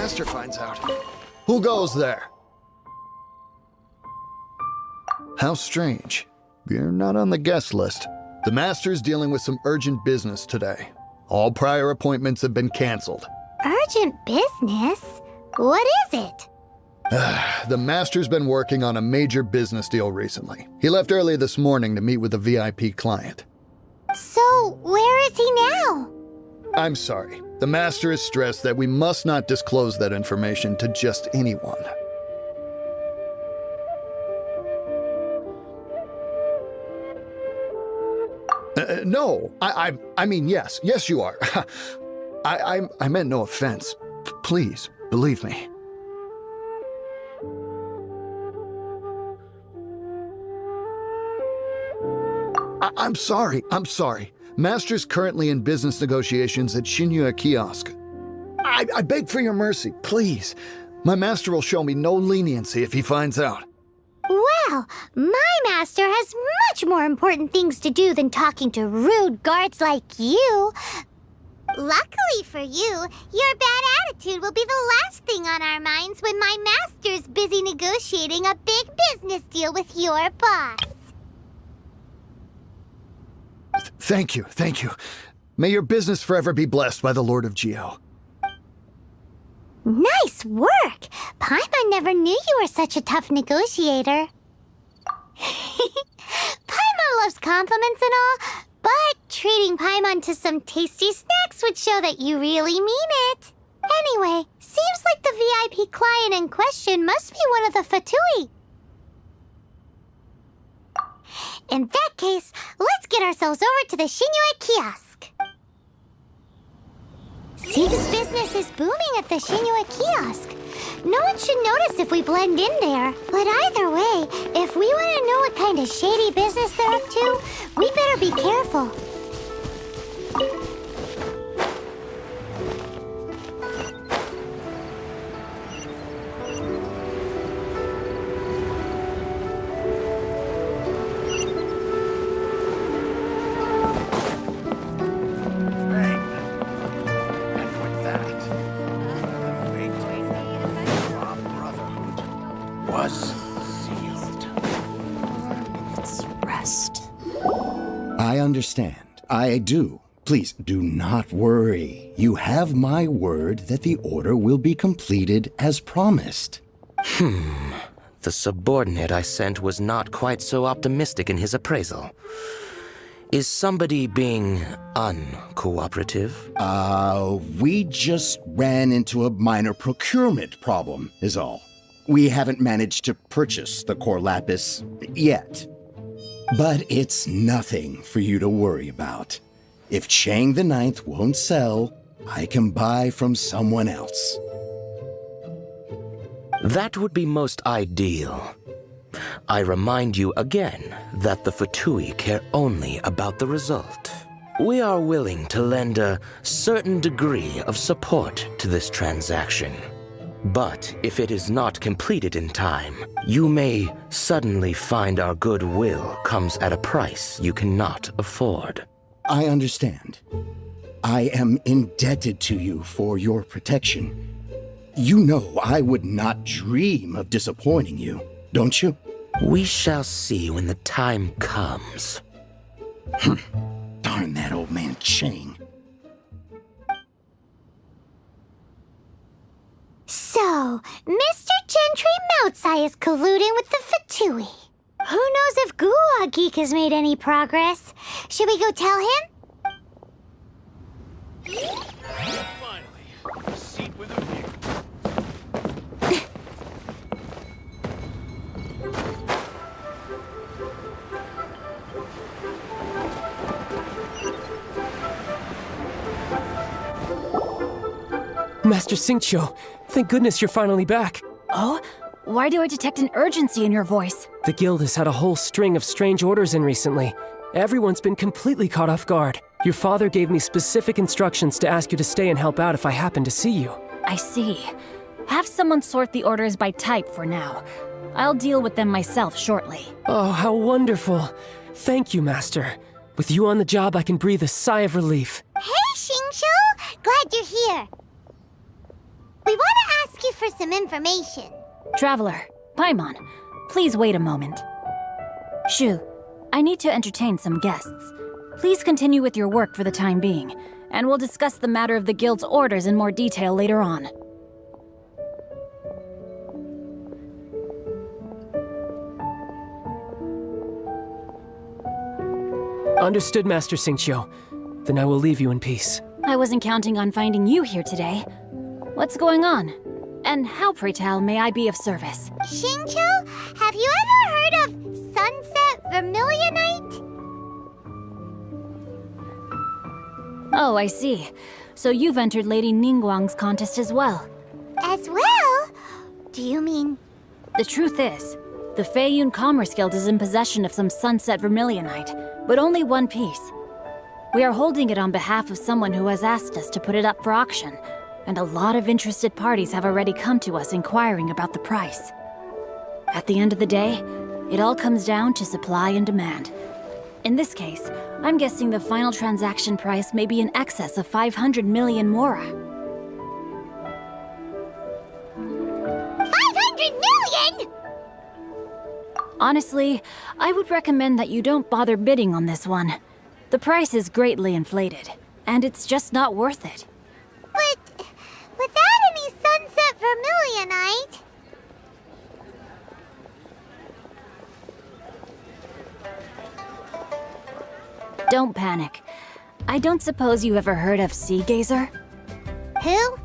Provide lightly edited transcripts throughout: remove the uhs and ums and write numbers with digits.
Master finds out. Who goes there? How strange. You're not on the guest list. The Master's dealing with some urgent business today. All prior appointments have been canceled. Urgent business? What is it? The Master's been working on a major business deal recently. He left early this morning to meet with a VIP client. So, where is he now? I'm sorry. The Master is stressed that we must not disclose that information to just anyone. No, I mean, yes. Yes, you are. I meant no offense. Please, believe me. I'm sorry. Master's currently in business negotiations at Liyue Kiosk. I beg for your mercy, please. My master will show me no leniency if he finds out. Well, my master has much more important things to do than talking to rude guards like you. Luckily for you, your bad attitude will be the last thing on our minds when my master's busy negotiating a big business deal with your boss. Thank you. May your business forever be blessed by the Lord of Geo. Nice work! Paimon never knew you were such a tough negotiator. Paimon loves compliments and all, but treating Paimon to some tasty snacks would show that you really mean it. Anyway, seems like the VIP client in question must be one of the Fatui. In that case, let's get ourselves over to the Liyue Kiosk. Seems business is booming at the Liyue Kiosk. No one should notice if we blend in there. But either way, if we want to know what kind of shady business they're up to, we better be careful. I understand. I do. Please do not worry. You have my word that the order will be completed as promised. The subordinate I sent was not quite so optimistic in his appraisal. Is somebody being uncooperative? We just ran into a minor procurement problem, is all. We haven't managed to purchase the core lapis yet. But it's nothing for you to worry about. If Chang the Ninth won't sell, I can buy from someone else. That would be most ideal. I remind you again that the Fatui care only about the result. We are willing to lend a certain degree of support to this transaction. But if it is not completed in time, you may suddenly find our goodwill comes at a price you cannot afford. I understand. I am indebted to you for your protection. You know I would not dream of disappointing you, don't you? We shall see when the time comes. Darn that old man Chang. So, Mr. Gentry Moutsai is colluding with the Fatui. Who knows if Guwa Geek has made any progress? Should we go tell him? Finally, a seat with a view. Master Xingqiu, thank goodness you're finally back. Oh? Why do I detect an urgency in your voice? The guild has had a whole string of strange orders in recently. Everyone's been completely caught off guard. Your father gave me specific instructions to ask you to stay and help out if I happen to see you. I see. Have someone sort the orders by type for now. I'll deal with them myself shortly. Oh, how wonderful. Thank you, Master. With you on the job, I can breathe a sigh of relief. Hey, Xingqiu! Glad you're here. We want to for some information. Traveler, Paimon, please wait a moment. Shu, I need to entertain some guests. Please continue with your work for the time being, and we'll discuss the matter of the guild's orders in more detail later on. Understood, Master Xingqiu. Then I will leave you in peace. I wasn't counting on finding you here today. What's going on? And how, pray tell, may I be of service? Xingqiu, have you ever heard of Sunset Vermilionite? Oh, I see. So you've entered Lady Ningguang's contest as well. As well? Do you mean... The truth is, the Feiyun Commerce Guild is in possession of some Sunset Vermilionite, but only one piece. We are holding it on behalf of someone who has asked us to put it up for auction, and a lot of interested parties have already come to us inquiring about the price. At the end of the day, it all comes down to supply and demand. In this case, I'm guessing the final transaction price may be in excess of 500 million mora. 500 million?! Honestly, I would recommend that you don't bother bidding on this one. The price is greatly inflated, and it's just not worth it. But without any Sunset Vermilionite... Don't panic. I don't suppose you ever heard of Sea Gazer? Who?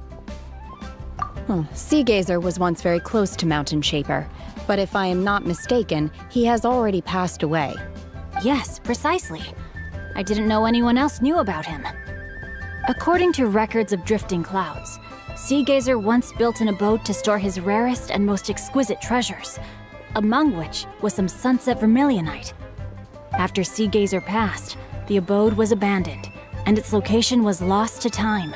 Sea Gazer was once very close to Mountain Shaper, but if I am not mistaken, he has already passed away. Yes, precisely. I didn't know anyone else knew about him. According to records of drifting clouds, Sea Gazer once built an abode to store his rarest and most exquisite treasures, among which was some Sunset Vermilionite. After Sea Gazer passed, the abode was abandoned, and its location was lost to time.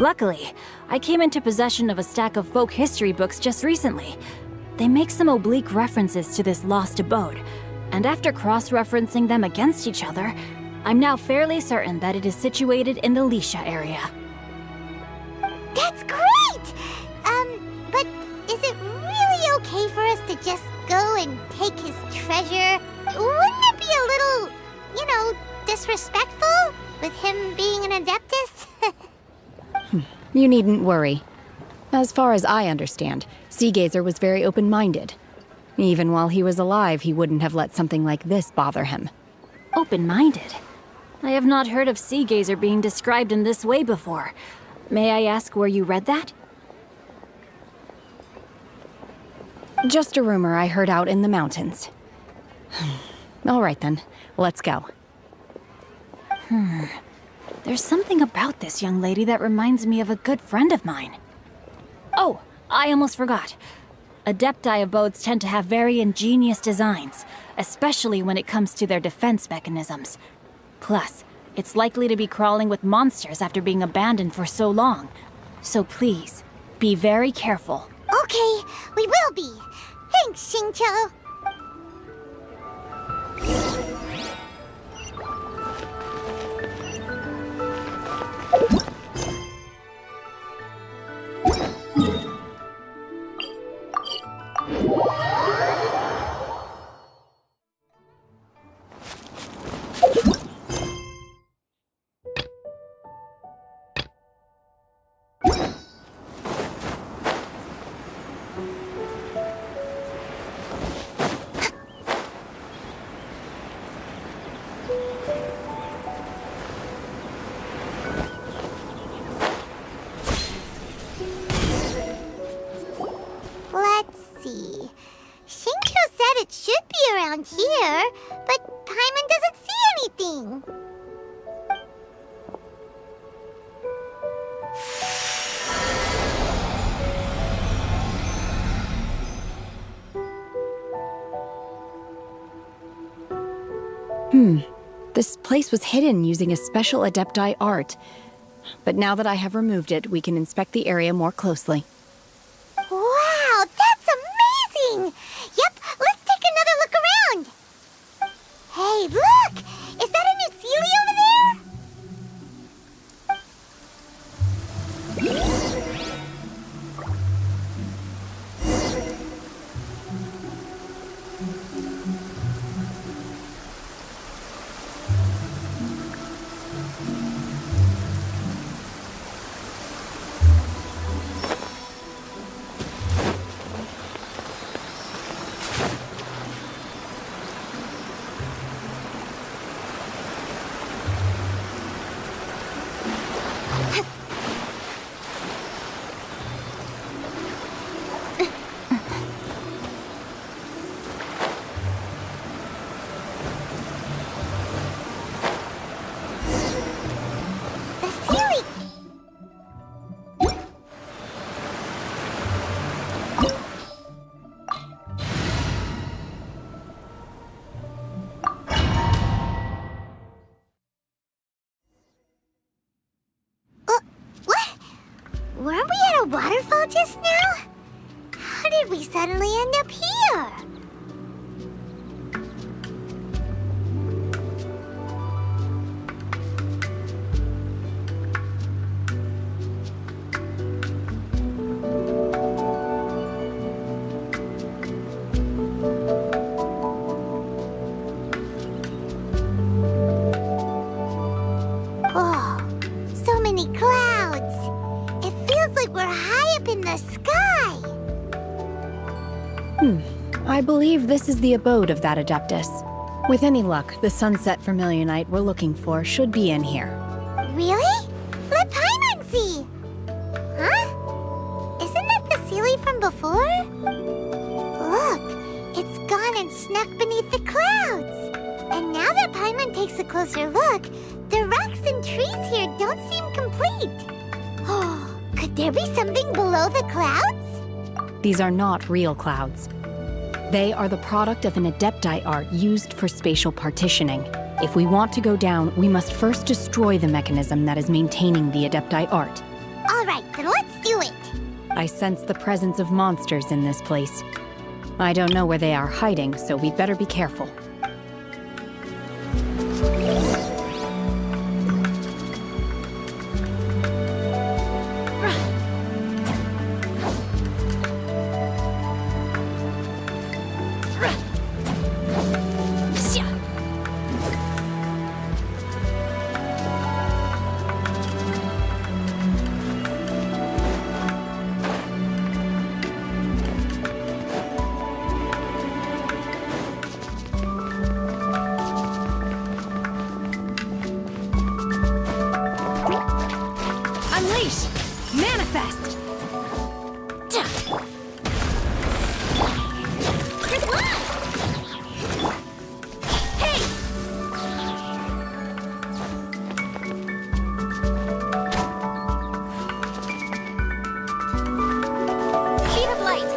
Luckily, I came into possession of a stack of folk history books just recently. They make some oblique references to this lost abode, and after cross-referencing them against each other, I'm now fairly certain that it is situated in the Liyue area. That's great! But is it really okay for us to just go and take his treasure? Wouldn't it be a little, disrespectful with him being an Adeptus? You needn't worry. As far as I understand, Sea Gazer was very open-minded. Even while he was alive, he wouldn't have let something like this bother him. Open-minded? I have not heard of Sea Gazer being described in this way before. May I ask where you read that? Just a rumor I heard out in the mountains. All right then, let's go. There's something about this young lady that reminds me of a good friend of mine. Oh, I almost forgot. Adepti abodes tend to have very ingenious designs, especially when it comes to their defense mechanisms. Plus, it's likely to be crawling with monsters after being abandoned for so long. So please, be very careful. Okay, we will be. Thanks, Xingqiu. Let's see. Xingqiu said it should be around here, but Paimon doesn't see anything. This place was hidden using a special Adepti art. But now that I have removed it, we can inspect the area more closely. Wow, that's amazing! Yep, let's take another look around. Hey, look! Is that a new Sealy over there? weren't we at a waterfall just now? How did we suddenly end up here? Oh, so many clouds. It feels like we're high up in the sky. I believe this is the abode of that Adeptus. With any luck, the sunset vermilionite we're looking for should be in here. Really? Let Paimon see! Huh? Isn't that the Sealy from before? Look, it's gone and snuck beneath the clouds. And now that Paimon takes a closer look, the rocks and trees here don't seem complete. Oh, could there be something below the clouds? These are not real clouds. They are the product of an Adepti art used for spatial partitioning. If we want to go down, we must first destroy the mechanism that is maintaining the Adepti art. All right, then let's do it. I sense the presence of monsters in this place. I don't know where they are hiding, so we'd better be careful. Unleash! Manifest! Hey! Speed of light!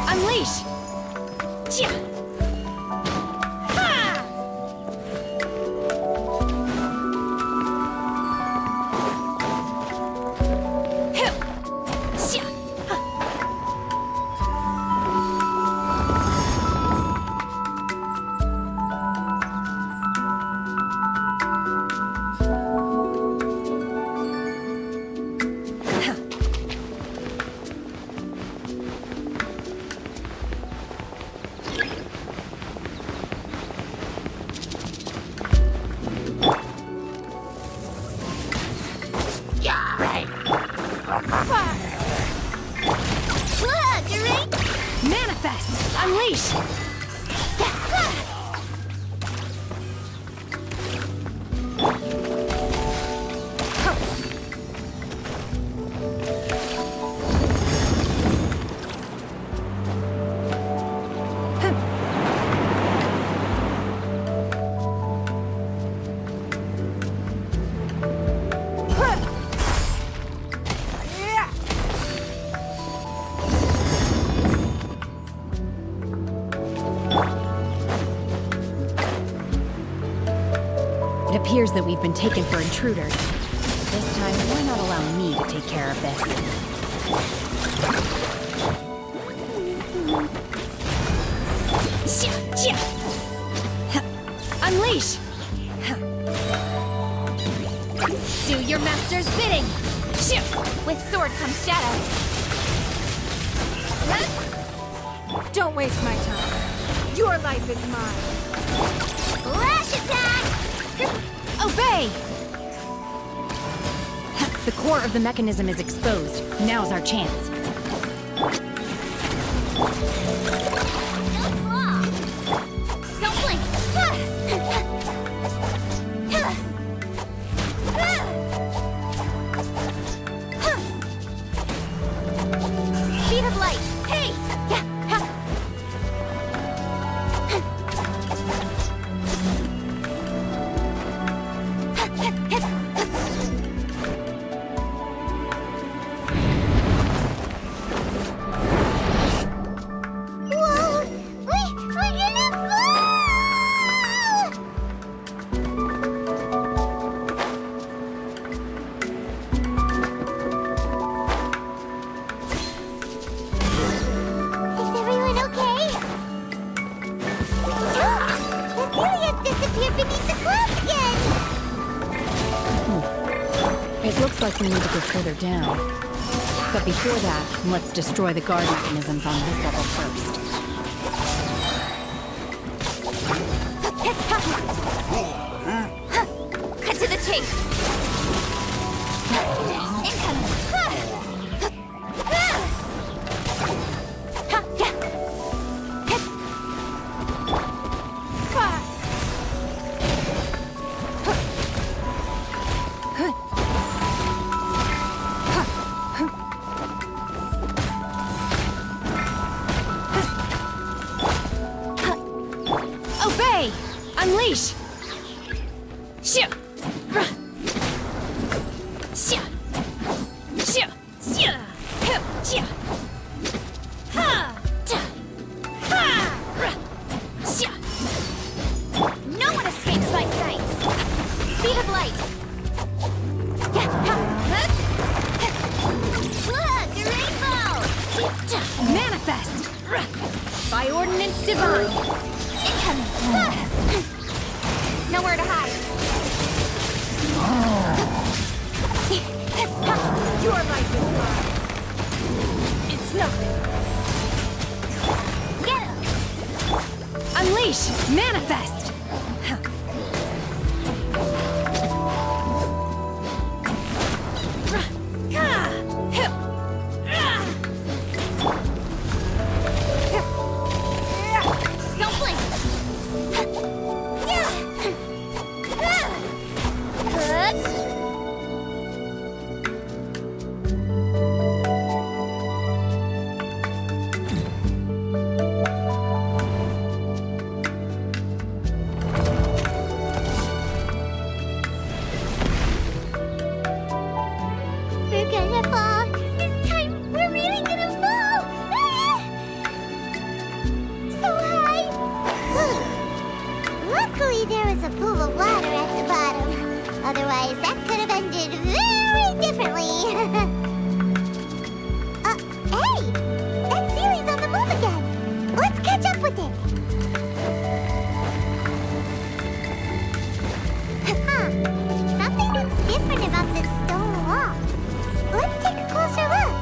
Unleash! Chia! Ha! Hip! Chia! Manifest! Unleash! It appears that we've been taken for intruders. This time, why not allow me to take care of this? Unleash! Do your master's bidding! With sword comes shadow. Don't waste my time. Your life is mine. Lash attack! Obey! The core of the mechanism is exposed. Now's our chance. Don't blink! Speed of light! Hey! we need to go further down. But before that, let's destroy the guard mechanisms on this level first. Cut to the chase. Incoming. Obey! Unleash! Shia! Shia! Shia! Shia! Shia! Ha! Ta! Ha! Shia! No one escapes my sight. Speed of light. Look, a rainbow! Manifest! By ordinance divine! Incoming. Nowhere to hide. Your life is mine! It's nothing! Get him! Unleash! Manifest! Don't blink. We're gonna fall. This time, we're really gonna fall. So high. Luckily, there was a pool of water at the bottom. Otherwise, that could have ended very differently. Hey! That Sealy's on the move again. Let's catch up with it. Huh. Something looks different about this stone wall. Let's take a closer look.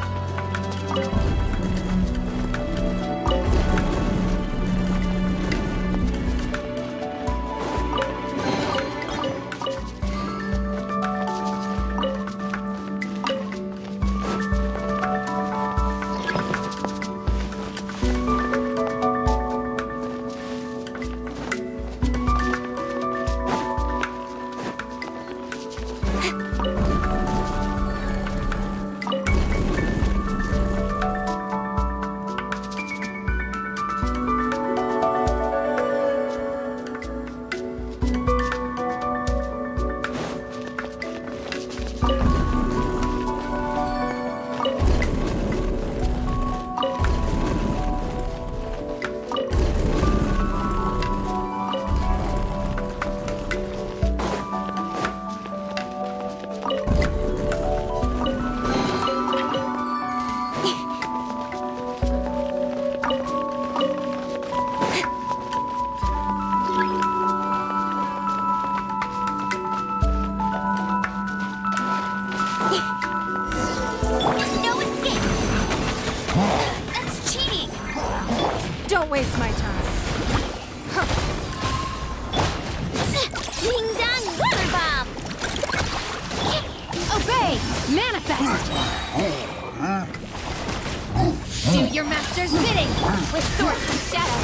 No escape! That's cheating! Don't waste my time. Ding dong, water bomb! Obey! Manifest! Do your master's bidding! With sword and shadow!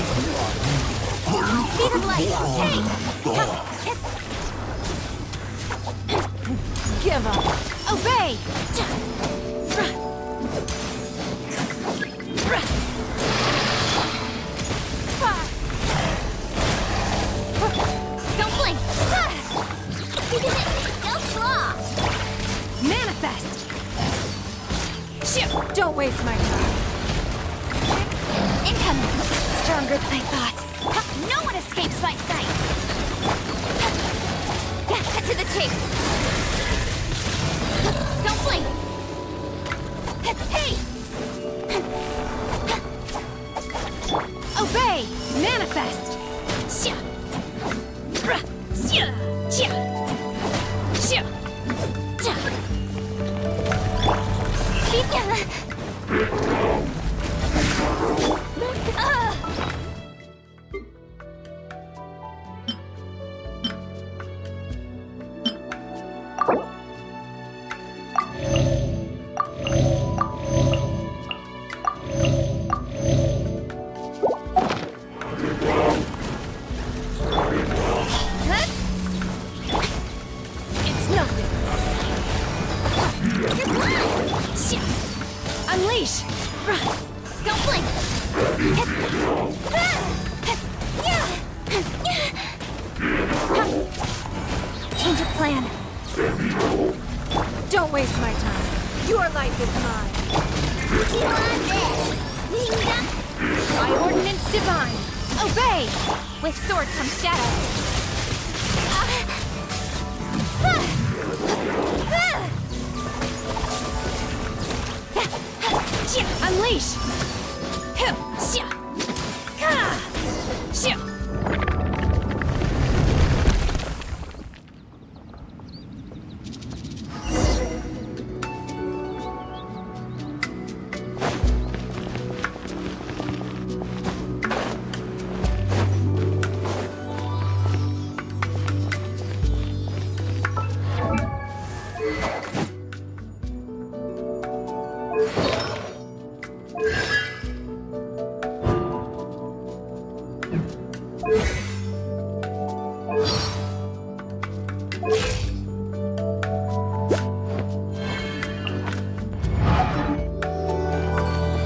Speed of light! Hey! Give up! Obey! Don't blink! Don't claw! Manifest! Shit! Don't waste my time. Incoming! Stronger than I thought. No one escapes my sight! Cut to the chase! Don't blink! Hey! Obey! Manifest! Shia! Shia! Shia! Shia! It's nothing. Unleash! Don't blink! Change of plan. Don't waste my time. Your life is mine. You want this? By ordinance divine. Obey! With sword comes shadow. Unleash!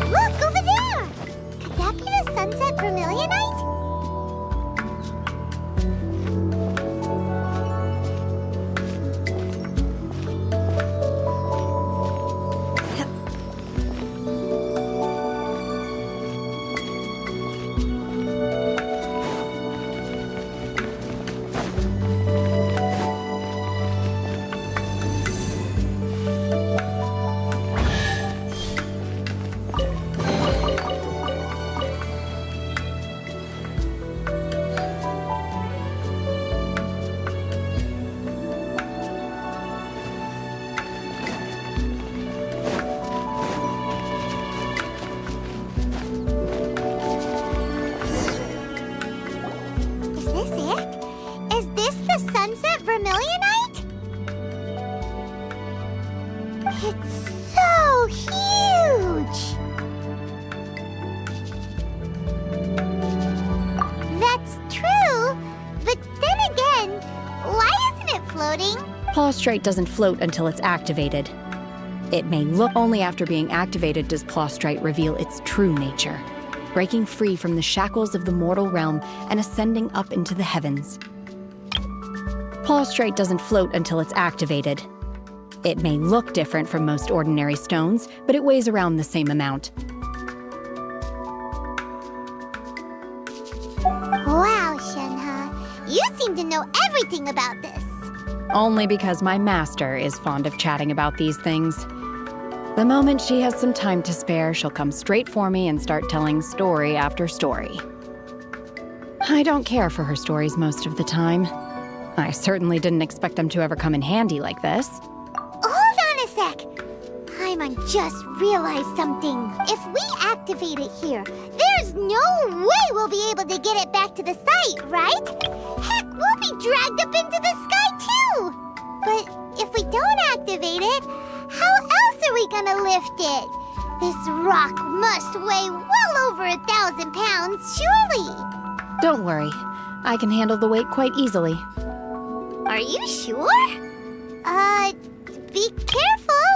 Look, over there! Could that be the sunset vermilionite? Is this it? Is this the sunset vermilionite? It's so huge! That's true, but then again, why isn't it floating? Plaustrite doesn't float until it's activated. It may look only after being activated does Plaustrite reveal its true nature, breaking free from the shackles of the mortal realm and ascending up into the heavens. Plaustrite doesn't float until it's activated. It may look different from most ordinary stones, but it weighs around the same amount. Wow, Shenhe, you seem to know everything about this. Only because my master is fond of chatting about these things. The moment she has some time to spare, she'll come straight for me and start telling story after story. I don't care for her stories most of the time. I certainly didn't expect them to ever come in handy like this. Hold on a sec. Paimon just realized something. If we activate it here, there's no way we'll be able to get it back to the site, right? Heck, we'll be dragged up into the sky too. But if we don't activate it, how else are we gonna lift it? This rock must weigh well over 1,000 pounds, surely. Don't worry. I can handle the weight quite easily. Are you sure? Be careful.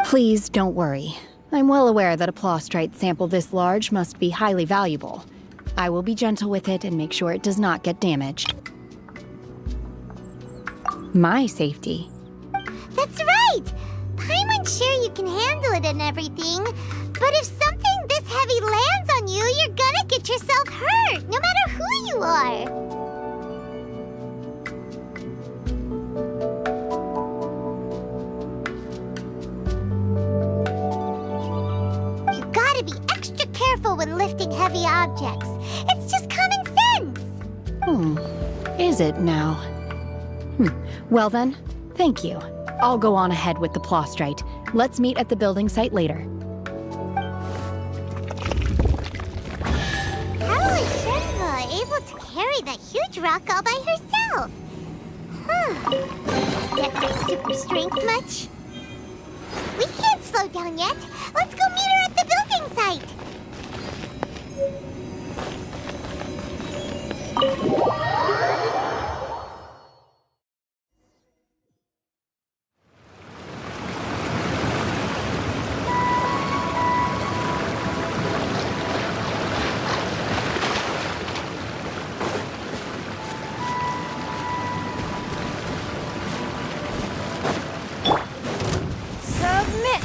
Please don't worry. I'm well aware that a Plaustrite sample this large must be highly valuable. I will be gentle with it and make sure it does not get damaged. My safety. That's right! Paimon's sure you can handle it and everything, but if something this heavy lands on you, you're gonna get yourself hurt, no matter who you are. You gotta be extra careful when lifting heavy objects. It's just common sense. Is it now? Well then, thank you. I'll go on ahead with the plostrite. Let's meet at the building site later. How is Shenhe able to carry that huge rock all by herself? Adeptus super strength much? We can't slow down yet. Let's go meet her at the building site. Submit!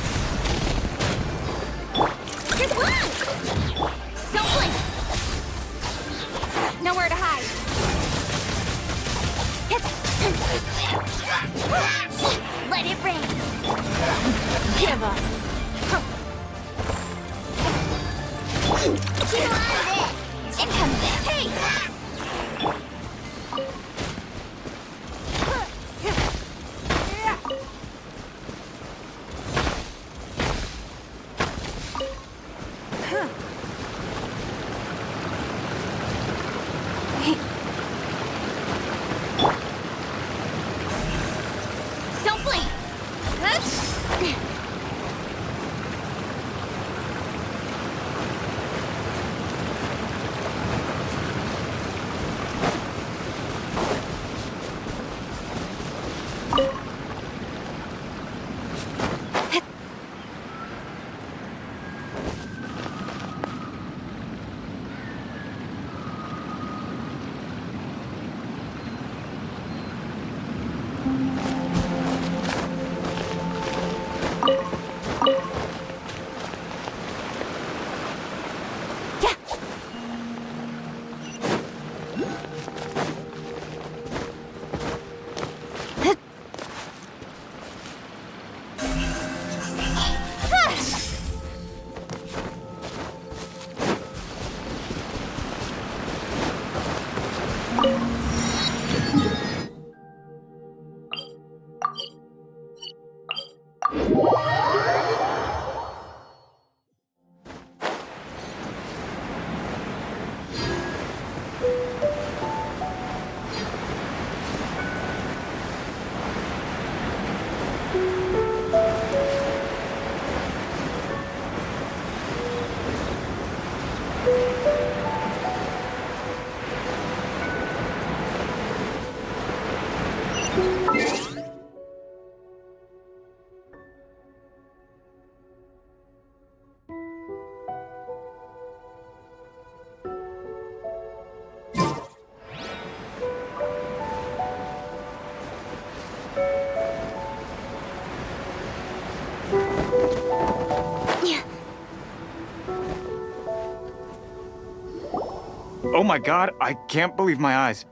Good luck! Don't blink! Nowhere to hide. Let it rain. Give up. Get on it. It comes in. Hey! Don't blink! Oh my god, I can't believe my eyes.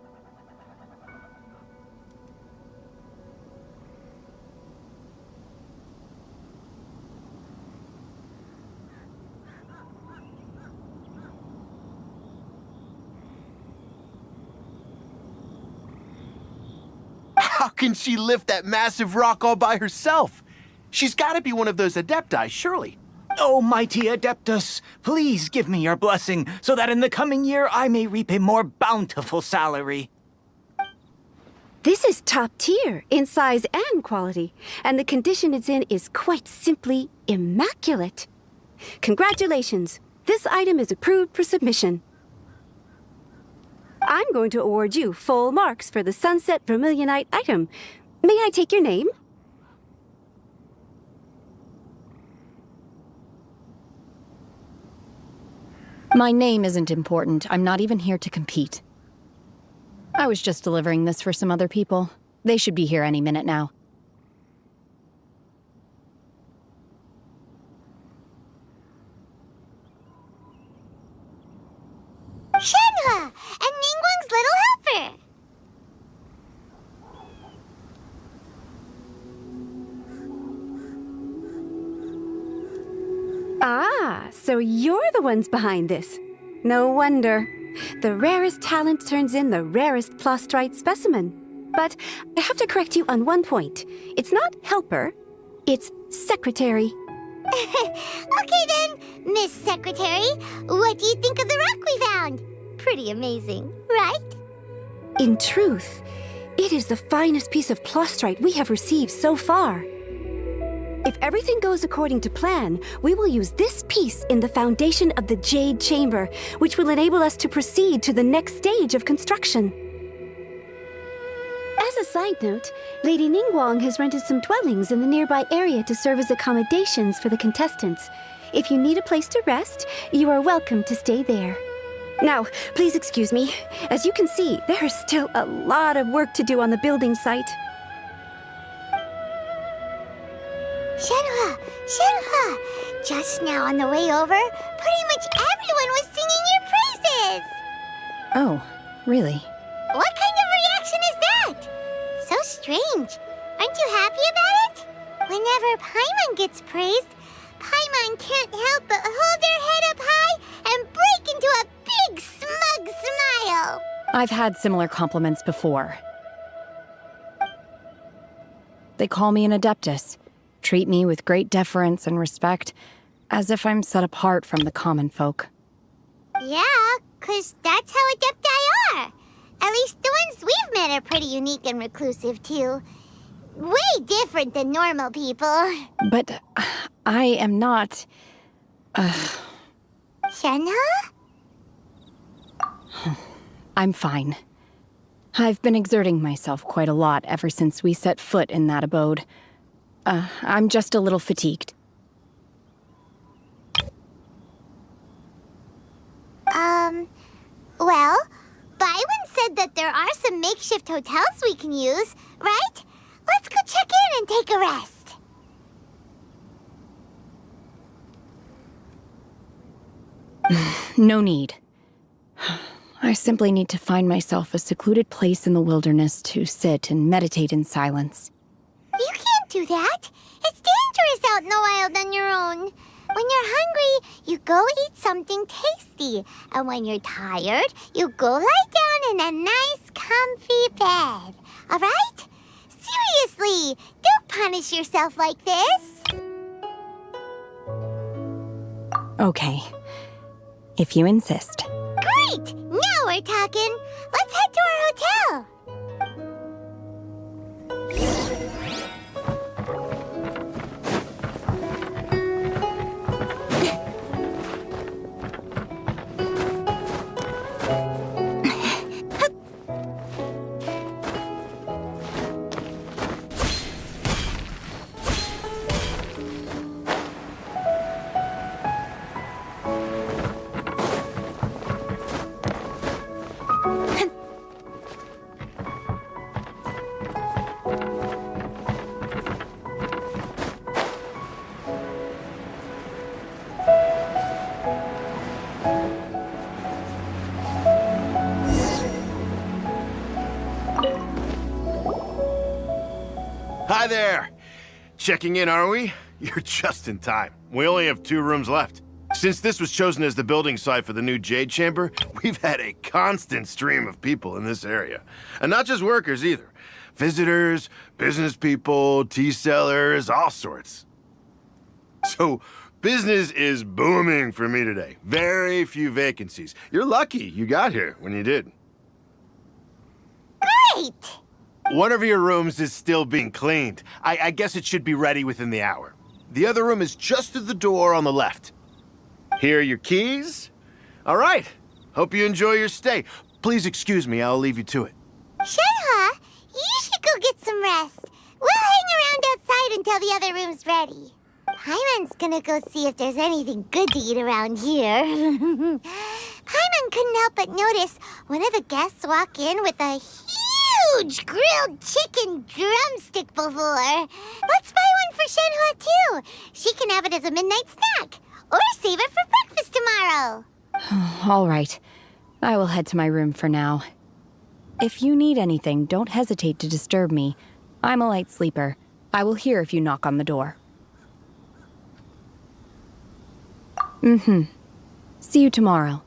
How can she lift that massive rock all by herself? She's got to be one of those Adepti, surely. Oh, mighty Adeptus, please give me your blessing so that in the coming year I may reap a more bountiful salary. This is top tier in size and quality, and the condition it's in is quite simply immaculate. Congratulations! This item is approved for submission. I'm going to award you full marks for the Sunset Vermilionite item. May I take your name? My name isn't important. I'm not even here to compete. I was just delivering this for some other people. They should be here any minute now. Shenhe! And Ningguang's little helper! Ah, so you're the ones behind this. No wonder. The rarest talent turns in the rarest plostrite specimen. But I have to correct you on one point. It's not helper, it's secretary. Okay then, Miss Secretary, what do you think of the rock we found? Pretty amazing, right? In truth, it is the finest piece of plastrite we have received so far. If everything goes according to plan, we will use this piece in the foundation of the Jade Chamber, which will enable us to proceed to the next stage of construction. As a side note, Lady Ningguang has rented some dwellings in the nearby area to serve as accommodations for the contestants. If you need a place to rest, you are welcome to stay there. Now, please excuse me. As you can see, there is still a lot of work to do on the building site. Shenhua! Shenhua! Just now on the way over, pretty much everyone was singing your praises! Oh, really? What kind of reaction is that? So strange. Aren't you happy about it? Whenever Paimon gets praised, Paimon can't help but hold their head up high and break into a big smug smile. I've had similar compliments before. They call me an adeptus, treat me with great deference and respect, as if I'm set apart from the common folk. Yeah, 'cause that's how Adepti are. At least the ones we've met are pretty unique and reclusive, too. Way different than normal people. But I am not... Shenhua? I'm fine. I've been exerting myself quite a lot ever since we set foot in that abode. I'm just a little fatigued. Well, Byron said that there are some makeshift hotels we can use, right? Let's go check in and take a rest. No need. I simply need to find myself a secluded place in the wilderness to sit and meditate in silence. You can't do that. It's dangerous out in the wild on your own. When you're hungry, you go eat something tasty. And when you're tired, you go lie down in a nice, comfy bed. All right? Seriously, don't punish yourself like this. Okay. If you insist. Great! Now we're talking. Let's head to our hotel. Hi there! Checking in, are we? You're just in time. We only have 2 rooms left. Since this was chosen as the building site for the new Jade Chamber, we've had a constant stream of people in this area. And not just workers either. Visitors, business people, tea sellers, all sorts. So, business is booming for me today. Very few vacancies. You're lucky you got here when you did. Great! One of your rooms is still being cleaned. I guess it should be ready within the hour. The other room is just through the door on the left. Here are your keys. All right. Hope you enjoy your stay. Please excuse me, I'll leave you to it. Shenhua, you should go get some rest. We'll hang around outside until the other room's ready. Paimon's gonna go see if there's anything good to eat around here. Paimon couldn't help but notice one of the guests walk in with a huge grilled chicken drumstick before. Let's buy one for Shenhua too. She can have it as a midnight snack. Or save it for breakfast tomorrow. All right. I will head to my room for now. If you need anything, don't hesitate to disturb me. I'm a light sleeper. I will hear if you knock on the door. See you tomorrow.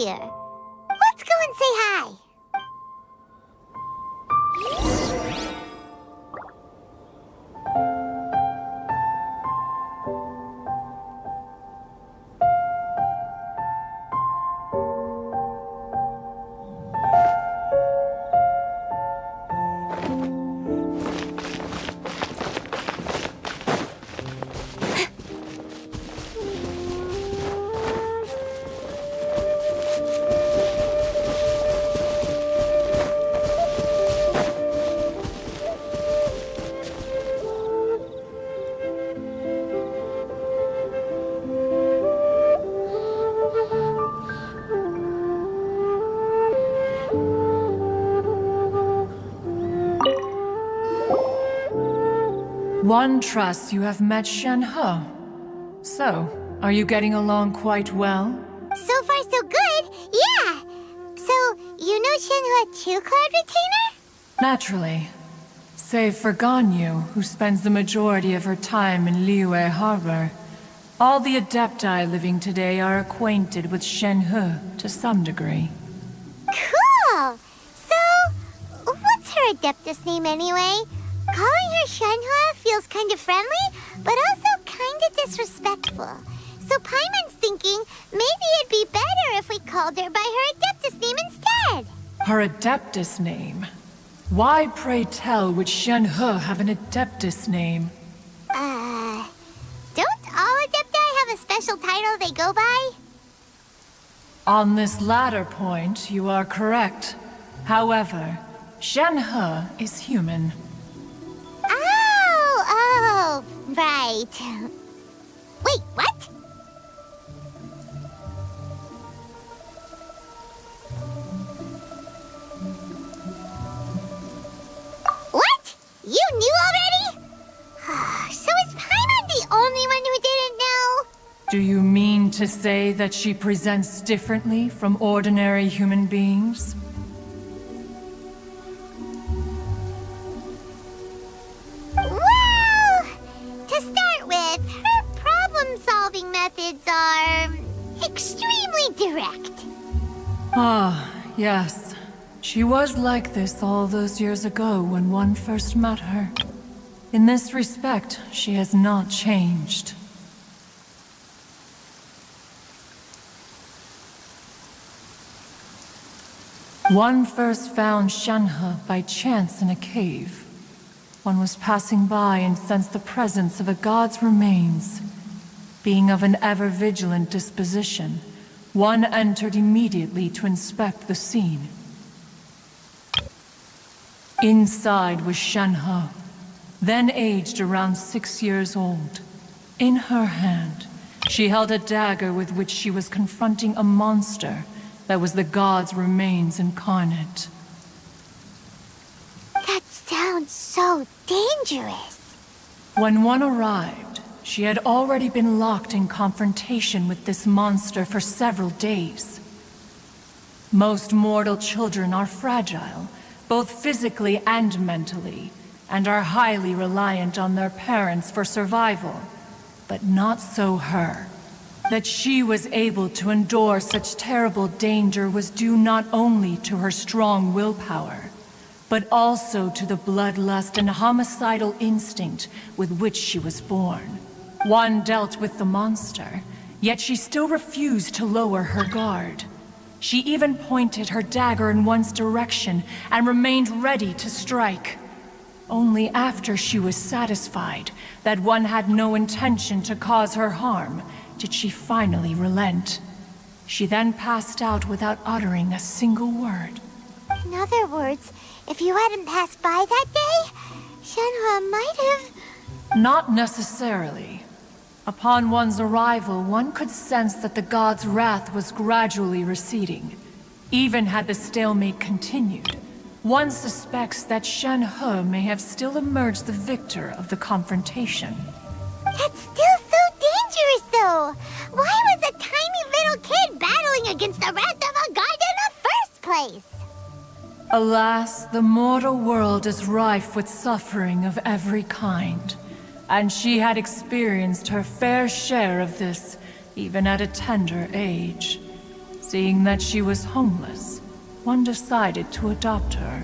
here. Let's go and say hi. One trusts you have met Shen-He. So, are you getting along quite well? So far, so good. Yeah. So, you know Shenhua too, Cloud Retainer? Naturally. Save for Ganyu, who spends the majority of her time in Liyue Harbor. All the Adepti living today are acquainted with Shen-He to some degree. Cool! So, what's her Adeptus name anyway? Calling her Shenhua feels kind of friendly, but also kind of disrespectful. So Paimon's thinking maybe it'd be better if we called her by her Adeptus name instead. Her Adeptus name? Why, pray tell, would Shen-He have an Adeptus name? Don't all Adepti have a special title they go by? On this latter point, you are correct. However, Shen-He is human. Oh, right. Wait, what? What? You knew already? So is Paimon the only one who didn't know? Do you mean to say that she presents differently from ordinary human beings? Well, to start with, her problem-solving methods are extremely direct. Ah, yes. She was like this all those years ago when one first met her. In this respect, she has not changed. One first found Shen-He by chance in a cave. One was passing by and sensed the presence of a god's remains. Being of an ever-vigilant disposition, one entered immediately to inspect the scene. Inside was Shen-He, then aged around 6 years old. In her hand, she held a dagger with which she was confronting a monster that was the god's remains incarnate. That sounds so dangerous. When one arrived, she had already been locked in confrontation with this monster for several days. Most mortal children are fragile, both physically and mentally, and are highly reliant on their parents for survival. But not so her. That she was able to endure such terrible danger was due not only to her strong willpower, but also to the bloodlust and homicidal instinct with which she was born. One dealt with the monster, yet she still refused to lower her guard. She even pointed her dagger in one's direction and remained ready to strike. Only after she was satisfied that one had no intention to cause her harm did she finally relent. She then passed out without uttering a single word. In other words, if you hadn't passed by that day, Shenhua might have... Not necessarily. Upon one's arrival, one could sense that the god's wrath was gradually receding. Even had the stalemate continued, one suspects that Shen-He may have still emerged the victor of the confrontation. That's still so dangerous, though! Why was a tiny little kid battling against the wrath of a god in the first place? Alas, the mortal world is rife with suffering of every kind. And she had experienced her fair share of this, even at a tender age. Seeing that she was homeless, one decided to adopt her.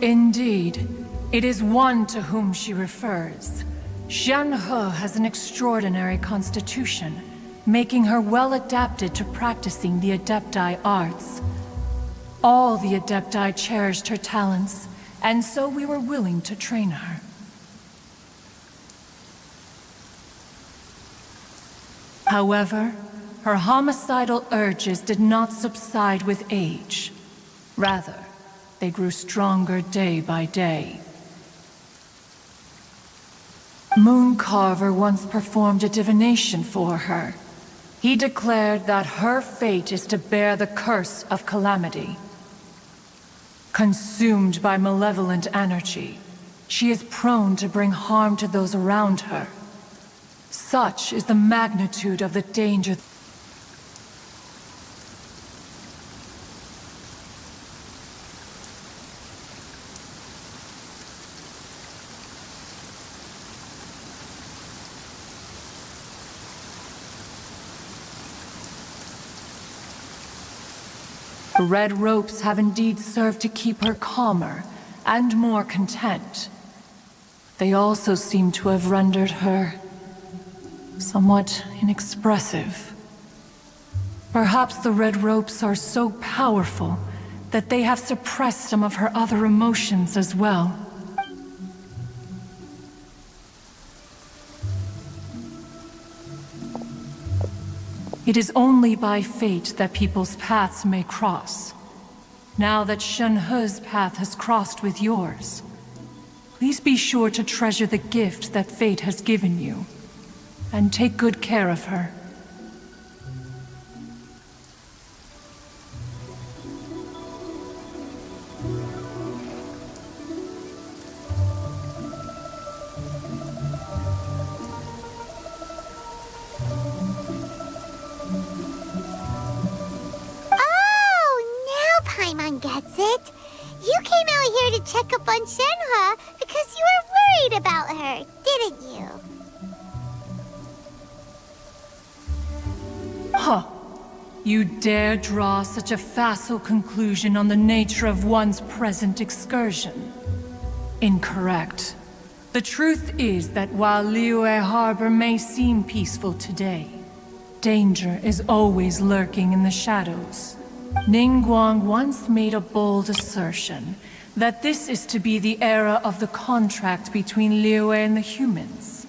Indeed, it is one to whom she refers. Shen-He has an extraordinary constitution, making her well adapted to practicing the Adepti arts. All the Adepti cherished her talents, and so we were willing to train her. However, her homicidal urges did not subside with age. Rather, they grew stronger day by day. Mooncarver once performed a divination for her. He declared that her fate is to bear the curse of calamity. Consumed by malevolent energy, she is prone to bring harm to those around her. Such is the magnitude of the danger. The red ropes have indeed served to keep her calmer and more content. They also seem to have rendered her somewhat inexpressive. Perhaps the red ropes are so powerful that they have suppressed some of her other emotions as well. It is only by fate that people's paths may cross. Now that Shen-He's path has crossed with yours, please be sure to treasure the gift that fate has given you, and take good care of her. Gets it. You came out here to check up on Shen-He because you were worried about her, didn't you? Huh. You dare draw such a facile conclusion on the nature of one's present excursion? Incorrect. The truth is that while Liyue Harbor may seem peaceful today, danger is always lurking in the shadows. Ningguang once made a bold assertion that this is to be the era of the contract between Liyue and the humans.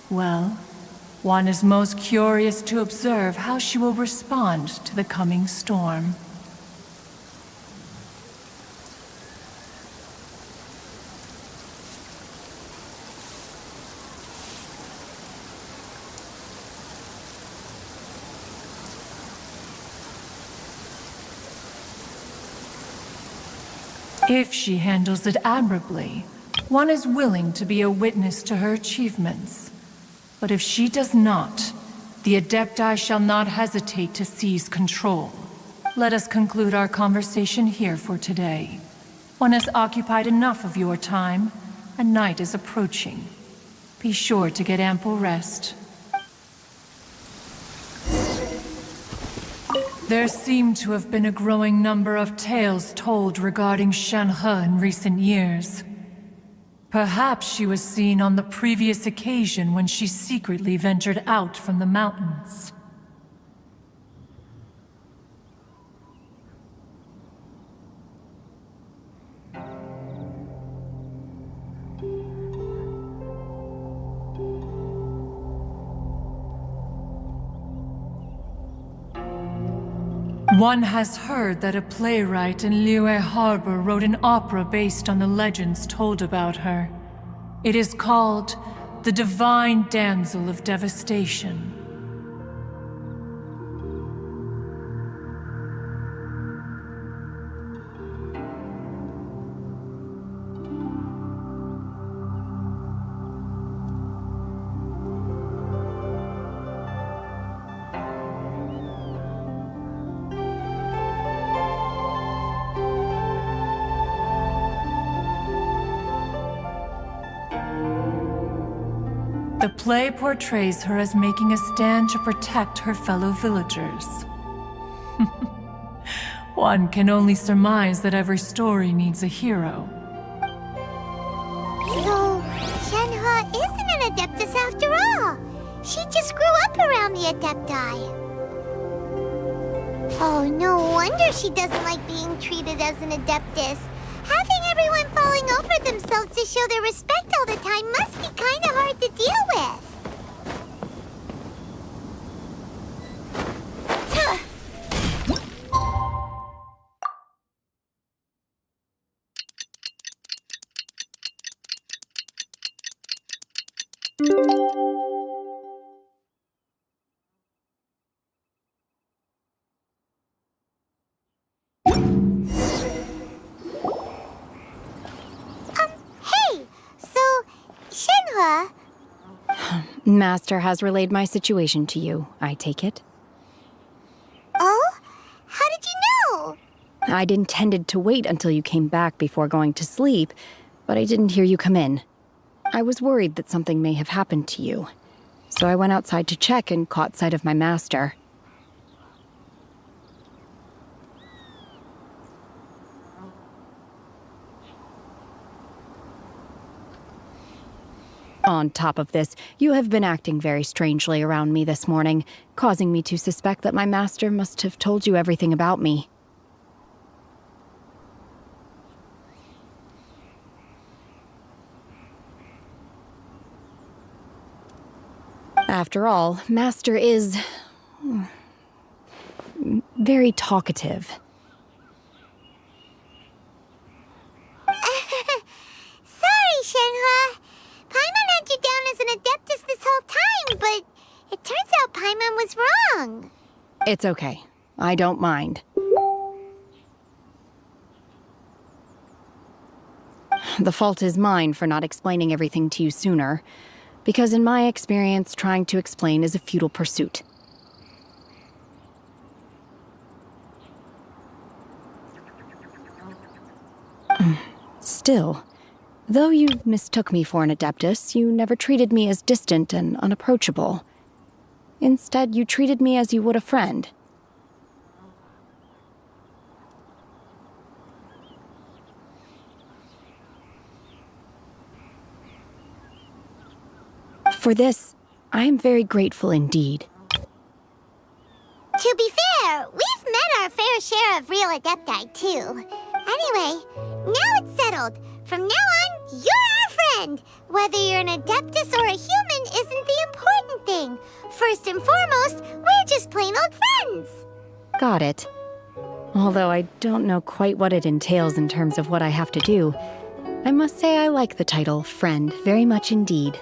Well, one is most curious to observe how she will respond to the coming storm. If she handles it admirably, one is willing to be a witness to her achievements. But if she does not, the Adepti shall not hesitate to seize control. Let us conclude our conversation here for today. One has occupied enough of your time, and night is approaching. Be sure to get ample rest. There seem to have been a growing number of tales told regarding Shen-He in recent years. Perhaps she was seen on the previous occasion when she secretly ventured out from the mountains. One has heard that a playwright in Liyue Harbor wrote an opera based on the legends told about her. It is called The Divine Damsel of Devastation. The play portrays her as making a stand to protect her fellow villagers. One can only surmise that every story needs a hero. So, Shenhua isn't an Adeptus after all. She just grew up around the Adepti. Oh, no wonder she doesn't like being treated as an Adeptus. Having everyone falling over themselves to show their respect all the time must be kind of hard to deal with. Hey! So, Shenhua... Master has relayed my situation to you, I take it. Oh? How did you know? I'd intended to wait until you came back before going to sleep, but I didn't hear you come in. I was worried that something may have happened to you, so I went outside to check and caught sight of my master. On top of this, you have been acting very strangely around me this morning, causing me to suspect that my master must have told you everything about me. After all, Master is... very talkative. Sorry, Shenhua. Paimon had you down as an Adeptus this whole time, but it turns out Paimon was wrong. It's okay. I don't mind. The fault is mine for not explaining everything to you sooner, because in my experience, trying to explain is a futile pursuit. Still, though you mistook me for an Adeptus, you never treated me as distant and unapproachable. Instead, you treated me as you would a friend. For this, I am very grateful indeed. To be fair, we've met our fair share of real Adepti, too. Anyway, now it's settled. From now on, you're our friend. Whether you're an Adeptus or a human isn't the important thing. First and foremost, we're just plain old friends. Got it. Although I don't know quite what it entails in terms of what I have to do, I must say I like the title Friend very much indeed.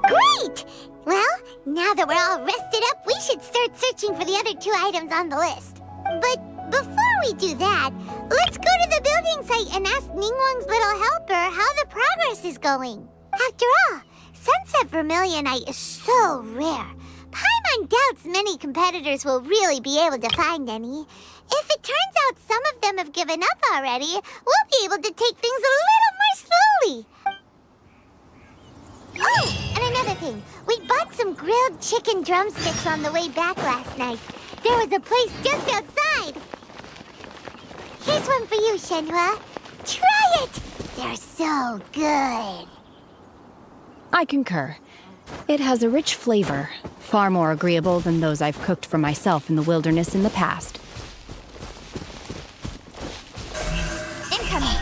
Great! Well, now that we're all rested up, we should start searching for the other 2 items on the list. But before we do that, let's go to the building site and ask Ningguang's little helper how the progress is going. After all, Sunset Vermilionite is so rare. Paimon doubts many competitors will really be able to find any. If it turns out some of them have given up already, we'll be able to take things a little more slowly. Oh, and another thing. We bought some grilled chicken drumsticks on the way back last night. There was a place just outside. Here's one for you, Shenhua. Try it! They're so good. I concur. It has a rich flavor, far more agreeable than those I've cooked for myself in the wilderness in the past. Incoming.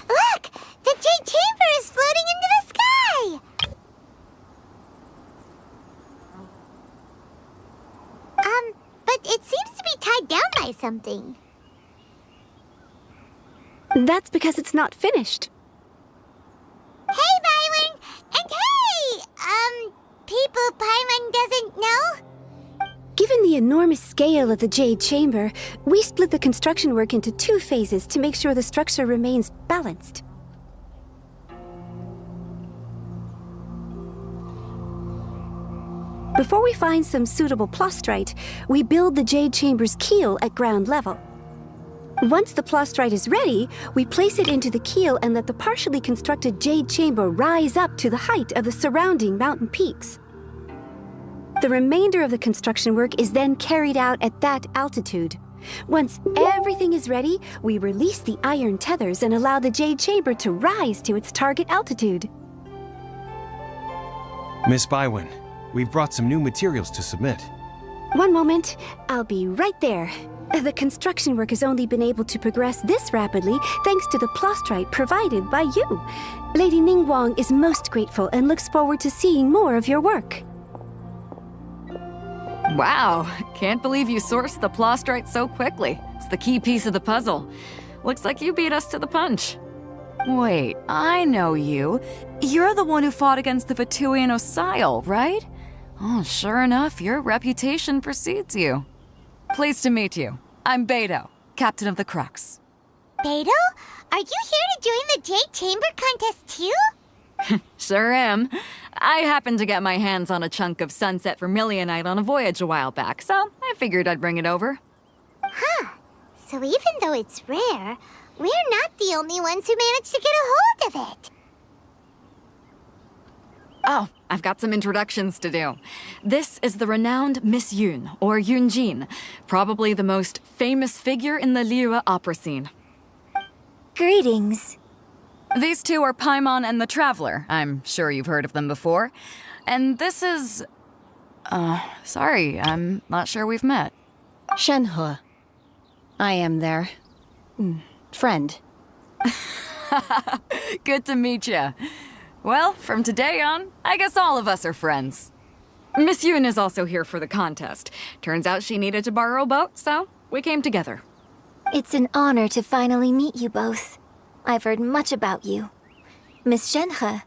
Look! The Jade Chamber is floating into the sky! But it seems to be tied down by something. That's because it's not finished. Hey, Byron! And hey! People Paimon doesn't know? Given the enormous scale of the Jade Chamber, we split the construction work into 2 phases to make sure the structure remains balanced. Before we find some suitable plastrite, we build the Jade Chamber's keel at ground level. Once the plastrite is ready, we place it into the keel and let the partially constructed Jade Chamber rise up to the height of the surrounding mountain peaks. The remainder of the construction work is then carried out at that altitude. Once everything is ready, we release the iron tethers and allow the Jade Chamber to rise to its target altitude. Miss Bywin, we've brought some new materials to submit. One moment, I'll be right there. The construction work has only been able to progress this rapidly thanks to the plastrite provided by you. Lady Ningguang is most grateful and looks forward to seeing more of your work. Wow, can't believe you sourced the plastrite so quickly. It's the key piece of the puzzle. Looks like you beat us to the punch. Wait, I know you. You're the one who fought against the Fatui and Osile, right? Oh, sure enough, your reputation precedes you. Pleased to meet you. I'm Beidou, captain of the Crux. Beidou? Are you here to join the Jade Chamber contest too? Sure am. I happened to get my hands on a chunk of sunset vermilionite on a voyage a while back, so I figured I'd bring it over. Huh. So even though it's rare, we're not the only ones who managed to get a hold of it. Oh, I've got some introductions to do. This is the renowned Miss Yun, or Yunjin, probably the most famous figure in the Liyue opera scene. Greetings. These two are Paimon and the Traveler. I'm sure you've heard of them before. And this is... sorry, I'm not sure we've met. Shenhe. I am their... friend. Good to meet you. Well, from today on, I guess all of us are friends. Miss Yun is also here for the contest. Turns out she needed to borrow a boat, so we came together. It's an honor to finally meet you both. I've heard much about you. Miss Shenhe,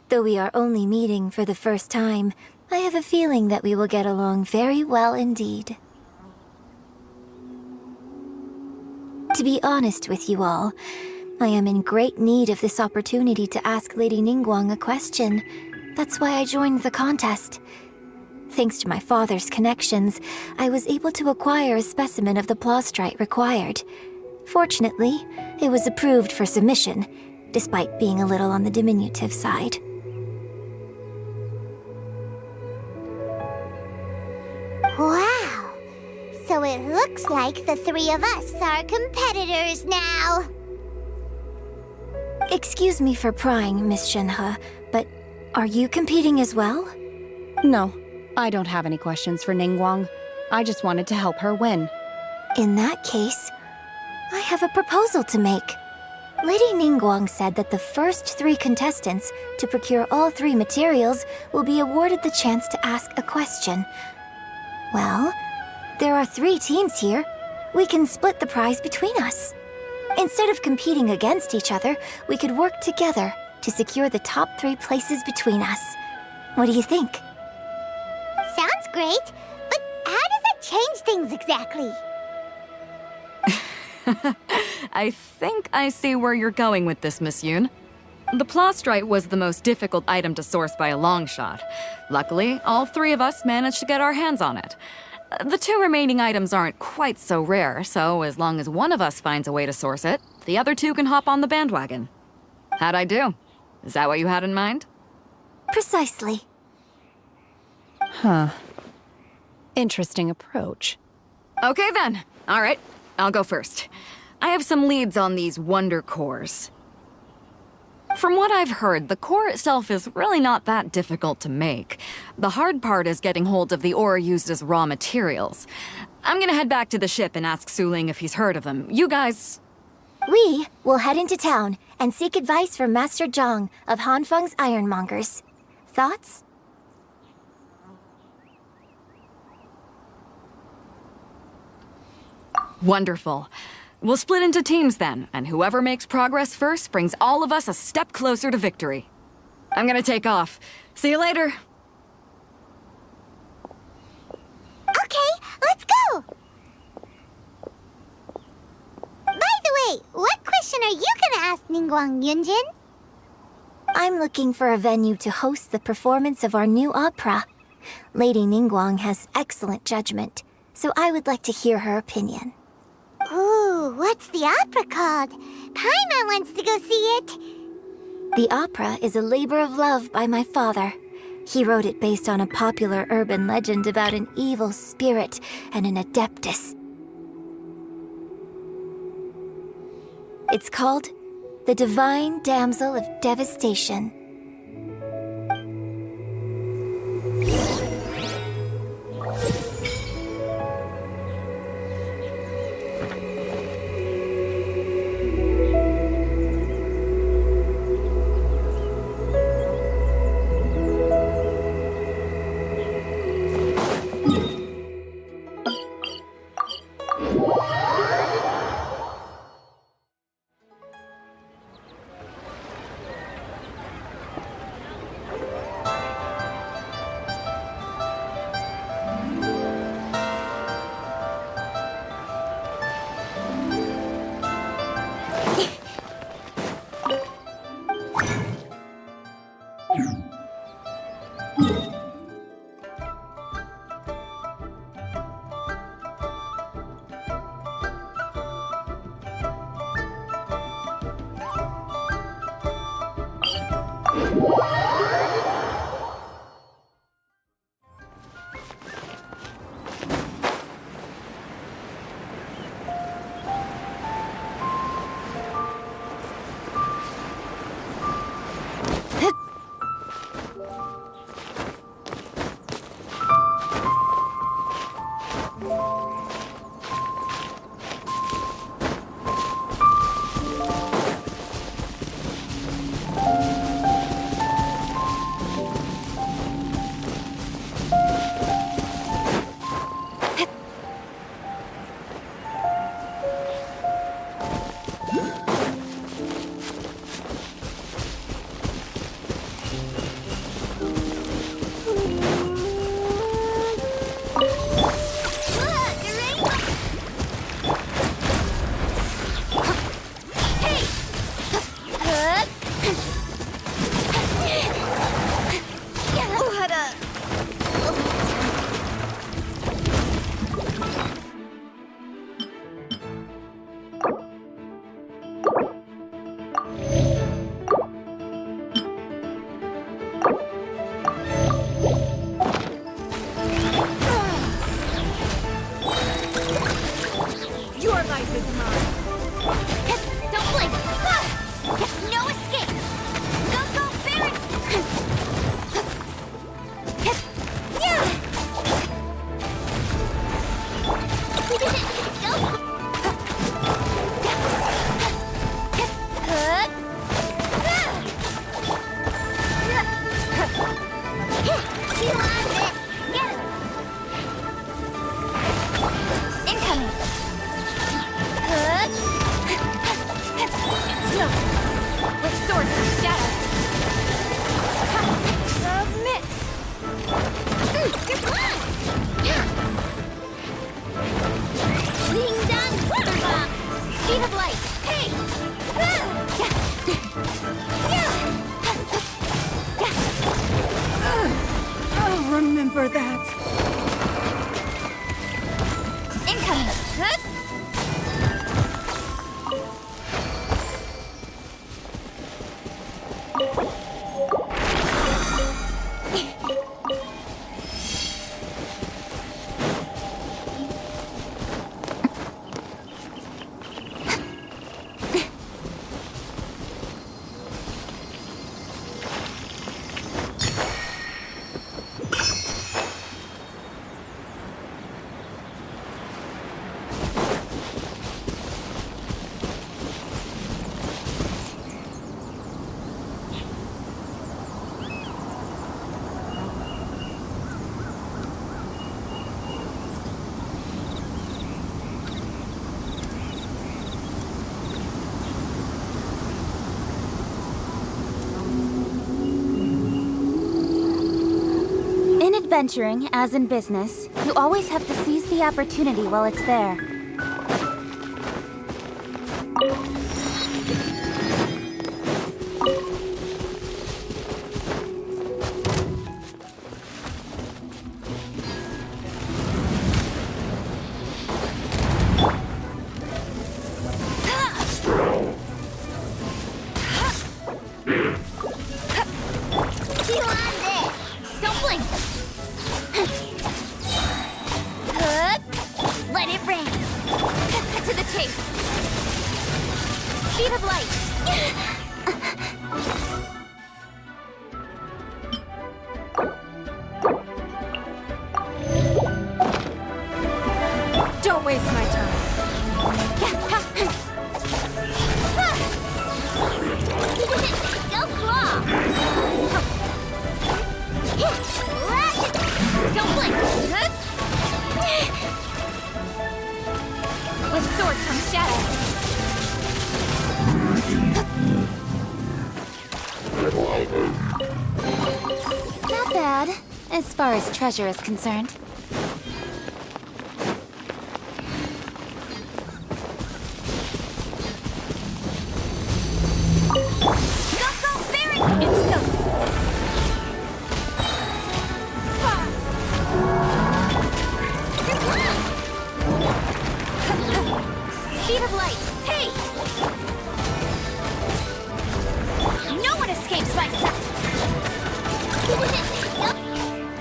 though we are only meeting for the first time, I have a feeling that we will get along very well indeed. To be honest with you all, I am in great need of this opportunity to ask Lady Ningguang a question. That's why I joined the contest. Thanks to my father's connections, I was able to acquire a specimen of the plastrite required. Fortunately, it was approved for submission, despite being a little on the diminutive side. Wow! So it looks like the 3 of us are competitors now. Excuse me for prying, Miss Shenhe, but are you competing as well? No, I don't have any questions for Ningguang. I just wanted to help her win. In that case, I have a proposal to make. Lady Ningguang said that the first 3 contestants to procure all 3 materials will be awarded the chance to ask a question. Well, there are 3 teams here. We can split the prize between us. Instead of competing against each other, we could work together to secure the top 3 places between us. What do you think? Sounds great, but how does that change things exactly? I think I see where you're going with this, Miss Yun. The plastrite was the most difficult item to source by a long shot. Luckily, all 3 of us managed to get our hands on it. The 2 remaining items aren't quite so rare, so as long as one of us finds a way to source it, the other 2 can hop on the bandwagon. How'd I do? Is that what you had in mind? Precisely. Huh. Interesting approach. Okay then. All right, I'll go first. I have some leads on these wonder cores. From what I've heard, the core itself is really not that difficult to make. The hard part is getting hold of the ore used as raw materials. I'm gonna head back to the ship and ask Suling if he's heard of them. You guys... We will head into town and seek advice from Master Zhang of Hanfeng's Ironmongers. Thoughts? Wonderful. We'll split into teams then, and whoever makes progress first brings all of us a step closer to victory. I'm gonna take off. See you later. Okay, let's go! By the way, what question are you gonna ask Ningguang, Yunjin? I'm looking for a venue to host the performance of our new opera. Lady Ningguang has excellent judgment, so I would like to hear her opinion. Ooh, what's the opera called? Paimon wants to go see it. The opera is a labor of love by my father. He wrote it based on a popular urban legend about an evil spirit and an adeptus. It's called The Divine Damsel of Devastation. Remember that. venturing, as in business, you always have to seize the opportunity while it's there. Let it rain. Cut to the chase. Speed of light. Don't waste my time. Go claw. Don't blink. With sword comes shadow. Not bad, as far as treasure is concerned. Speed of light. Hey! No one escapes my sight.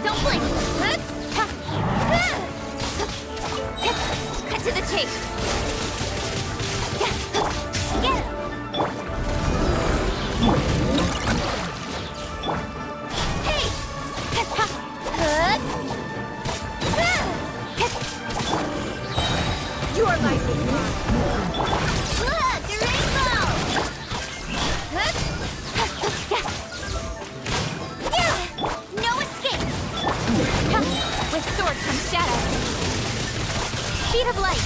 Don't blink. Cut to the chase. Get it. Hey! Your life is mine. Look, a rainbow! No escape! With sword comes shadow. Speed of light.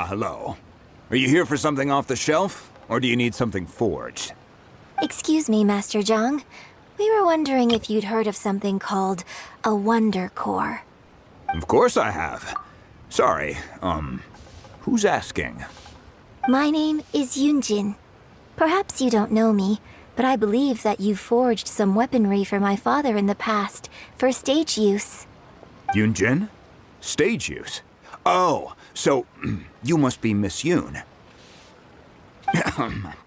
Hello. Are you here for something off the shelf, or do you need something forged? Excuse me, Master Zhang. We were wondering if you'd heard of something called a Wonder Core. Of course I have. Sorry, who's asking? My name is Yunjin. Perhaps you don't know me, but I believe that you forged some weaponry for my father in the past, for stage use. Yunjin? Stage use? Oh, so you must be Miss Yoon.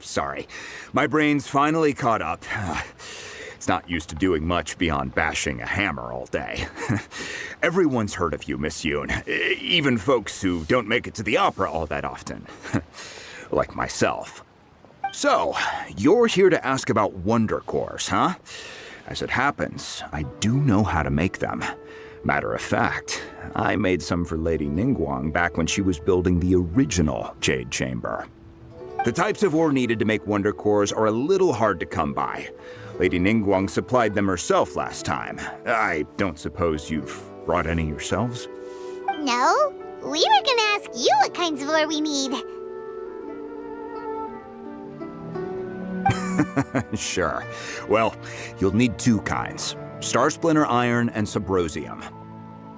Sorry, my brain's finally caught up. It's not used to doing much beyond bashing a hammer all day. Everyone's heard of you, Miss Yoon, even folks who don't make it to the opera all that often. Like myself. So, you're here to ask about Wonder Cores, huh? As it happens, I do know how to make them. Matter of fact, I made some for Lady Ningguang back when she was building the original Jade Chamber. The types of ore needed to make wonder cores are a little hard to come by. Lady Ningguang supplied them herself last time. I don't suppose you've brought any yourselves? No, we were gonna ask you what kinds of ore we need. Sure. Well, you'll need two kinds. Star Splinter Iron and Subrosium.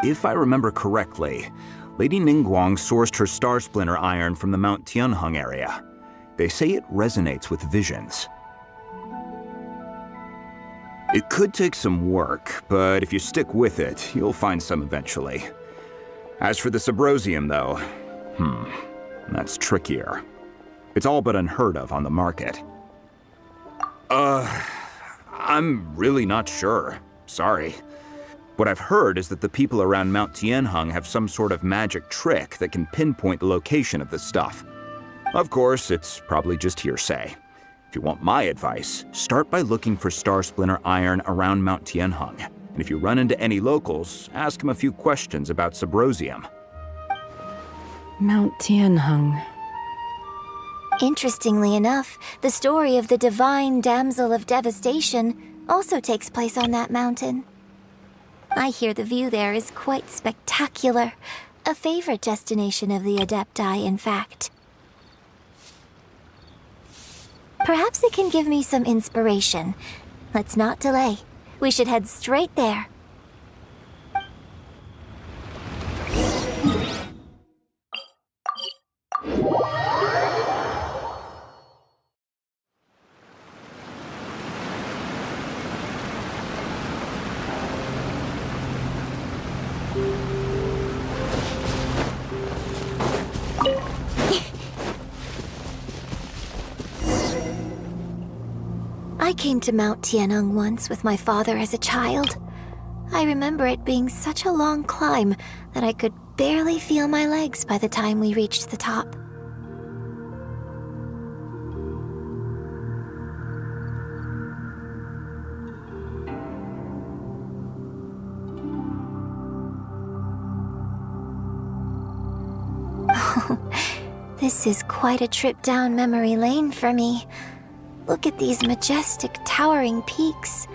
If I remember correctly, Lady Ningguang sourced her Star Splinter Iron from the Mount Tianheng area. They say it resonates with visions. It could take some work, but if you stick with it, you'll find some eventually. As for the Subrosium, though, that's trickier. It's all but unheard of on the market. I'm really not sure. Sorry. What I've heard is that the people around Mount Tianheng have some sort of magic trick that can pinpoint the location of the stuff. Of course, it's probably just hearsay. If you want my advice, start by looking for Star Splinter Iron around Mount Tianheng. And if you run into any locals, ask them a few questions about Subrosium. Mount Tianheng. Interestingly enough, the story of the divine damsel of devastation also takes place on that mountain. I hear the view there is quite spectacular. A favorite destination of the Adepti, in fact. Perhaps it can give me some inspiration. Let's not delay. We should head straight there. I came to Mount Tianheng once with my father as a child. I remember it being such a long climb that I could barely feel my legs by the time we reached the top. This is quite a trip down memory lane for me. Look at these majestic, towering peaks,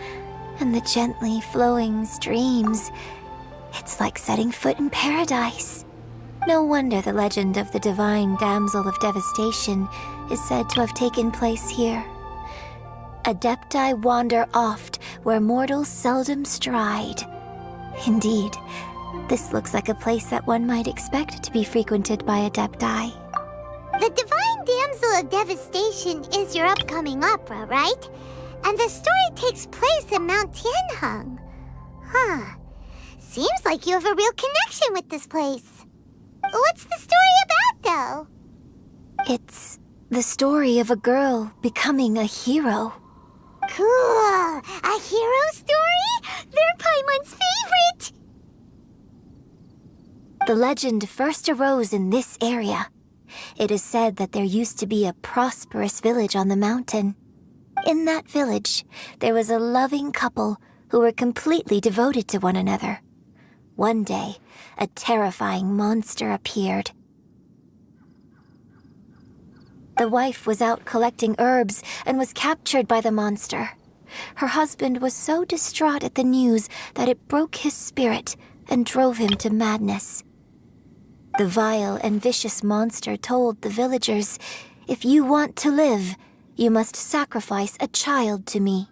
and the gently flowing streams. It's like setting foot in paradise. No wonder the legend of the divine damsel of devastation is said to have taken place here. Adepti wander oft where mortals seldom stride. Indeed, this looks like a place that one might expect to be frequented by Adepti. The Divine Damsel of Devastation is your upcoming opera, right? And the story takes place in Mount Tianheng. Huh. Seems like you have a real connection with this place. What's the story about, though? It's the story of a girl becoming a hero. Cool! A hero story? They're Paimon's favorite! The legend first arose in this area. It is said that there used to be a prosperous village on the mountain. In that village, there was a loving couple who were completely devoted to one another. One day, a terrifying monster appeared. The wife was out collecting herbs and was captured by the monster. Her husband was so distraught at the news that it broke his spirit and drove him to madness. The vile and vicious monster told the villagers, "If you want to live, you must sacrifice a child to me."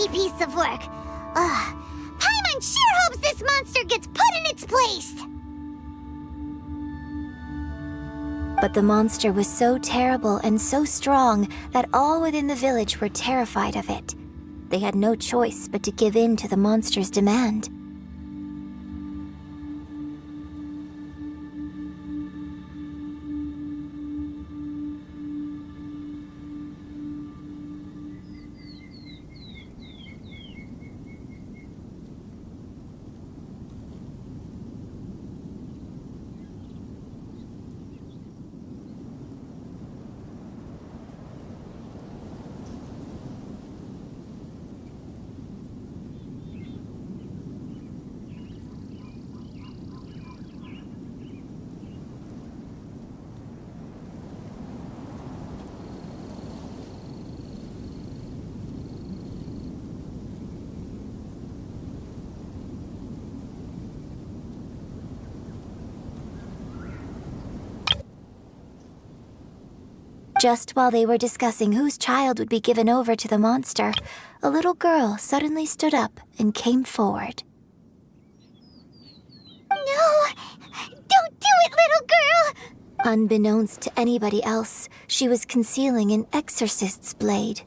nasty piece of work. Paimon sure hopes this monster gets put in its place. But the monster was so terrible and so strong that all within the village were terrified of it. They had no choice but to give in to the monster's demand. Just while they were discussing whose child would be given over to the monster, a little girl suddenly stood up and came forward. No! Don't do it, little girl! Unbeknownst to anybody else, she was concealing an exorcist's blade.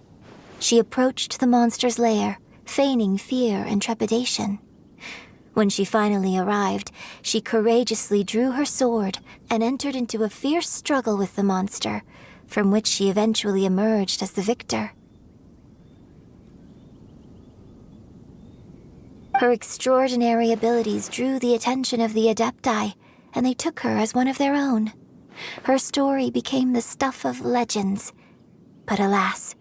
She approached the monster's lair, feigning fear and trepidation. When she finally arrived, she courageously drew her sword and entered into a fierce struggle with the monster, from which she eventually emerged as the victor. Her extraordinary abilities drew the attention of the Adepti, and they took her as one of their own. Her story became the stuff of legends. But alas,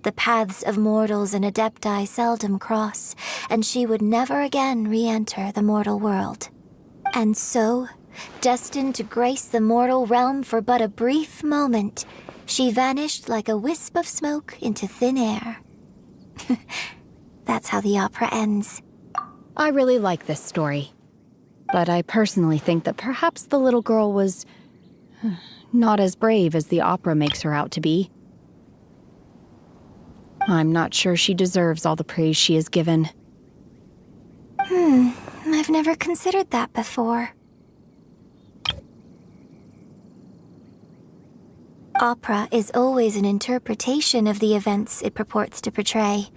the paths of mortals and Adepti seldom cross, and she would never again re-enter the mortal world. And so, destined to grace the mortal realm for but a brief moment, she vanished like a wisp of smoke into thin air. That's how the opera ends. I really like this story. But I personally think that perhaps the little girl was not as brave as the opera makes her out to be. I'm not sure she deserves all the praise she is given. I've never considered that before. Opera is always an interpretation of the events it purports to portray.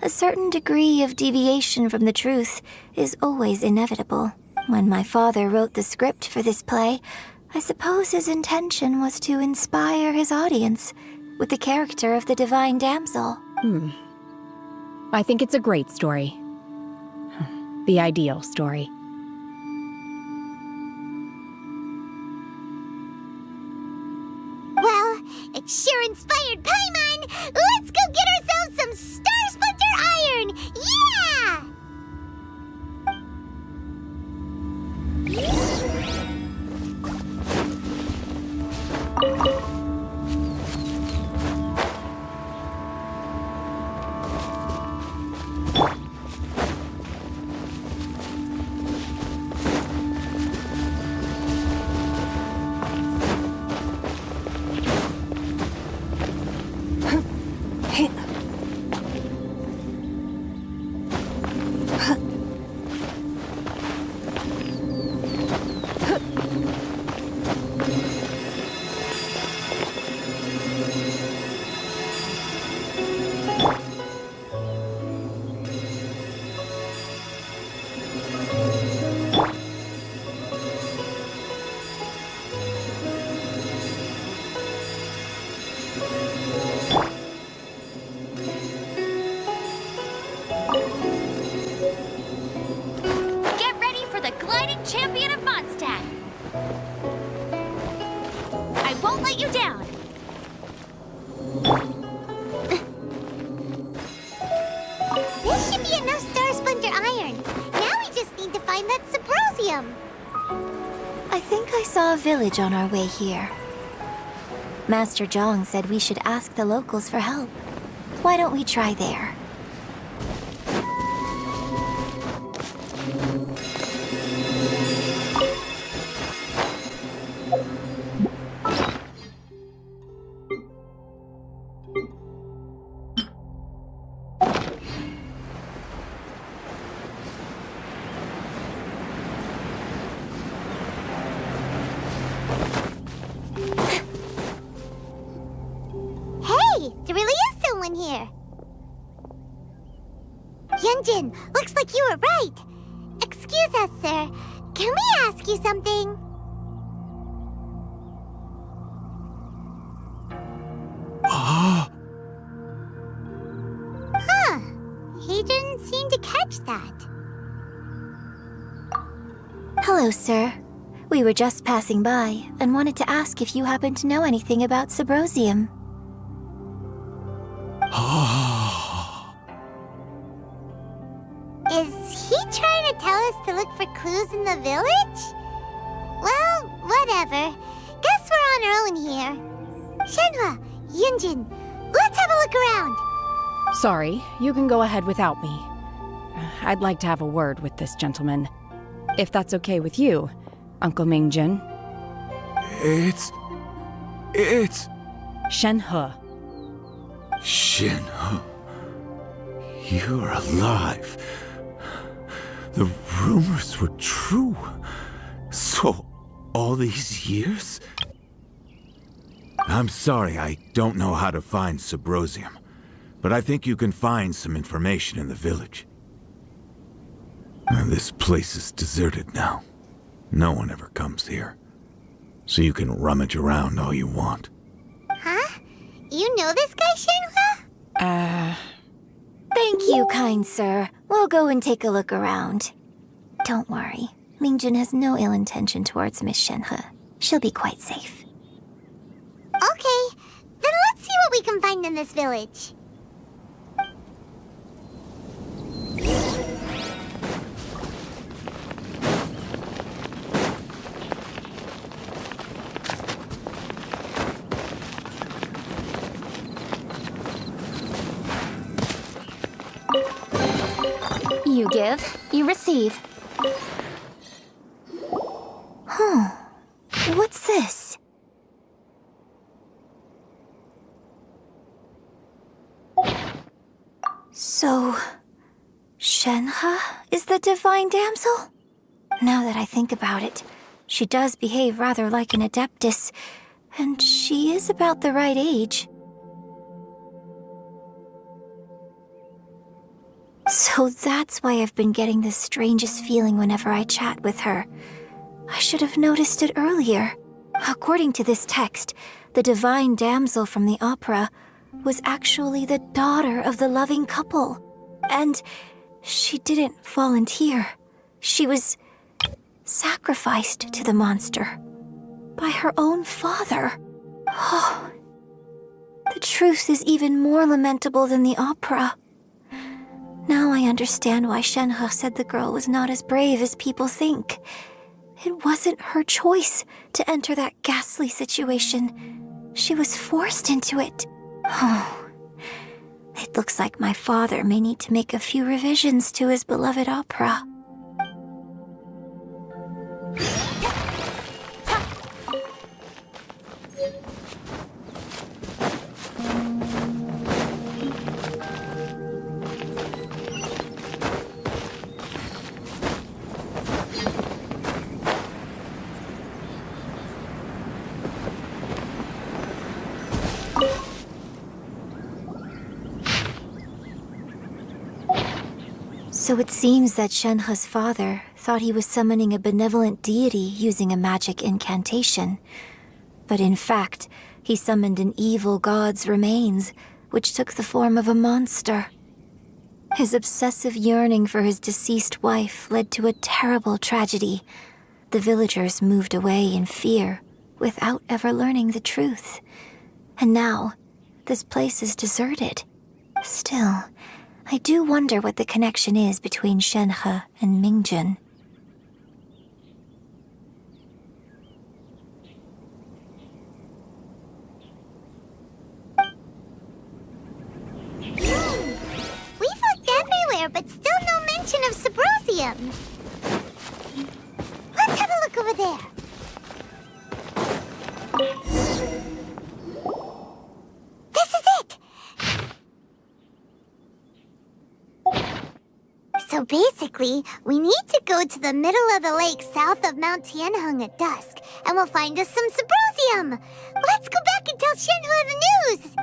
A certain degree of deviation from the truth is always inevitable. When my father wrote the script for this play, I suppose his intention was to inspire his audience with the character of the divine damsel. I think it's a great story. The ideal story. Well, it sure inspired Paimon! Let's go get ourselves some Star Splinter Iron! Yeah! Village on our way here. Master Zhang said we should ask the locals for help. Why don't we try there? Yunjin, looks like you were right. Excuse us, sir. Can we ask you something? Huh. He didn't seem to catch that. Hello, sir. We were just passing by and wanted to ask if you happen to know anything about Subrosium. Is he trying to tell us to look for clues in the village? Well, whatever. Guess we're on our own here. Shenhua, Yunjin, let's have a look around. Sorry, you can go ahead without me. I'd like to have a word with this gentleman. If that's okay with you, Uncle Mingjin. It's... Shenhe. Shenhe. You're alive. The rumors were true. So, all these years? I'm sorry, I don't know how to find Subrosium, but I think you can find some information in the village. And this place is deserted now. No one ever comes here. So you can rummage around all you want. Huh? You know this guy, Shenhua? Thank you, kind sir. We'll go and take a look around. Don't worry. Mingjun has no ill intention towards Miss Shenhe. She'll be quite safe. Okay, then let's see what we can find in this village. You give, you receive. Huh. What's this? So, Shenhe is the divine damsel? Now that I think about it, she does behave rather like an adeptus, and she is about the right age. So that's why I've been getting the strangest feeling whenever I chat with her. I should have noticed it earlier. According to this text, the divine damsel from the opera was actually the daughter of the loving couple. And she didn't volunteer. She was sacrificed to the monster by her own father. Oh, the truth is even more lamentable than the opera. Now I understand why Shenhe said the girl was not as brave as people think. It wasn't her choice to enter that ghastly situation. She was forced into it. Oh, it looks like my father may need to make a few revisions to his beloved opera. So it seems that Shenhe's father thought he was summoning a benevolent deity using a magic incantation. But in fact, he summoned an evil god's remains, which took the form of a monster. His obsessive yearning for his deceased wife led to a terrible tragedy. The villagers moved away in fear, without ever learning the truth. And now, this place is deserted. Still, I do wonder what the connection is between Shenhe and Mingjun. We've looked everywhere, but still no mention of Subrosium. Let's have a look over there. This is it! So basically, we need to go to the middle of the lake south of Mount Tianheng at dusk, and we'll find us some Subrosium. Let's go back and tell Shenhua the news!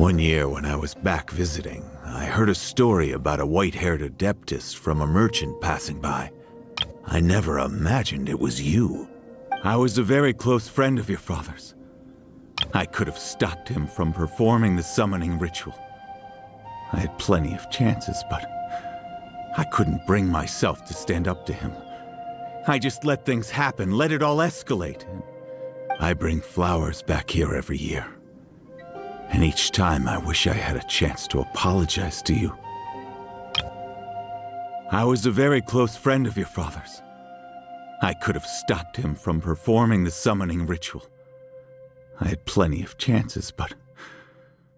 One year when I was back visiting, I heard a story about a white-haired adeptess from a merchant passing by. I never imagined it was you. I was a very close friend of your father's. I could have stopped him from performing the summoning ritual. I had plenty of chances, but I couldn't bring myself to stand up to him. I just let things happen, let it all escalate. I bring flowers back here every year. And each time I wish I had a chance to apologize to you. I was a very close friend of your father's. I could have stopped him from performing the summoning ritual. I had plenty of chances, but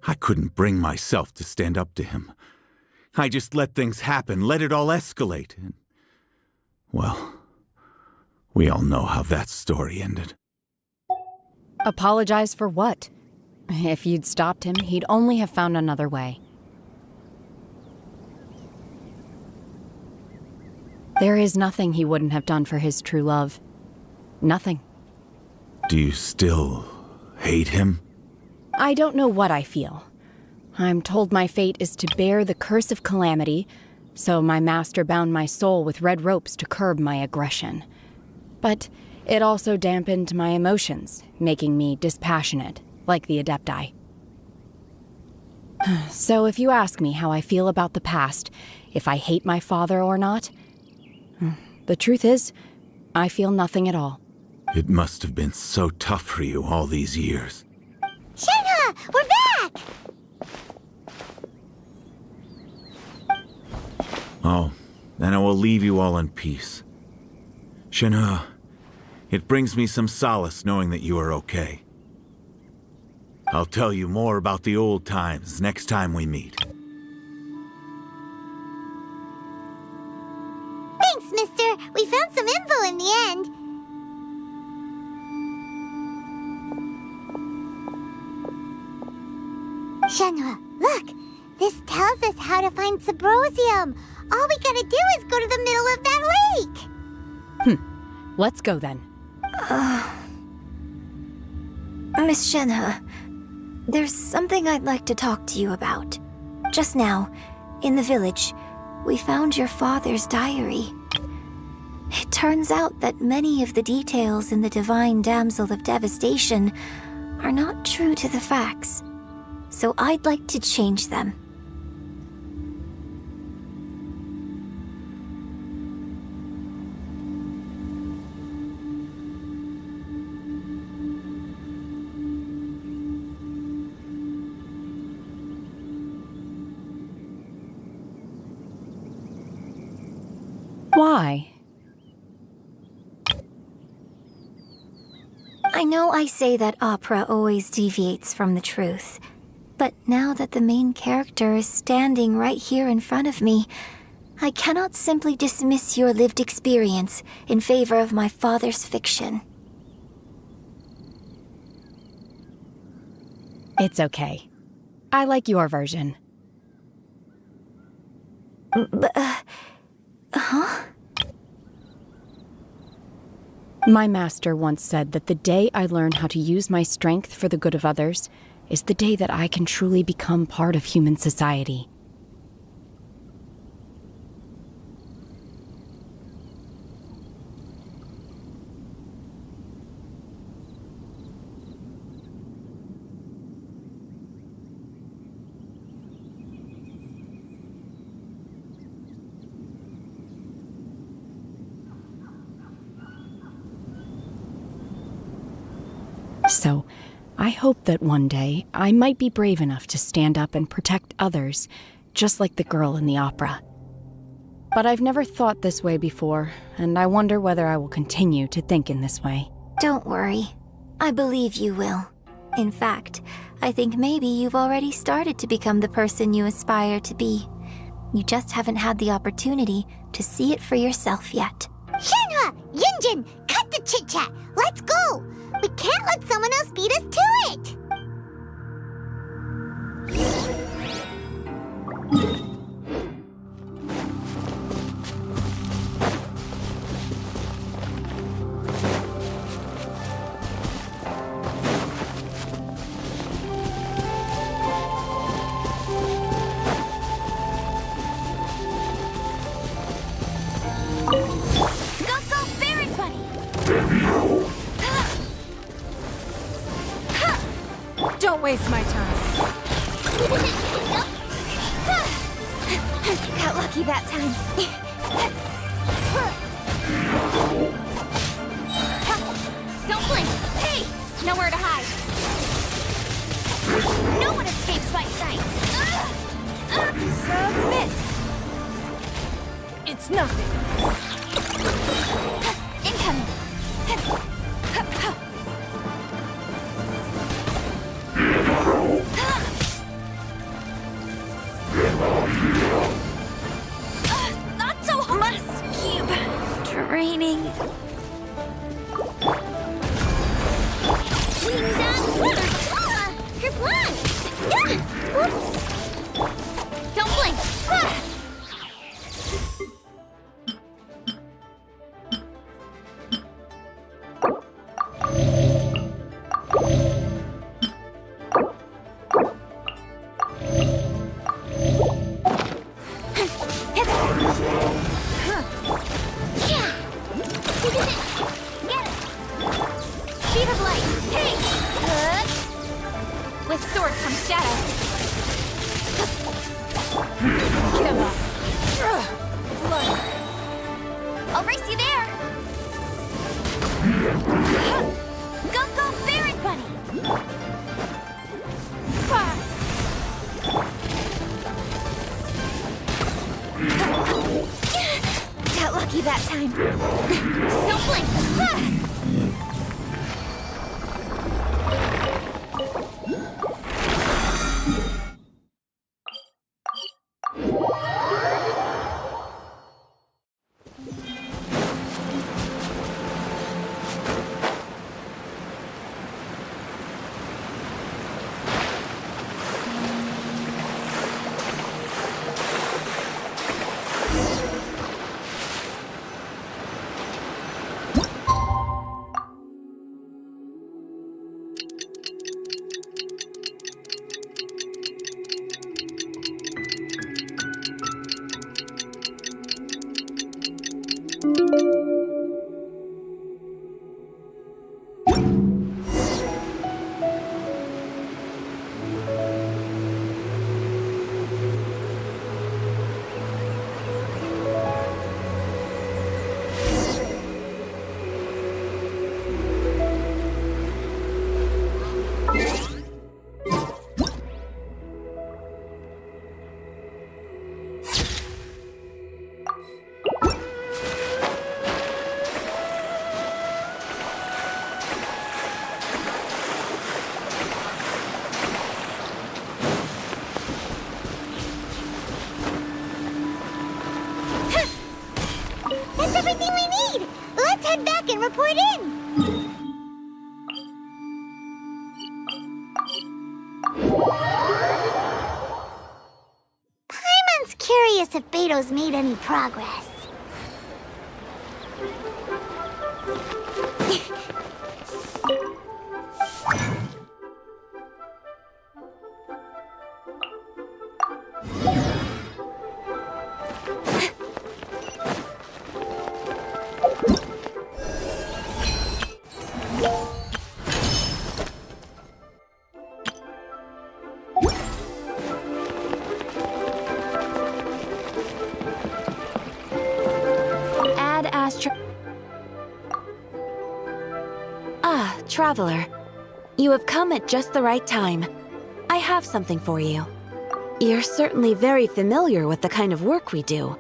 I couldn't bring myself to stand up to him. I just let things happen, let it all escalate. And, well, we all know how that story ended. Apologize for what? If you'd stopped him, he'd only have found another way. There is nothing he wouldn't have done for his true love. Nothing. Do you still hate him? I don't know what I feel. I'm told my fate is to bear the curse of calamity, so my master bound my soul with red ropes to curb my aggression. But it also dampened my emotions, making me dispassionate, like the Adepti. So if you ask me how I feel about the past, if I hate my father or not, the truth is, I feel nothing at all. It must have been so tough for you all these years. Shenhe, we're back! Oh, then I will leave you all in peace. Shenhe, it brings me some solace knowing that you are okay. I'll tell you more about the old times next time we meet. Thanks, mister. We found some info in the end. Shenhe, look! This tells us how to find Subrosium. All we gotta do is go to the middle of that lake. Let's go then. Miss Shenhe, there's something I'd like to talk to you about. Just now, in the village, we found your father's diary. It turns out that many of the details in the Divine Damsel of Devastation are not true to the facts. So I'd like to change them. Why? I know I say that opera always deviates from the truth, but now that the main character is standing right here in front of me, I cannot simply dismiss your lived experience in favor of my father's fiction. It's okay. I like your version. Huh? My master once said that the day I learn how to use my strength for the good of others is the day that I can truly become part of human society. So, I hope that one day I might be brave enough to stand up and protect others, just like the girl in the opera. But I've never thought this way before, and I wonder whether I will continue to think in this way. Don't worry. I believe you will. In fact, I think maybe you've already started to become the person you aspire to be. You just haven't had the opportunity to see it for yourself yet. Shenhe! Yunjin! Cut the chit-chat! Let's go! We can't let someone else beat us to it! waste my time. Got lucky that time. Don't blink! Hey! Nowhere to hide. No one escapes my sights. Submit! It's nothing. Incoming. Not so hard. Must keep training. Wings on! Kerplunk! Whoops! Don't blink. Speed of light! Hey! With sword comes shadow. Give up! I'll race you there. Go, go, Baron Bunny. Got lucky that time. Don't blink. That's everything we need! Let's head back and report in! Paimon's curious if Beto's made any progress. Traveler, you have come at just the right time. I have something for you. You're certainly very familiar with the kind of work we do,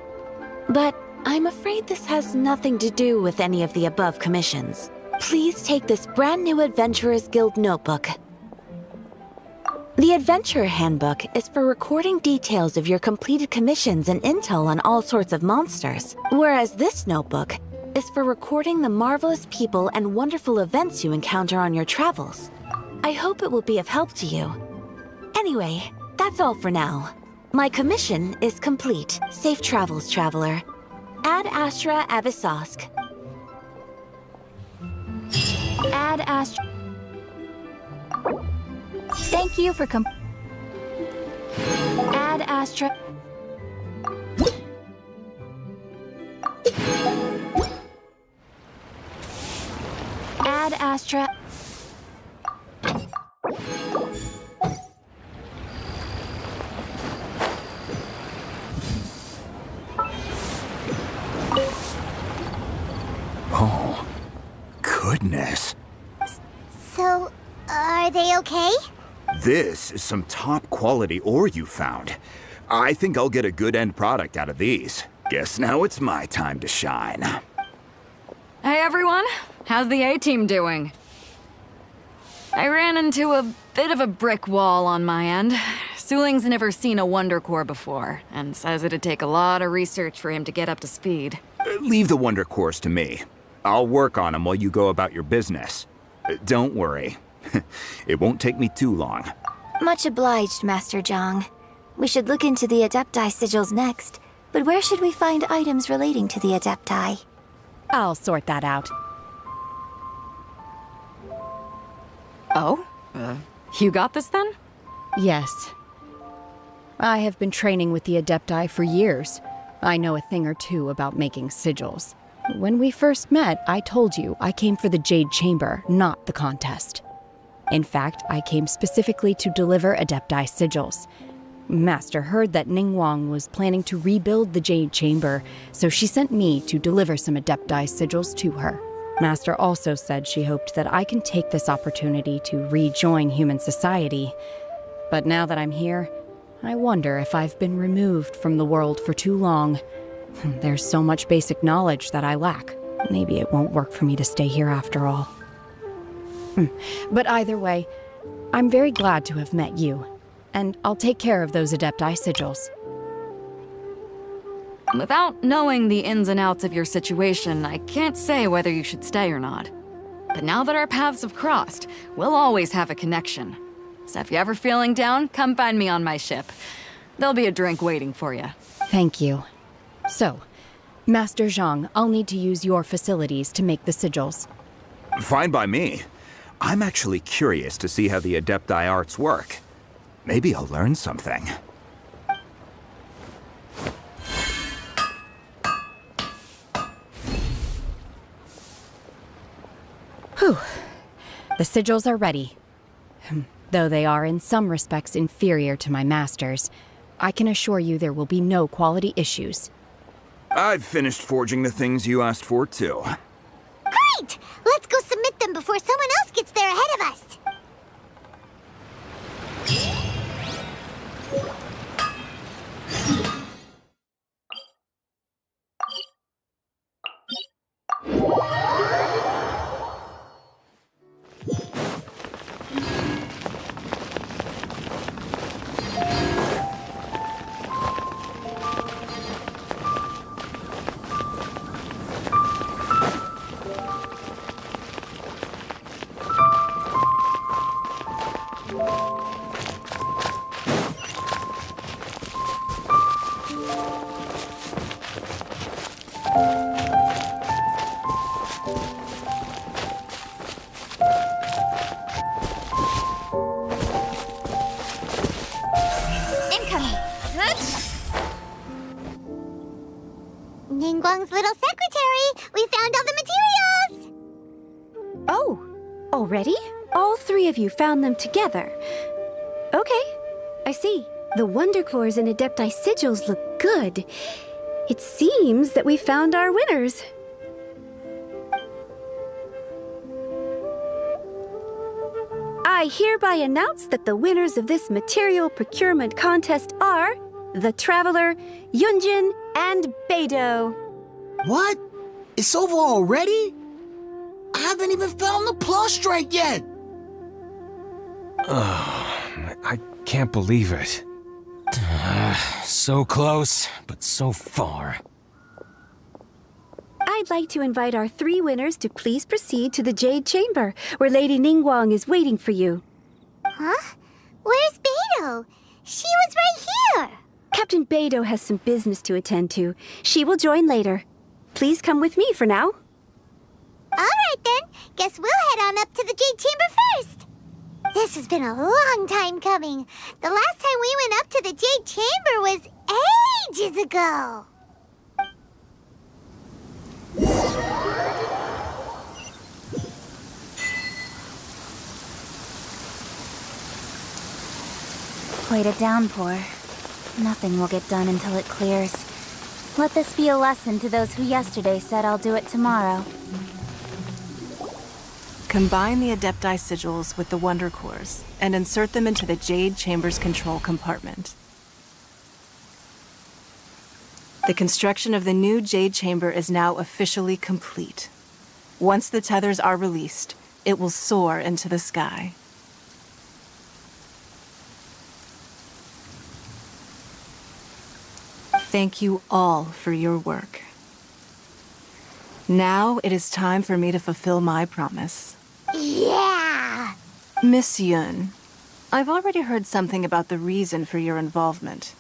but I'm afraid this has nothing to do with any of the above commissions. Please take this brand new Adventurers Guild notebook. The Adventurer Handbook is for recording details of your completed commissions and intel on all sorts of monsters, whereas this notebook is for recording the marvelous people and wonderful events you encounter on your travels. I hope it will be of help to you. Anyway, that's all for now. My commission is complete. Safe travels, traveler. Ad Astra Abyssosque. Ad Astra... Thank you for Ad Astra... Ad Astra... goodness. So, are they okay? This is some top quality ore you found. I think I'll get a good end product out of these. Guess now it's my time to shine. Hey everyone, how's the A-team doing? I ran into a bit of a brick wall on my end. Suling's never seen a Wonder Core before, and says it'd take a lot of research for him to get up to speed. Leave the Wonder Cores to me. I'll work on them while you go about your business. Don't worry. It won't take me too long. Much obliged, Master Zhang. We should look into the Adepti sigils next, but where should we find items relating to the Adepti? I'll sort that out. Oh? You got this then? Yes. I have been training with the Adepti for years. I know a thing or two about making sigils. When we first met, I told you I came for the Jade Chamber, not the contest. In fact, I came specifically to deliver Adepti sigils. Master heard that Ningguang was planning to rebuild the Jade Chamber, so she sent me to deliver some Adepti sigils to her. Master also said she hoped that I can take this opportunity to rejoin human society. But now that I'm here, I wonder if I've been removed from the world for too long. There's so much basic knowledge that I lack. Maybe it won't work for me to stay here after all. But either way, I'm very glad to have met you, and I'll take care of those Adepti sigils. Without knowing the ins and outs of your situation, I can't say whether you should stay or not. But now that our paths have crossed, we'll always have a connection. So if you're ever feeling down, come find me on my ship. There'll be a drink waiting for you. Thank you. So, Master Zhang, I'll need to use your facilities to make the sigils. Fine by me. I'm actually curious to see how the Adepti arts work. Maybe I'll learn something. Whew. The sigils are ready. Though they are in some respects inferior to my master's, I can assure you there will be no quality issues. I've finished forging the things you asked for, too. Great! Let's go submit them before someone else gets there ahead of us. Ningguang's little secretary! We found all the materials! Oh, already? All three of you found them together. Okay, I see. The Wonder Cores and Adepti sigils look good. It seems that we found our winners. I hereby announce that the winners of this material procurement contest are the Traveler, Yunjin, and Beidou. What? It's over already? I haven't even found the Plustrite yet! I can't believe it. So close, but so far. I'd like to invite our three winners to please proceed to the Jade Chamber, where Lady Ningguang is waiting for you. Huh? Where's Beidou? She was right here! Captain Beidou has some business to attend to. She will join later. Please come with me for now. Alright then, guess we'll head on up to the Jade Chamber first. This has been a long time coming. The last time we went up to the Jade Chamber was ages ago. Quite a downpour. Nothing will get done until it clears. Let this be a lesson to those who yesterday said I'll do it tomorrow. Combine the Adepti sigils with the Wonder Cores and insert them into the Jade Chamber's control compartment. The construction of the new Jade Chamber is now officially complete. Once the tethers are released, it will soar into the sky. Thank you all for your work. Now it is time for me to fulfill my promise. Yeah! Miss Yun, I've already heard something about the reason for your involvement.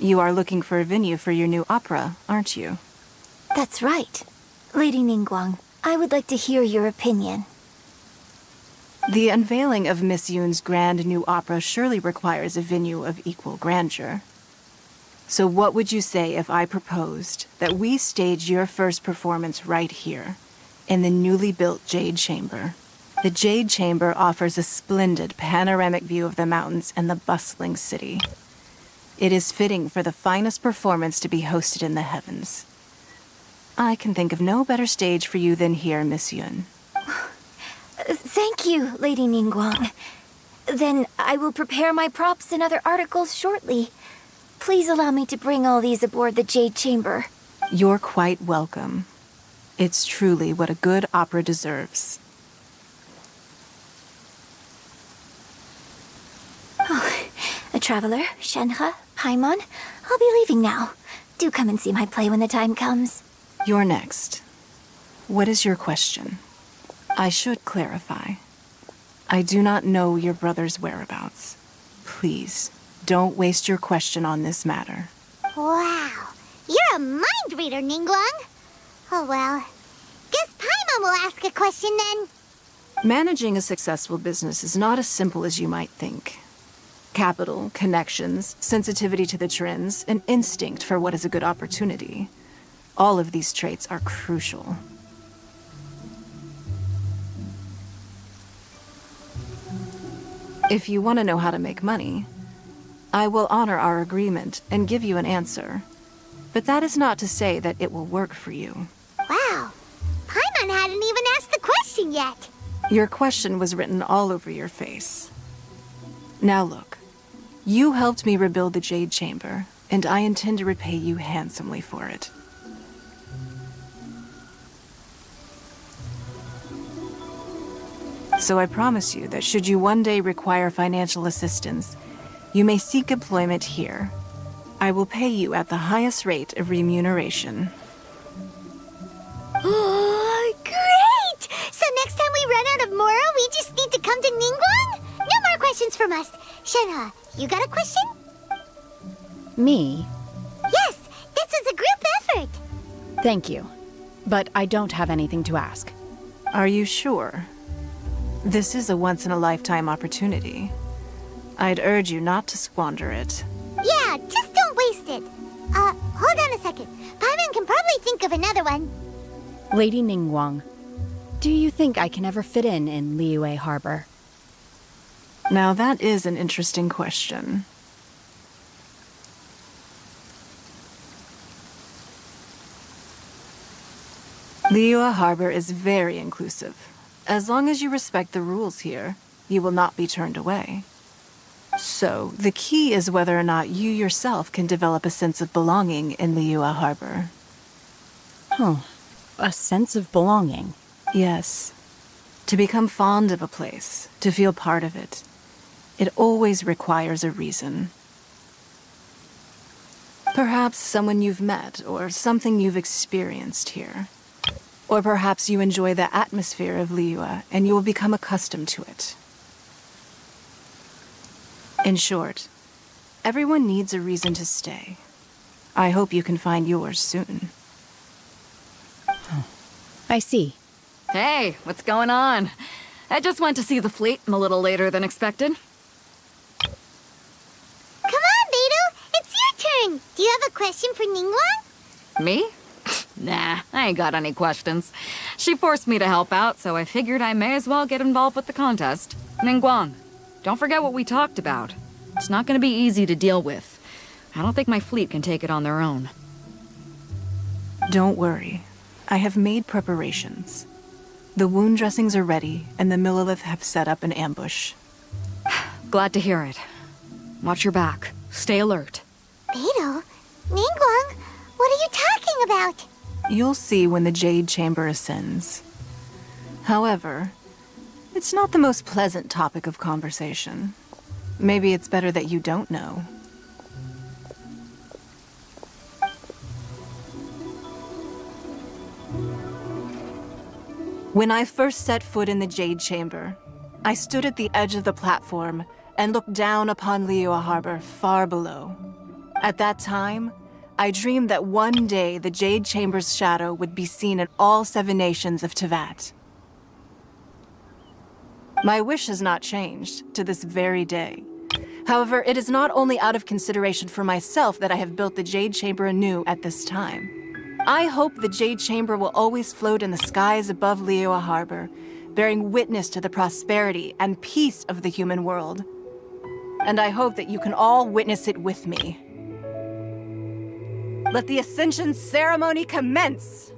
You are looking for a venue for your new opera, aren't you? That's right. Lady Ningguang, I would like to hear your opinion. The unveiling of Miss Yun's grand new opera surely requires a venue of equal grandeur. So what would you say if I proposed that we stage your first performance right here, in the newly built Jade Chamber? The Jade Chamber offers a splendid panoramic view of the mountains and the bustling city. It is fitting for the finest performance to be hosted in the heavens. I can think of no better stage for you than here, Miss Yun. Thank you, Lady Ningguang. Then I will prepare my props and other articles shortly. Please allow me to bring all these aboard the Jade Chamber. You're quite welcome. It's truly what a good opera deserves. Oh, a traveler, Shenhe, Paimon, I'll be leaving now. Do come and see my play when the time comes. You're next. What is your question? I should clarify. I do not know your brother's whereabouts. Please, don't waste your question on this matter. Wow, you're a mind reader, Ningguang. Oh well, guess Paimon will ask a question then. Managing a successful business is not as simple as you might think. Capital, connections, sensitivity to the trends, and instinct for what is a good opportunity. All of these traits are crucial. If you want to know how to make money, I will honor our agreement and give you an answer. But that is not to say that it will work for you. Wow, Paimon hadn't even asked the question yet. Your question was written all over your face. Now look, you helped me rebuild the Jade Chamber, and I intend to repay you handsomely for it. So I promise you that should you one day require financial assistance, you may seek employment here. I will pay you at the highest rate of remuneration. Oh, great! So next time we run out of Moro, we just need to come to Ningguang? No more questions from us. Shenhe, you got a question? Me? Yes, this is a group effort. Thank you. But I don't have anything to ask. Are you sure? This is a once-in-a-lifetime opportunity. I'd urge you not to squander it. Yeah, just don't waste it. Hold on a second. Paimon can probably think of another one. Lady Ningguang, do you think I can ever fit in Liyue Harbor? Now that is an interesting question. Liyue Harbor is very inclusive. As long as you respect the rules here, you will not be turned away. So, the key is whether or not you yourself can develop a sense of belonging in Liyue Harbor. Oh, a sense of belonging? Yes. To become fond of a place, to feel part of it, it always requires a reason. Perhaps someone you've met, or something you've experienced here. Or perhaps you enjoy the atmosphere of Liyue, and you will become accustomed to it. In short, everyone needs a reason to stay. I hope you can find yours soon. Oh, I see. Hey, what's going on? I just went to see the fleet. I'm a little later than expected. Come on, Beidou. It's your turn. Do you have a question for Ningguang? Me? Nah, I ain't got any questions. She forced me to help out, so I figured I may as well get involved with the contest. Ningguang, don't forget what we talked about. It's not gonna be easy to deal with. I don't think my fleet can take it on their own. Don't worry. I have made preparations. The wound dressings are ready, and the Millilith have set up an ambush. Glad to hear it. Watch your back. Stay alert. Beidou? Ningguang? What are you talking about? You'll see when the Jade Chamber ascends. However, it's not the most pleasant topic of conversation. Maybe it's better that you don't know. When I first set foot in the Jade Chamber, I stood at the edge of the platform and looked down upon Liyue Harbor far below. At that time, I dreamed that one day the Jade Chamber's shadow would be seen in all 7 nations of Teyvat. My wish has not changed to this very day. However, it is not only out of consideration for myself that I have built the Jade Chamber anew at this time. I hope the Jade Chamber will always float in the skies above Liyue Harbor, bearing witness to the prosperity and peace of the human world. And I hope that you can all witness it with me. Let the Ascension ceremony commence!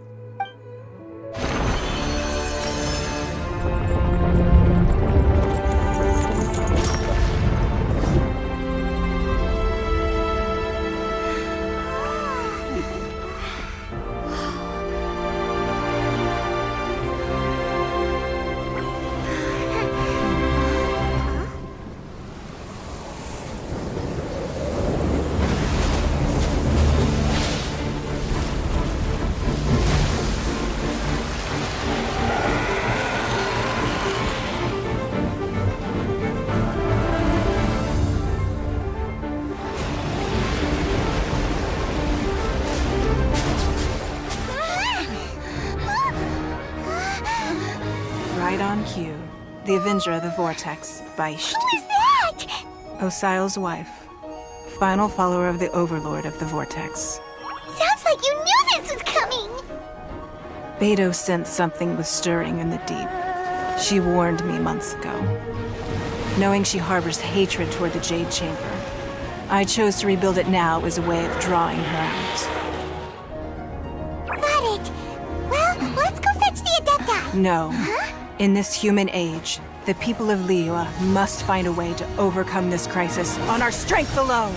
Right on cue. The Avenger of the Vortex, Beisht. Who is that? Osial's wife. Final follower of the Overlord of the Vortex. Sounds like you knew this was coming! Beidou sensed something was stirring in the deep. She warned me months ago. Knowing she harbors hatred toward the Jade Chamber, I chose to rebuild it now as a way of drawing her out. Got it. Well, let's go fetch the Adepti. No. Huh? In this human age, the people of Liyue must find a way to overcome this crisis on our strength alone!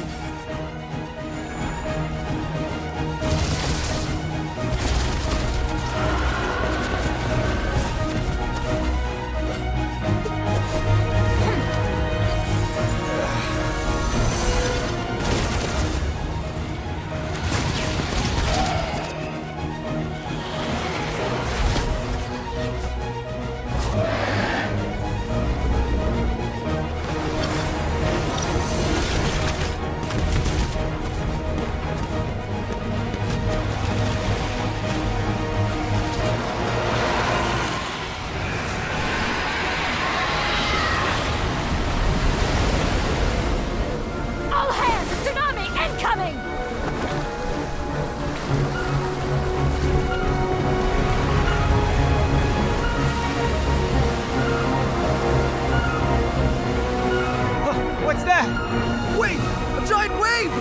What's that? Wait! A giant wave!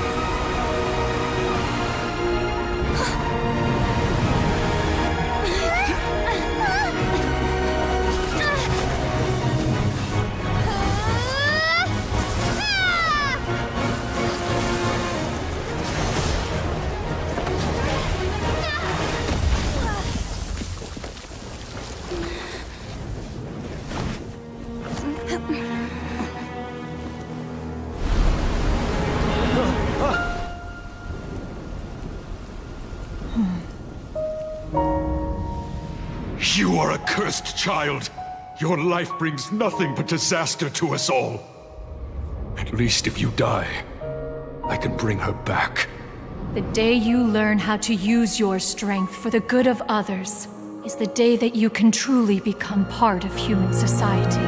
You are a cursed child. Your life brings nothing but disaster to us all. At least if you die, I can bring her back. The day you learn how to use your strength for the good of others is the day that you can truly become part of human society.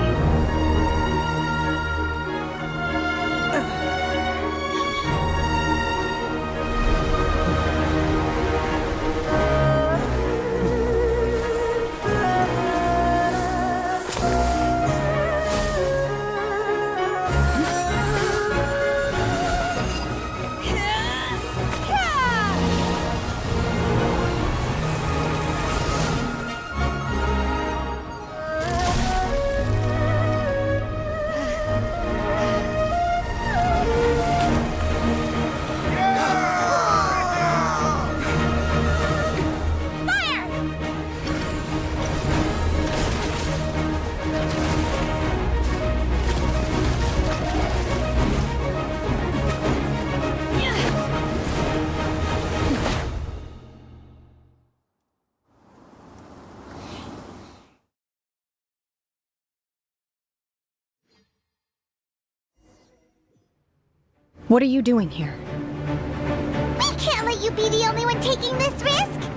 What are you doing here? We can't let you be the only one taking this risk!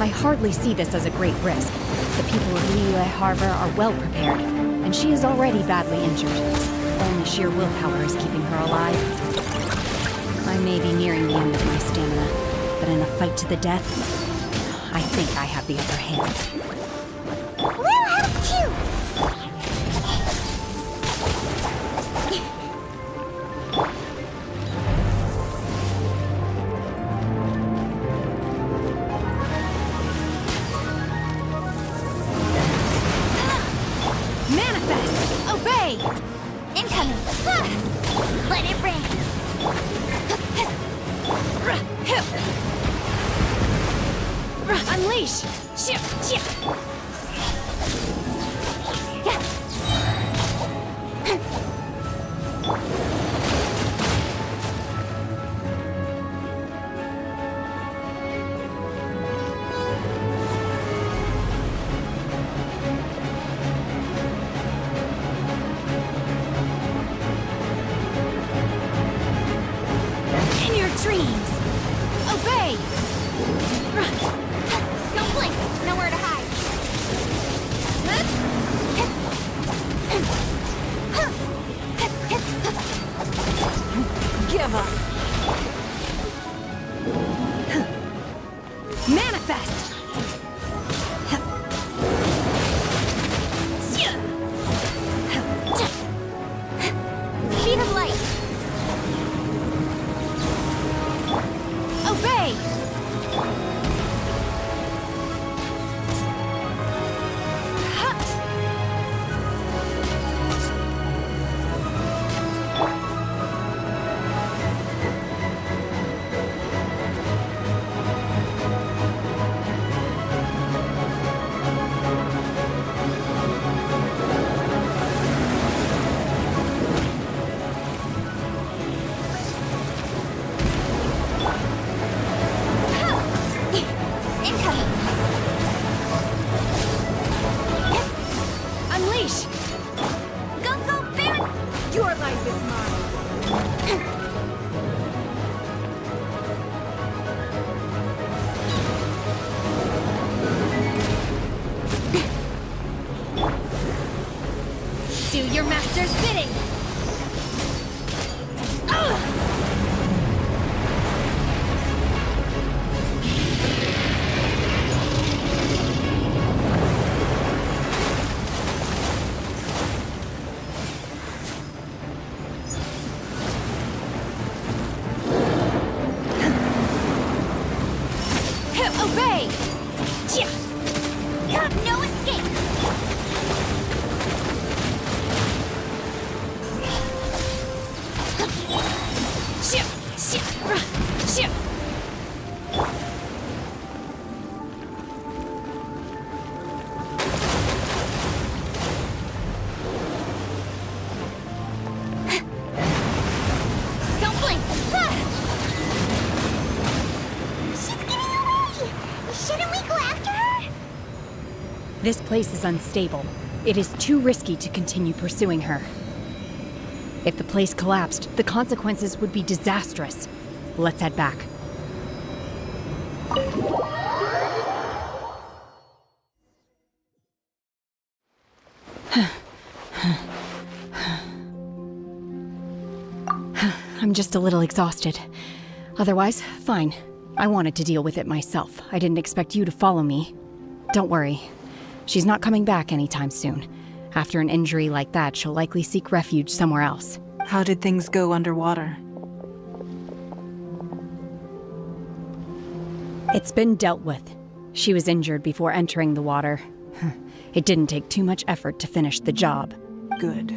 I hardly see this as a great risk. The people of Liyue Harbor are well prepared, and she is already badly injured. Only sheer willpower is keeping her alive. I may be nearing the end of my stamina, but in a fight to the death, I think I have the upper hand. We'll help too! Manifest! Obey! Incoming! Let it rain! Unleash! In your dreams! Obey! Don't blink! Nowhere to hide! Give up! Manifest! Speed of light! Obey! Incoming! Unleash! Go, Baron! Your life is mine! Do your master's bidding! Obey! No escape! Don't blink! She's getting away! Shouldn't we go after her? This place is unstable. It is too risky to continue pursuing her. If the place collapsed, the consequences would be disastrous. Let's head back. I'm just a little exhausted. Otherwise, fine. I wanted to deal with it myself. I didn't expect you to follow me. Don't worry. She's not coming back anytime soon. After an injury like that, she'll likely seek refuge somewhere else. How did things go underwater? It's been dealt with. She was injured before entering the water. It didn't take too much effort to finish the job. Good.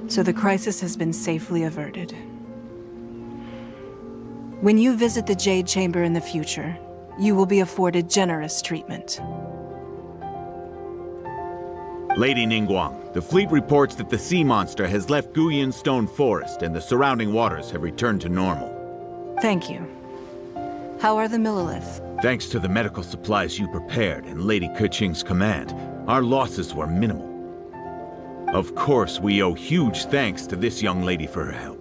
So the crisis has been safely averted. When you visit the Jade Chamber in the future, you will be afforded generous treatment. Lady Ningguang, the fleet reports that the sea monster has left Guyan Stone Forest and the surrounding waters have returned to normal. Thank you. How are the Millilith? Thanks to the medical supplies you prepared and Lady Keqing's command, our losses were minimal. Of course, we owe huge thanks to this young lady for her help.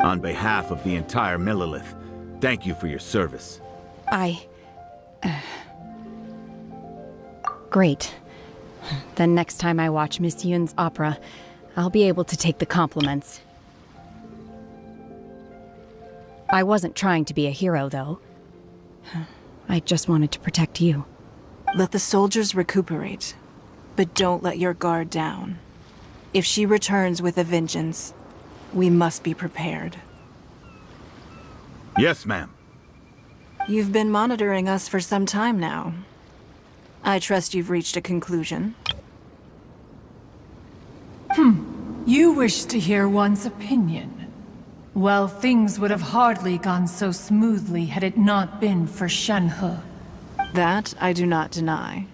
On behalf of the entire Millelith, thank you for your service. Great. Then next time I watch Miss Yun's opera, I'll be able to take the compliments. I wasn't trying to be a hero, though. I just wanted to protect you. Let the soldiers recuperate, but don't let your guard down. If she returns with a vengeance, we must be prepared. Yes, ma'am. You've been monitoring us for some time now. I trust you've reached a conclusion. You wish to hear one's opinion. Well, things would have hardly gone so smoothly had it not been for Shenhe. That I do not deny.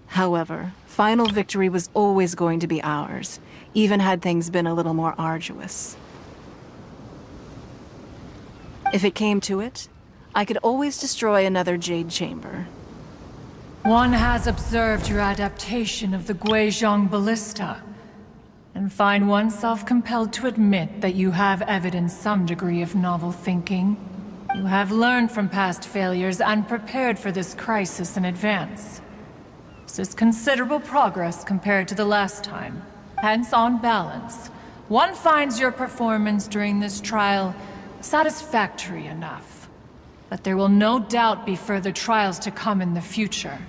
However, final victory was always going to be ours, even had things been a little more arduous. If it came to it, I could always destroy another Jade Chamber. One has observed your adaptation of the Guizhong Ballista, and find oneself compelled to admit that you have evidenced some degree of novel thinking. You have learned from past failures and prepared for this crisis in advance. This is considerable progress compared to the last time. Hence, on balance, one finds your performance during this trial satisfactory enough. But there will no doubt be further trials to come in the future.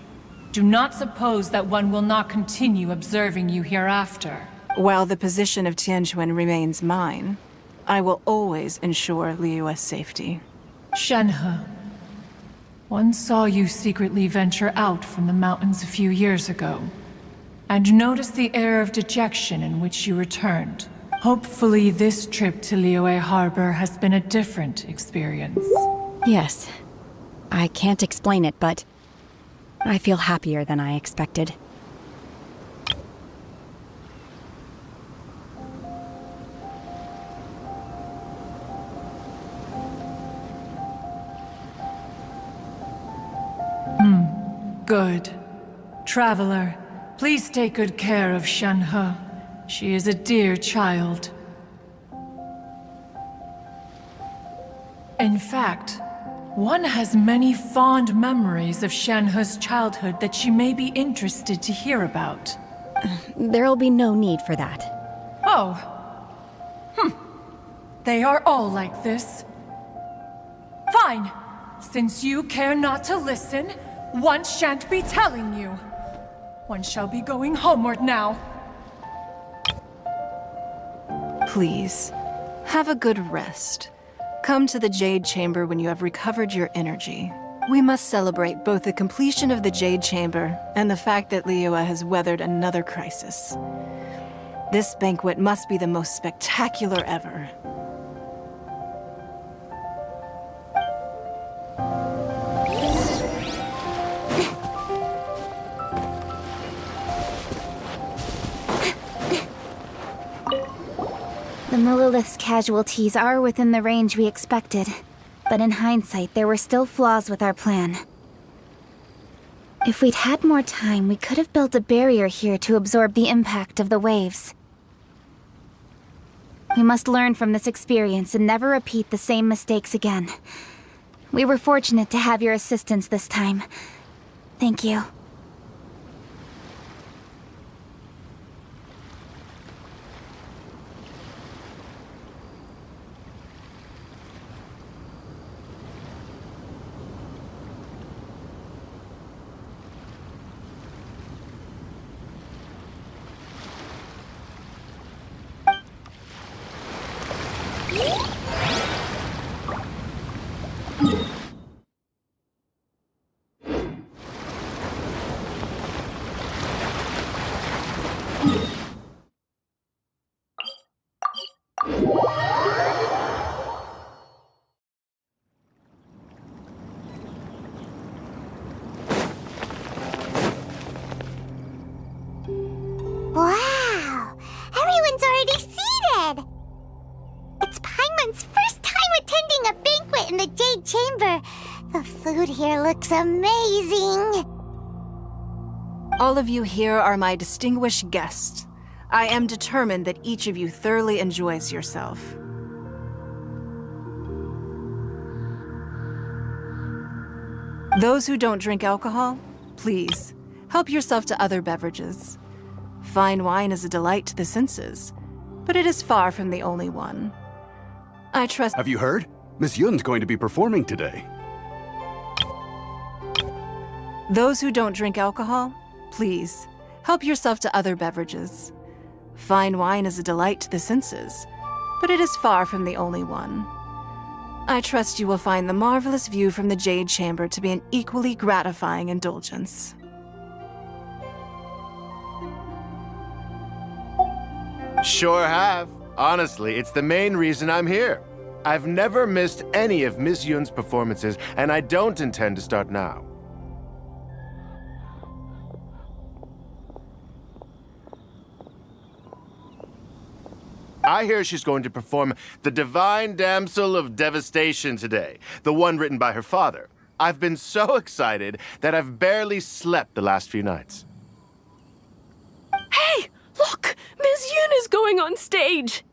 Do not suppose that one will not continue observing you hereafter. While the position of Tianquan remains mine, I will always ensure Liyue's safety. Shenhe, one saw you secretly venture out from the mountains a few years ago, and noticed the air of dejection in which you returned. Hopefully this trip to Liyue Harbor has been a different experience. Yes. I can't explain it, but I feel happier than I expected. Good. Traveler, please take good care of Shenhe. She is a dear child. In fact, one has many fond memories of Shenhe's childhood that she may be interested to hear about. There'll be no need for that. Oh. They are all like this. Fine. Since you care not to listen, one shan't be telling you. One shall be going homeward now. Please, have a good rest. Come to the Jade Chamber when you have recovered your energy. We must celebrate both the completion of the Jade Chamber and the fact that Liyue has weathered another crisis. This banquet must be the most spectacular ever. The Millelith's casualties are within the range we expected, but in hindsight, there were still flaws with our plan. If we'd had more time, we could have built a barrier here to absorb the impact of the waves. We must learn from this experience and never repeat the same mistakes again. We were fortunate to have your assistance this time. Thank you. Wow! Everyone's already seated! It's Paimon's first time attending a banquet in the Jade Chamber. The food here looks amazing. All of you here are my distinguished guests. I am determined that each of you thoroughly enjoys yourself. Those who don't drink alcohol, please, help yourself to other beverages. Fine wine is a delight to the senses, but it is far from the only one. I trust— Have you heard? Miss Yun's going to be performing today. Those who don't drink alcohol, please, help yourself to other beverages. Fine wine is a delight to the senses, but it is far from the only one. I trust you will find the marvelous view from the Jade Chamber to be an equally gratifying indulgence. Sure have. Honestly, it's the main reason I'm here. I've never missed any of Miss Yun's performances, and I don't intend to start now. I hear she's going to perform The Divine Damsel of Devastation today, the one written by her father. I've been so excited that I've barely slept the last few nights. Hey! Look! Miss Yun is going on stage!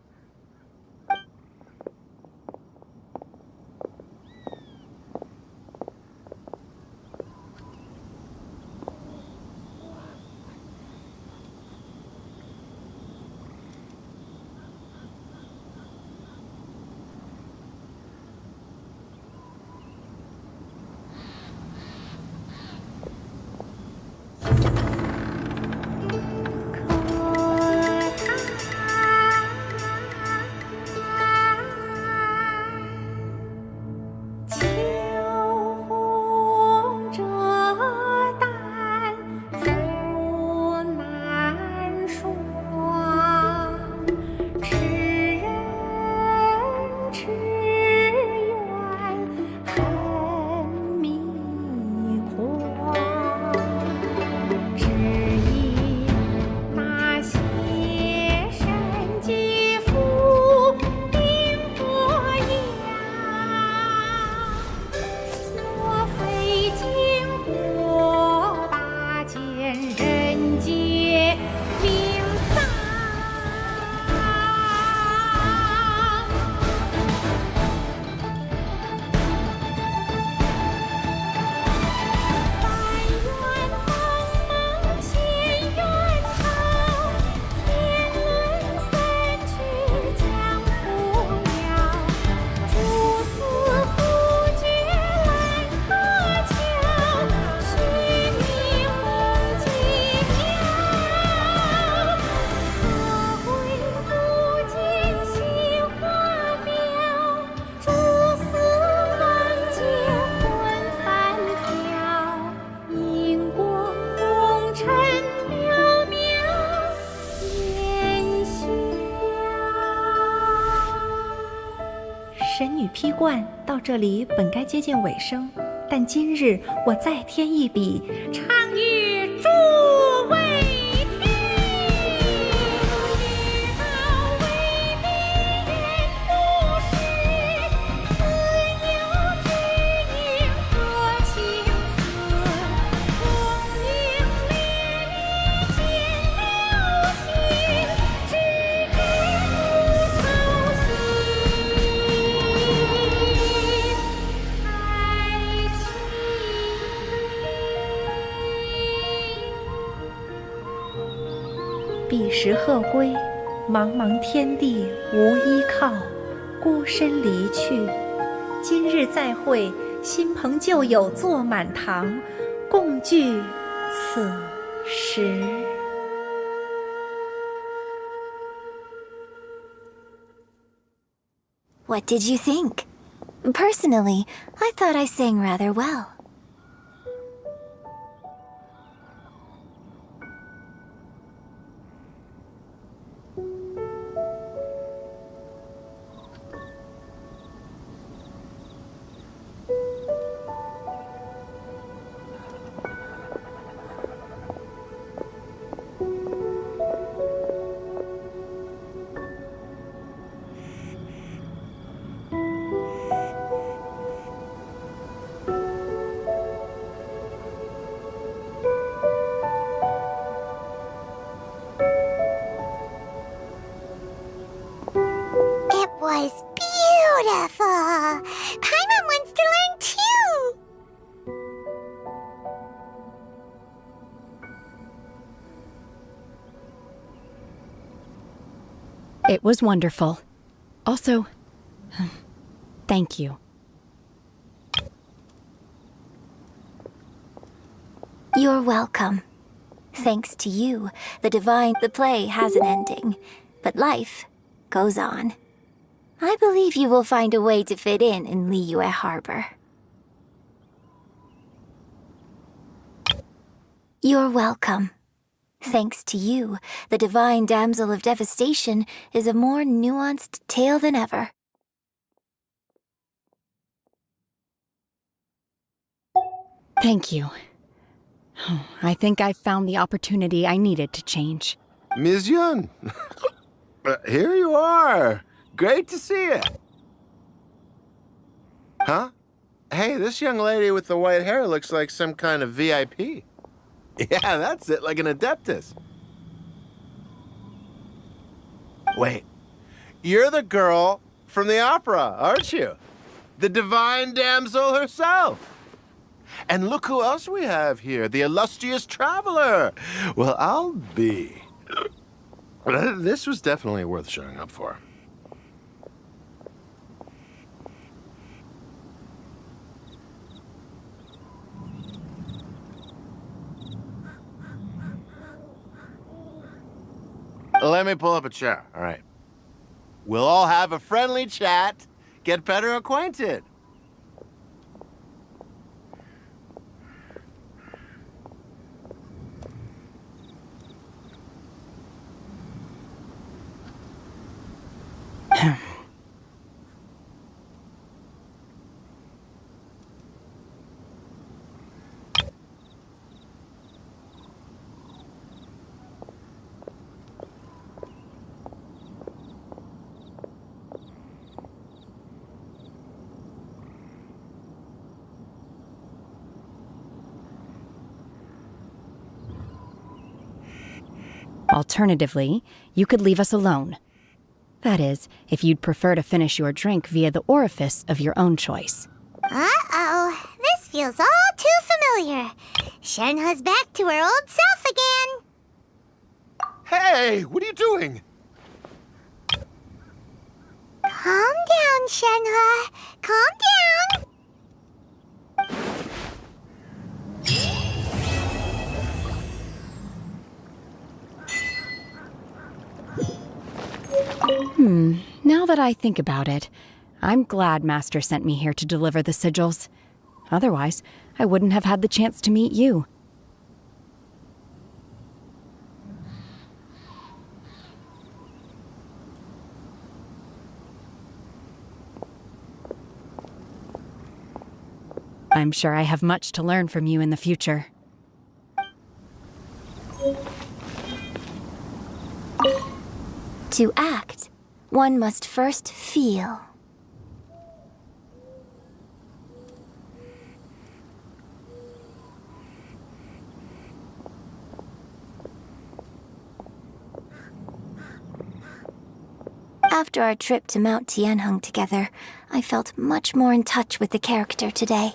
神女披冠到这里本该接近尾声，但今日我再添一笔，唱与诸位听。知道为民言不实，自有知音多情思，功名烈烈见了心，只知不操心。彼时鹤归，茫茫天地无依靠，孤身离去。今日再会，新朋旧友坐满堂，共聚此时。What did you think? Personally, I thought I sang rather well. It was wonderful. Also, thank you. You're welcome. Thanks to you, the play has an ending, but life goes on. I believe you will find a way to fit in Liyue Harbor. You're welcome. Thanks to you, the divine damsel of devastation is a more nuanced tale than ever. Thank you. I think I've found the opportunity I needed to change. Ms. Yun, here you are. Great to see you. Huh? Hey, this young lady with the white hair looks like some kind of VIP. Yeah, that's it, like an Adeptus. Wait, you're the girl from the opera, aren't you? The divine damsel herself. And look who else we have here, the illustrious traveler. Well, I'll be. This was definitely worth showing up for. Let me pull up a chair, all right. We'll all have a friendly chat, get better acquainted. Alternatively, you could leave us alone. That is, if you'd prefer to finish your drink via the orifice of your own choice. Uh-oh, this feels all too familiar. Shenhe's back to her old self again. Hey, what are you doing? Calm down, Shenhe. Calm down. Now that I think about it, I'm glad Master sent me here to deliver the sigils. Otherwise, I wouldn't have had the chance to meet you. I'm sure I have much to learn from you in the future. To act, one must first feel. After our trip to Mount Tianheng together, I felt much more in touch with the character today.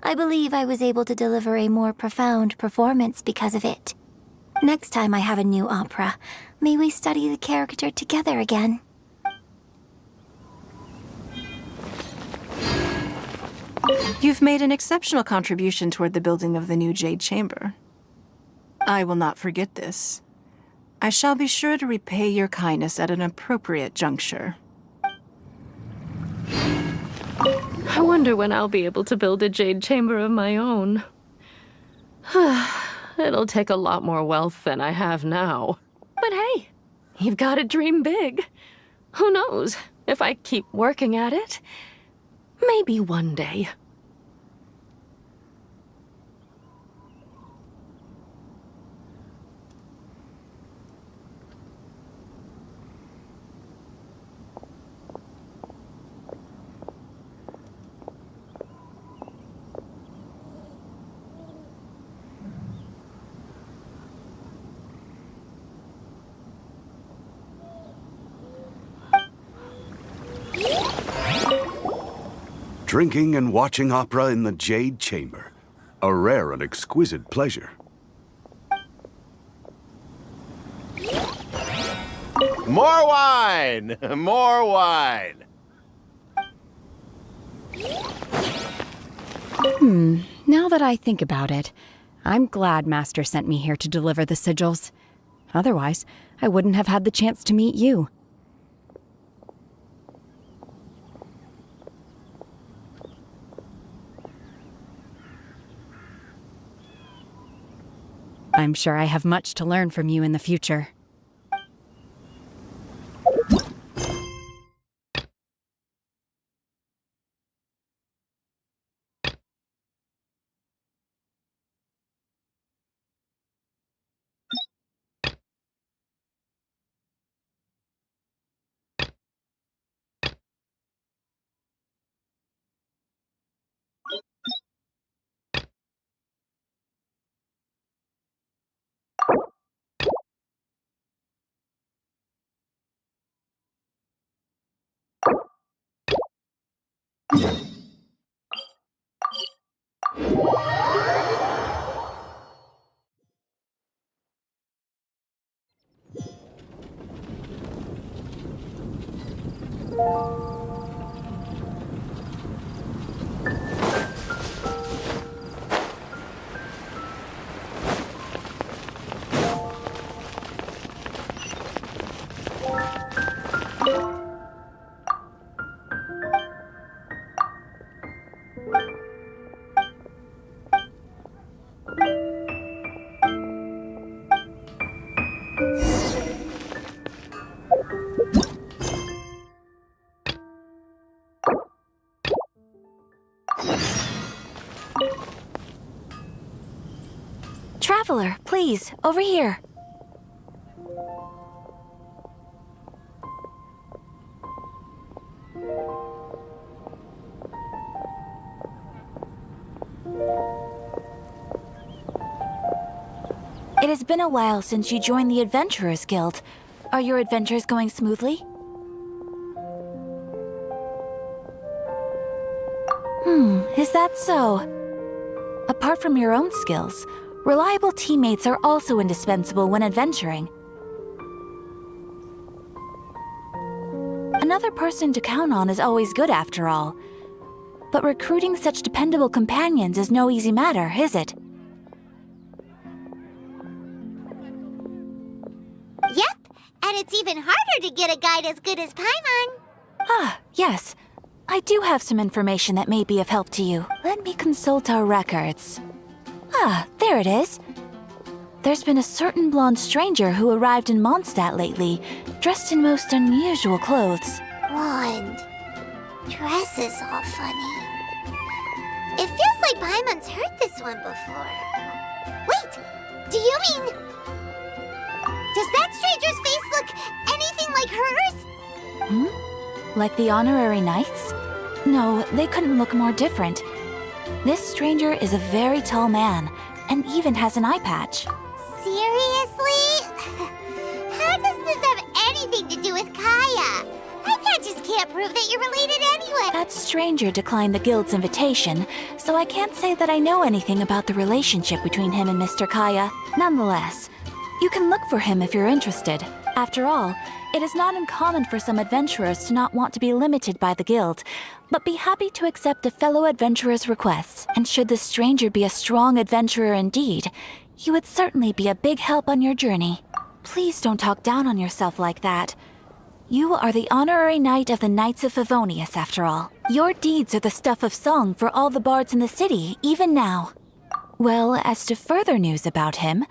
I believe I was able to deliver a more profound performance because of it. Next time I have a new opera, may we study the character together again. You've made an exceptional contribution toward the building of the new Jade Chamber. I will not forget this. I shall be sure to repay your kindness at an appropriate juncture. I wonder when I'll be able to build a Jade Chamber of my own. It'll take a lot more wealth than I have now. But hey, you've got to dream big. Who knows? If I keep working at it, maybe one day. Drinking and watching opera in the Jade Chamber. A rare and exquisite pleasure. More wine! More wine! Now that I think about it, I'm glad Master sent me here to deliver the sigils. Otherwise, I wouldn't have had the chance to meet you. I'm sure I have much to learn from you in the future. Traveler, please, over here. It has been a while since you joined the Adventurers Guild. Are your adventures going smoothly? Is that so? Apart from your own skills, reliable teammates are also indispensable when adventuring. Another person to count on is always good after all. But recruiting such dependable companions is no easy matter, is it? Yep, and it's even harder to get a guide as good as Paimon. Ah, yes. I do have some information that may be of help to you. Let me consult our records. Ah, there it is. There's been a certain blonde stranger who arrived in Mondstadt lately, dressed in most unusual clothes. Blonde. Dresses all funny. It feels like Paimon's heard this one before. Wait, do you mean... Does that stranger's face look anything like hers? Like the honorary knights? No, they couldn't look more different. This stranger is a very tall man, and even has an eye patch. Seriously? How does this have anything to do with Kaya? Eye patches can't prove that you're related anyway. That stranger declined the guild's invitation, so I can't say that I know anything about the relationship between him and Mr. Kaya. Nonetheless, you can look for him if you're interested. After all, it is not uncommon for some adventurers to not want to be limited by the guild, but be happy to accept a fellow adventurer's requests. And should the stranger be a strong adventurer indeed, he would certainly be a big help on your journey. Please don't talk down on yourself like that. You are the honorary knight of the Knights of Favonius, after all. Your deeds are the stuff of song for all the bards in the city, even now. Well, as to further news about him,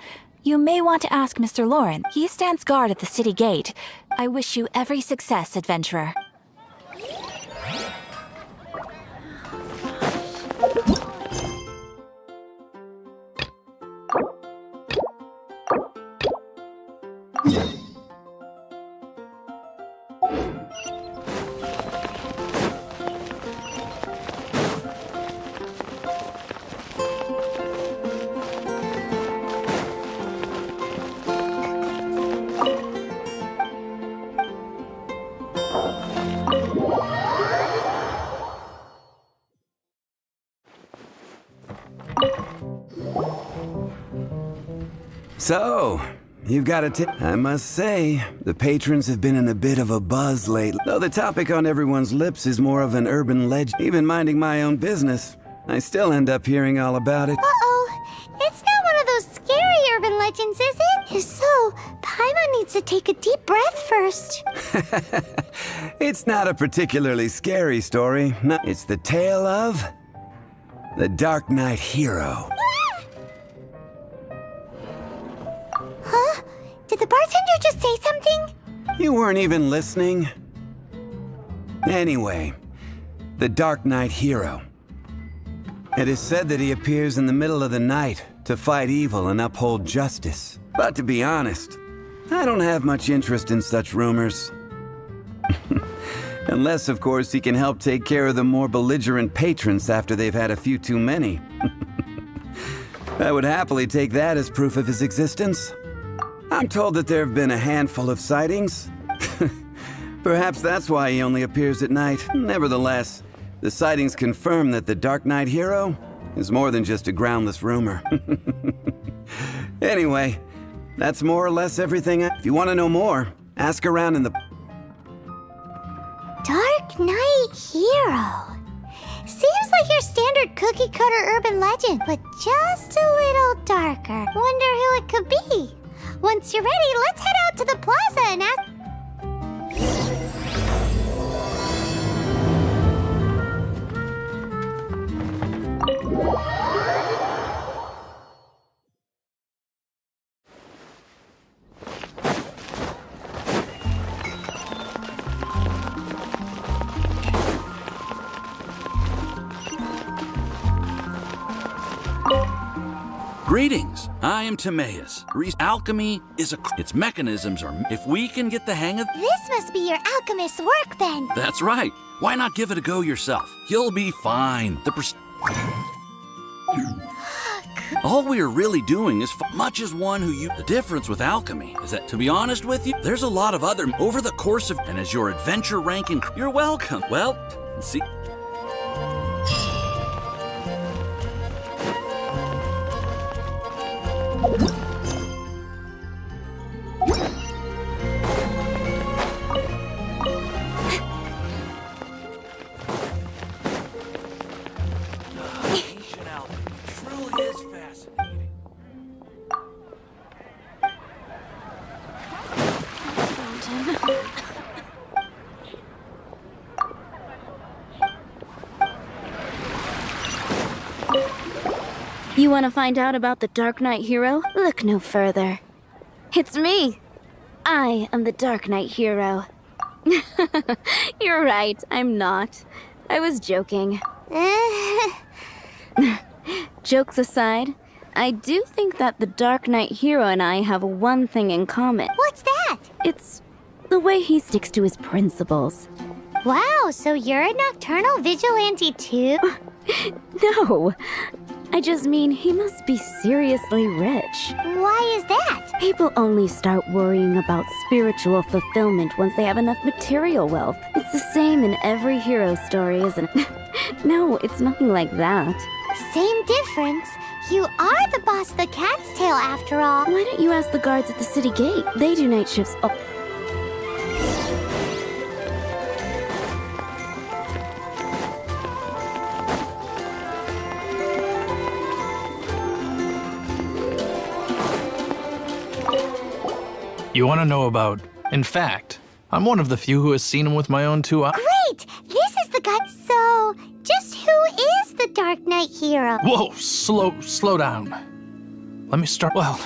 you may want to ask Mr. Lauren. He stands guard at the city gate. I wish you every success, adventurer. So, you've got a tip. I must say, the patrons have been in a bit of a buzz lately. Though the topic on everyone's lips is more of an urban legend. Even minding my own business, I still end up hearing all about it. Uh-oh. It's not one of those scary urban legends, is it? If so, Paimon needs to take a deep breath first. It's not a particularly scary story. No, it's the tale of the Dark Knight Hero. Huh? Did the bartender just say something? You weren't even listening. Anyway, the Dark Knight Hero. It is said that he appears in the middle of the night to fight evil and uphold justice. But to be honest, I don't have much interest in such rumors. Unless, of course, he can help take care of the more belligerent patrons after they've had a few too many. I would happily take that as proof of his existence. I'm told that there have been a handful of sightings. Perhaps that's why he only appears at night. Nevertheless, the sightings confirm that the Dark Knight Hero is more than just a groundless rumor. Anyway, that's more or less everything. If you want to know more, ask around in the... Dark Knight Hero. Seems like your standard cookie-cutter urban legend, but just a little darker. Wonder who it could be. Once you're ready, let's head out to the plaza and ask... Greetings, I am Timaeus. Alchemy is its mechanisms are... If we can get the hang of... This must be your alchemist's work, then. That's right. Why not give it a go yourself? You'll be fine. All we are really doing is much as one who you... The difference with alchemy is that, to be honest with you, there's a lot of other... Over the course of... And as your adventure rank and... You're welcome. Well, see... You want to find out about the Dark Knight Hero? Look no further. It's me. I am the Dark Knight Hero. You're right, I'm not. I was joking. Jokes aside, I do think that the Dark Knight Hero and I have one thing in common. What's that? It's the way he sticks to his principles. Wow, so you're a nocturnal vigilante too? No, I just mean he must be seriously rich. Why is that? People only start worrying about spiritual fulfillment once they have enough material wealth. It's the same in every hero story, isn't it? No, it's nothing like that. Same difference. You are the boss of the Cat's Tail after all. Why don't you ask the guards at the city gate? They do night shifts. Oh. You want to know about... In fact, I'm one of the few who has seen him with my own 2 eyes. Great! This is the guy. So, just who is the Dark Knight Hero? Whoa, slow down. Let me start. Well,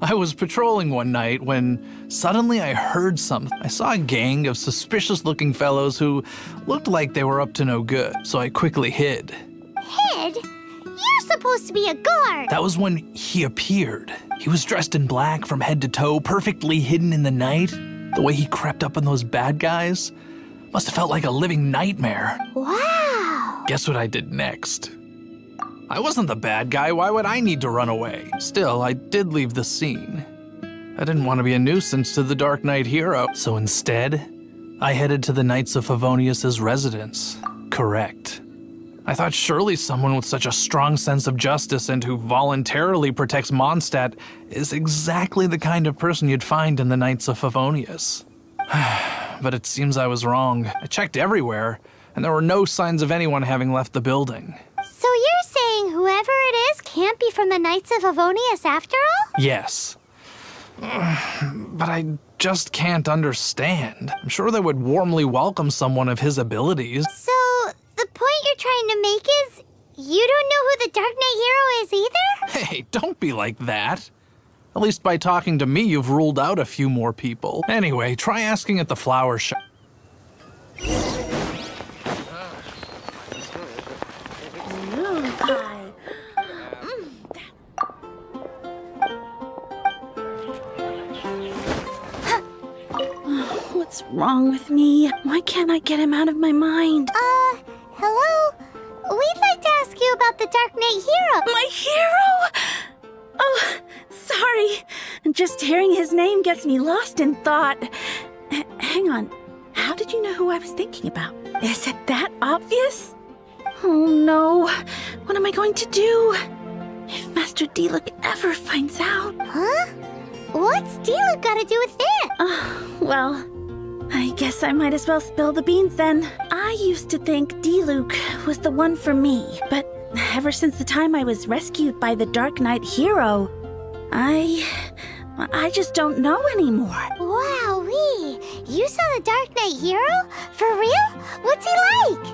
I was patrolling one night when suddenly I heard something. I saw a gang of suspicious-looking fellows who looked like they were up to no good, so I quickly hid. Hid? You're supposed to be a guard! That was when he appeared. He was dressed in black from head to toe, perfectly hidden in the night. The way he crept up on those bad guys must have felt like a living nightmare. Wow! Guess what I did next? I wasn't the bad guy. Why would I need to run away? Still, I did leave the scene. I didn't want to be a nuisance to the Dark Knight Hero, so instead, I headed to the Knights of Favonius's residence. Correct. I thought surely someone with such a strong sense of justice and who voluntarily protects Mondstadt is exactly the kind of person you'd find in the Knights of Favonius. But it seems I was wrong. I checked everywhere, and there were no signs of anyone having left the building. So you're saying whoever it is can't be from the Knights of Favonius after all? Yes. But I just can't understand. I'm sure they would warmly welcome someone of his abilities. So the point you're trying to make is you don't know who the Dark Knight hero is either? Hey, don't be like that. At least by talking to me, you've ruled out a few more people. Anyway, try asking at the flower shop. What's wrong with me? Why can't I get him out of my mind? Hello? We'd like to ask you about the Dark Knight hero. My hero? Oh, sorry. Just hearing his name gets me lost in thought. Hang on. How did you know who I was thinking about? Is it that obvious? Oh no. What am I going to do? If Master Diluc ever finds out. Huh? What's Diluc got to do with it? Well, I guess I might as well spill the beans then. I used to think Diluc was the one for me, but ever since the time I was rescued by the Dark Knight hero, I just don't know anymore. Wowee! You saw the Dark Knight hero? For real? What's he like?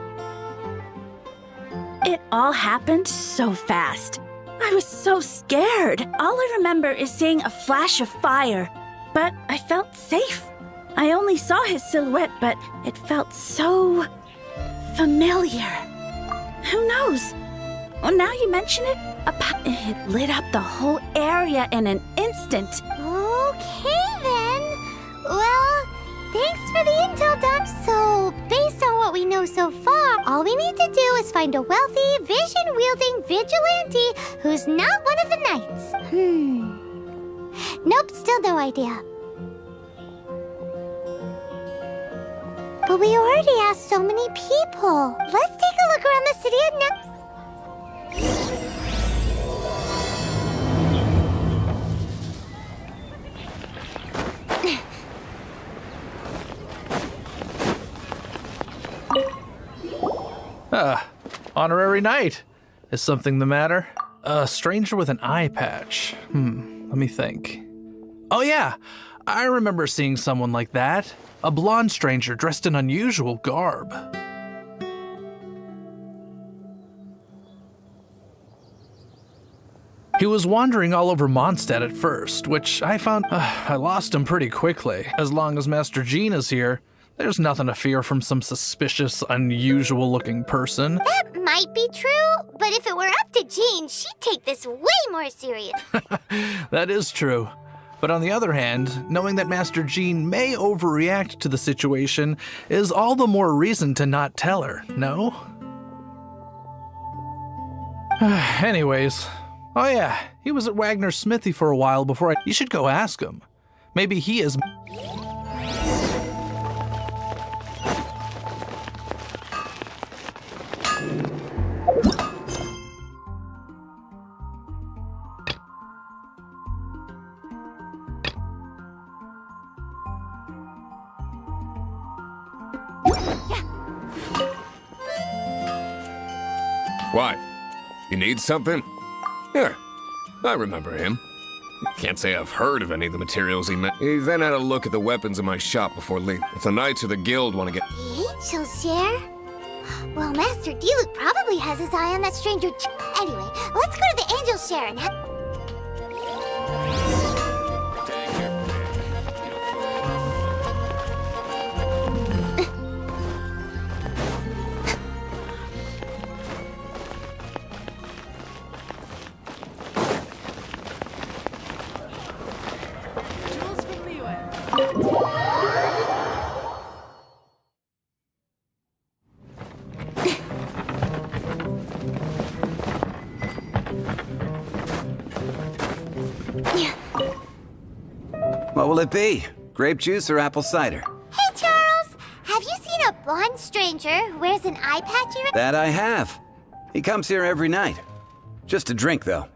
It all happened so fast. I was so scared. All I remember is seeing a flash of fire, but I felt safe. I only saw his silhouette, but it felt so familiar. Who knows? Well, now you mention it, it lit up the whole area in an instant. Okay then. Well, thanks for the intel dump. So, based on what we know so far, all we need to do is find a wealthy, vision-wielding vigilante who's not one of the knights. Nope, still no idea. But we already asked so many people. Let's take a look around the city and now. Honorary knight. Is something the matter? A stranger with an eye patch. Let me think. Oh yeah, I remember seeing someone like that. A blonde stranger dressed in unusual garb. He was wandering all over Mondstadt at first, which I found I lost him pretty quickly. As long as Master Jean is here, there's nothing to fear from some suspicious, unusual-looking person. That might be true, but if it were up to Jean, she'd take this way more serious. That is true. But on the other hand, knowing that Master Jean may overreact to the situation is all the more reason to not tell her, no? Anyways, oh yeah, he was at Wagner's smithy for a while before You should go ask him. Maybe he is... What? You need something? Here, I remember him. Can't say I've heard of any of the materials he meant. He then had a look at the weapons in my shop before leaving. If the Knights or the Guild want to get... The Angel Share? Well, Master Diluc probably has his eye on that stranger Anyway, let's go to the Angel Share and What will it be? Grape juice or apple cider? Hey, Charles! Have you seen a blonde stranger who wears an eye patch? That I have. He comes here every night. Just to drink, though.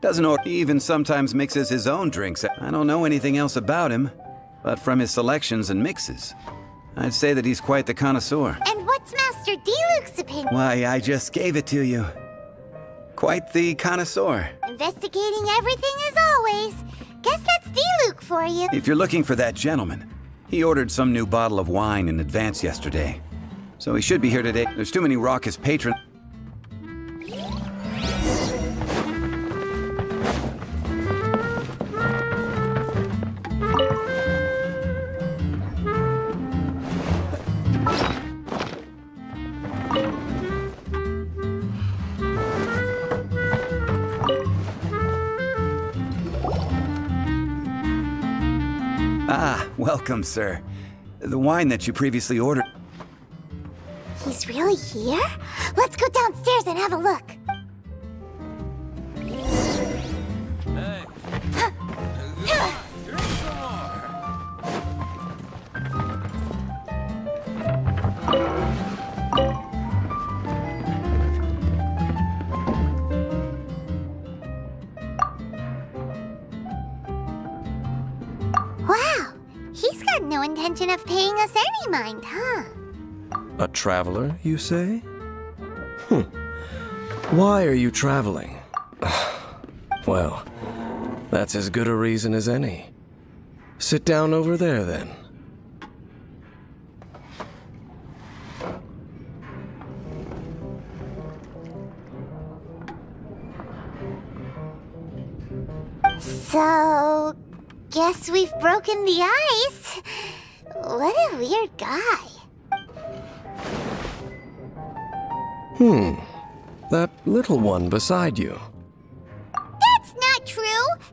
Doesn't order. He even sometimes mixes his own drinks. I don't know anything else about him, but from his selections and mixes, I'd say that he's quite the connoisseur. And what's Master D-Luke's opinion? Why, I just gave it to you. Quite the connoisseur. Investigating everything as always. Guess that's D-Luke for you. If you're looking for that gentleman, he ordered some new bottle of wine in advance yesterday. So he should be here today. There's too many raucous patrons. Ah, welcome, sir. The wine that you previously ordered. He's really here? Let's go downstairs and have a look. Wow, he's got no intention of paying us any mind, huh? A traveler, you say? Why are you traveling? Well, that's as good a reason as any. Sit down over there, then. So, guess we've broken the ice. What a weird guy. That little one beside you. That's not true,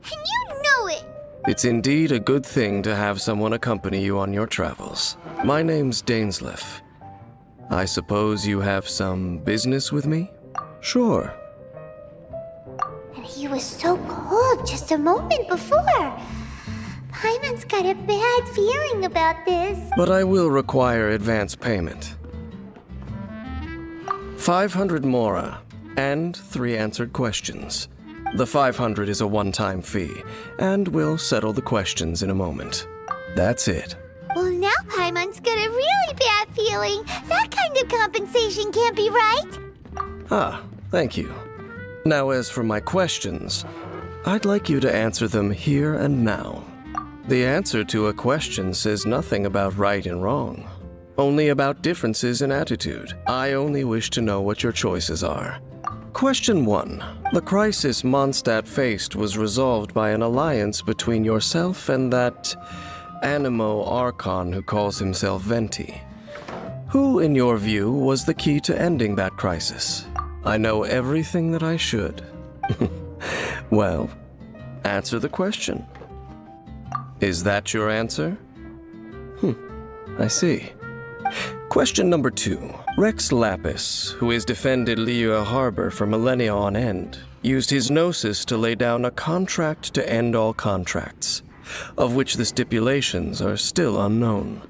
and you know it. It's indeed a good thing to have someone accompany you on your travels. My name's Dainsleif. I suppose you have some business with me? Sure. And he was so cold just a moment before. Paimon's got a bad feeling about this. But I will require advance payment. 500 mora, and 3 answered questions. The 500 is a one-time fee, and we'll settle the questions in a moment. That's it. Well, now Paimon's got a really bad feeling. That kind of compensation can't be right. Ah, thank you. Now, as for my questions, I'd like you to answer them here and now. The answer to a question says nothing about right and wrong, only about differences in attitude. I only wish to know what your choices are. Question 1. The crisis Mondstadt faced was resolved by an alliance between yourself and that Animo Archon who calls himself Venti. Who, in your view, was the key to ending that crisis? I know everything that I should. Well, answer the question. Is that your answer? I see. Question number 2. Rex Lapis, who has defended Liyue Harbor for millennia on end, used his gnosis to lay down a contract to end all contracts, of which the stipulations are still unknown.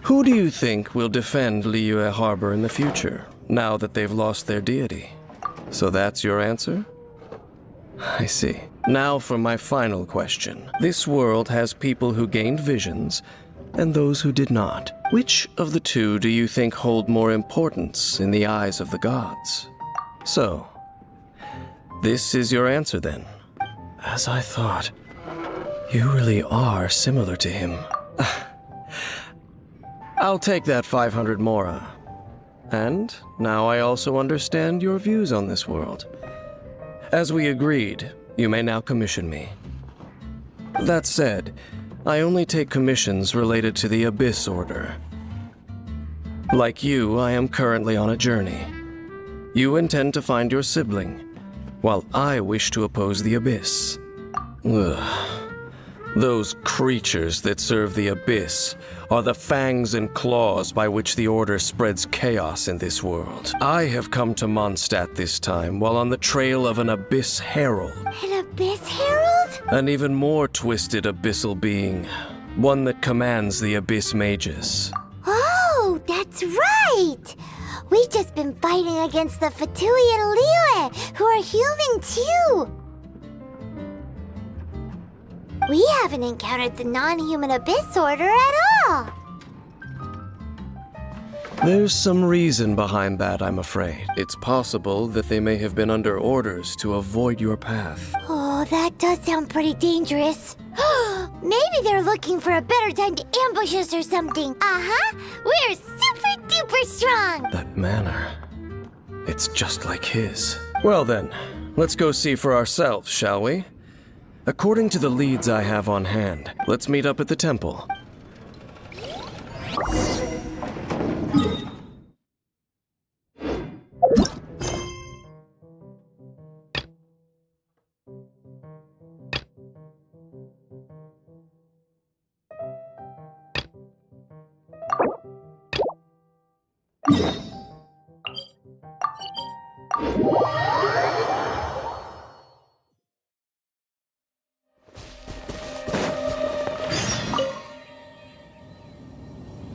Who do you think will defend Liyue Harbor in the future, now that they've lost their deity? So that's your answer? I see. Now for my final question. This world has people who gained visions, and those who did not. Which of the two do you think hold more importance in the eyes of the gods? So, this is your answer then. As I thought, you really are similar to him. I'll take that 500 mora. And now I also understand your views on this world. As we agreed, you may now commission me. That said, I only take commissions related to the Abyss Order. Like you, I am currently on a journey. You intend to find your sibling, while I wish to oppose the Abyss. Ugh. Those creatures that serve the Abyss are the fangs and claws by which the Order spreads chaos in this world. I have come to Mondstadt this time while on the trail of an Abyss Herald. An Abyss Herald? An even more twisted abyssal being. One that commands the Abyss Mages. Oh, that's right! We've just been fighting against the Fatui and Liyue, who are human too. We haven't encountered the non-human Abyss Order at all. There's some reason behind that, I'm afraid. It's possible that they may have been under orders to avoid your path. Oh, that does sound pretty dangerous. Maybe they're looking for a better time to ambush us or something. Uh-huh. We're super duper strong. That manner. It's just like his. Well then, let's go see for ourselves, shall we? According to the leads I have on hand, let's meet up at the temple.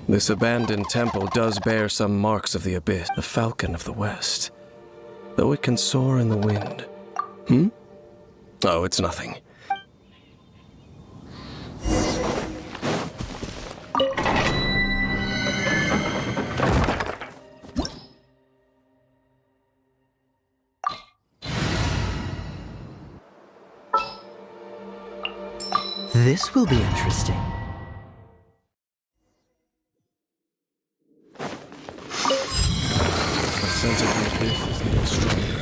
This abandoned temple does bear some marks of the Abyss, the Falcon of the West. Though it can soar in the wind. Oh, it's nothing. This will be interesting. The sense of the Abyss is getting stronger.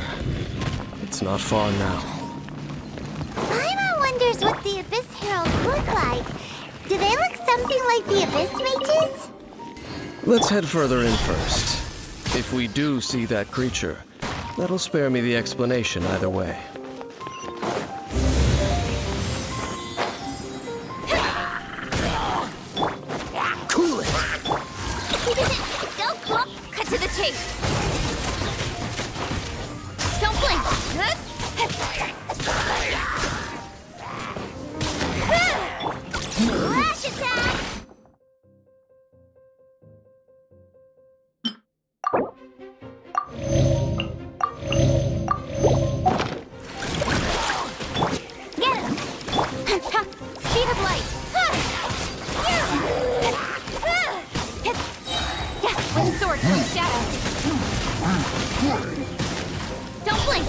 It's not far now. Paimon wonders what the Abyss Heralds look like. Do they look something like the Abyss Mages? Let's head further in first. If we do see that creature, that'll spare me the explanation either way. Cool it! Go, Club! Cut to the chase! Don't blink! Flash attack! Get him! Speed of light! With sword from shadow! Don't blink!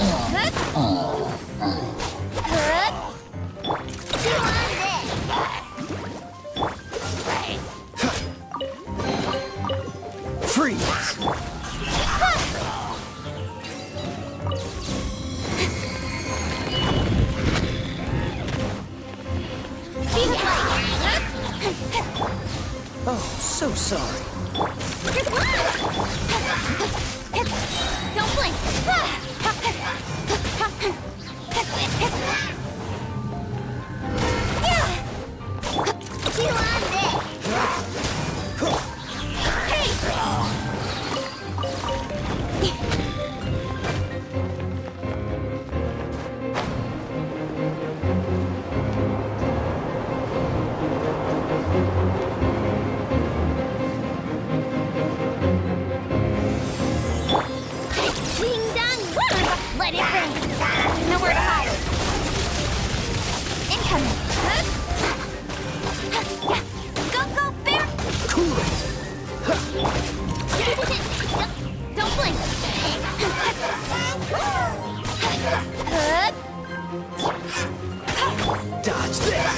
Chew on this! Freeze! Speed of light! Oh, so sorry. Don't blink! Chew on this! Hey! Ding dong! Let it ring! Nowhere to hide! Incoming! Go, go, bear! Cool it! Don't blink! Dodge this!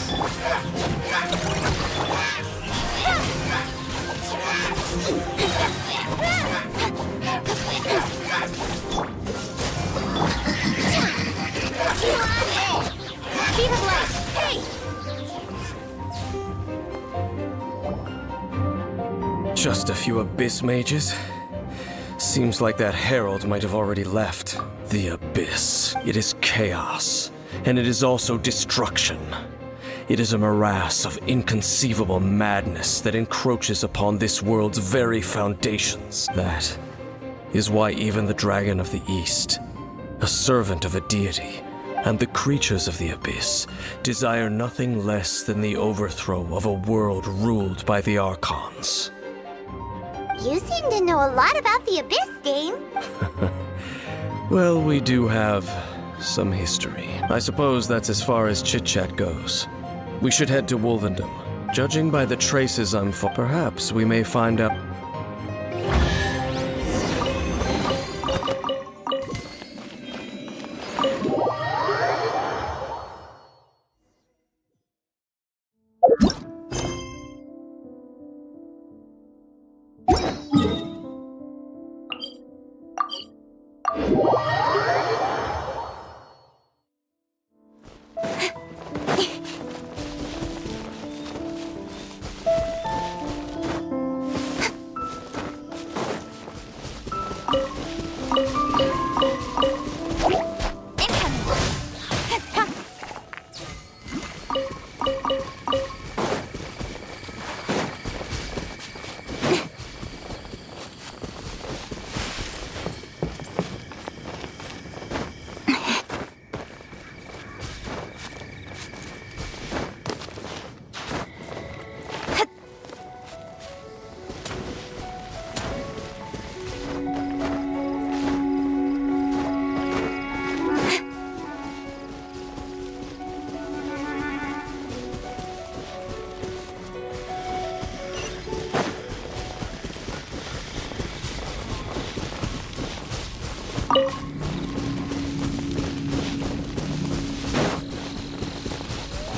Speed of light! Hey! Just a few Abyss Mages? Seems like that herald might have already left. The Abyss. It is chaos, and it is also destruction. It is a morass of inconceivable madness that encroaches upon this world's very foundations. That is why even the Dragon of the East, a servant of a deity, and the creatures of the Abyss desire nothing less than the overthrow of a world ruled by the Archons. You seem to know a lot about the Abyss, Dame. Well, we do have some history. I suppose that's as far as chit-chat goes. We should head to Wolvendom. Judging by the traces I'm for, perhaps we may find out.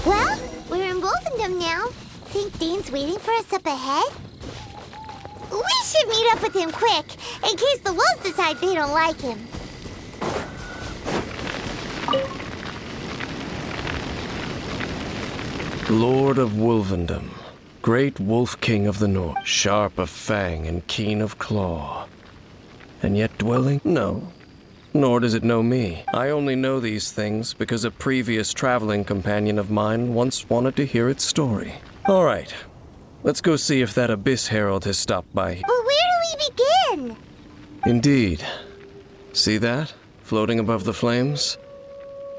Well, we're in Wolfendom now. Think Dane's waiting for us up ahead? We should meet up with him quick, in case the wolves decide they don't like him. Lord of Wolvendom, great wolf king of the north, sharp of fang and keen of claw. And yet dwelling? No. Nor does it know me. I only know these things because a previous traveling companion of mine once wanted to hear its story. All right, let's go see if that Abyss Herald has stopped by. But where do we begin? Indeed. See that? Floating above the flames?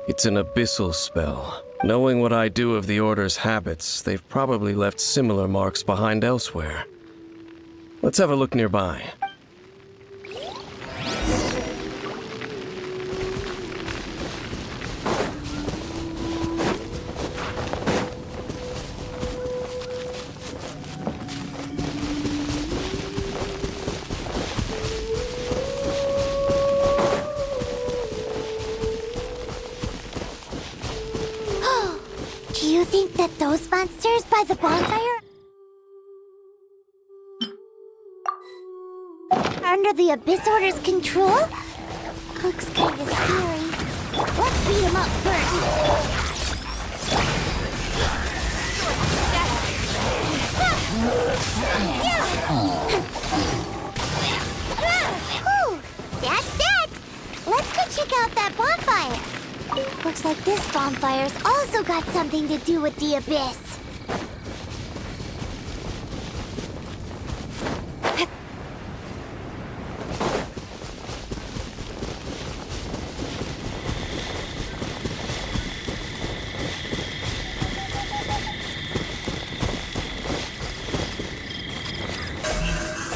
It's an abyssal spell. Knowing what I do of the Order's habits, they've probably left similar marks behind elsewhere. Let's have a look nearby. Do you think that those monsters by the bonfire are under the Abyss Order's control? Looks kind of scary. Let's beat them up first. Whew, that's that. Let's go check out that bonfire. Looks like this bonfire's also got something to do with the Abyss.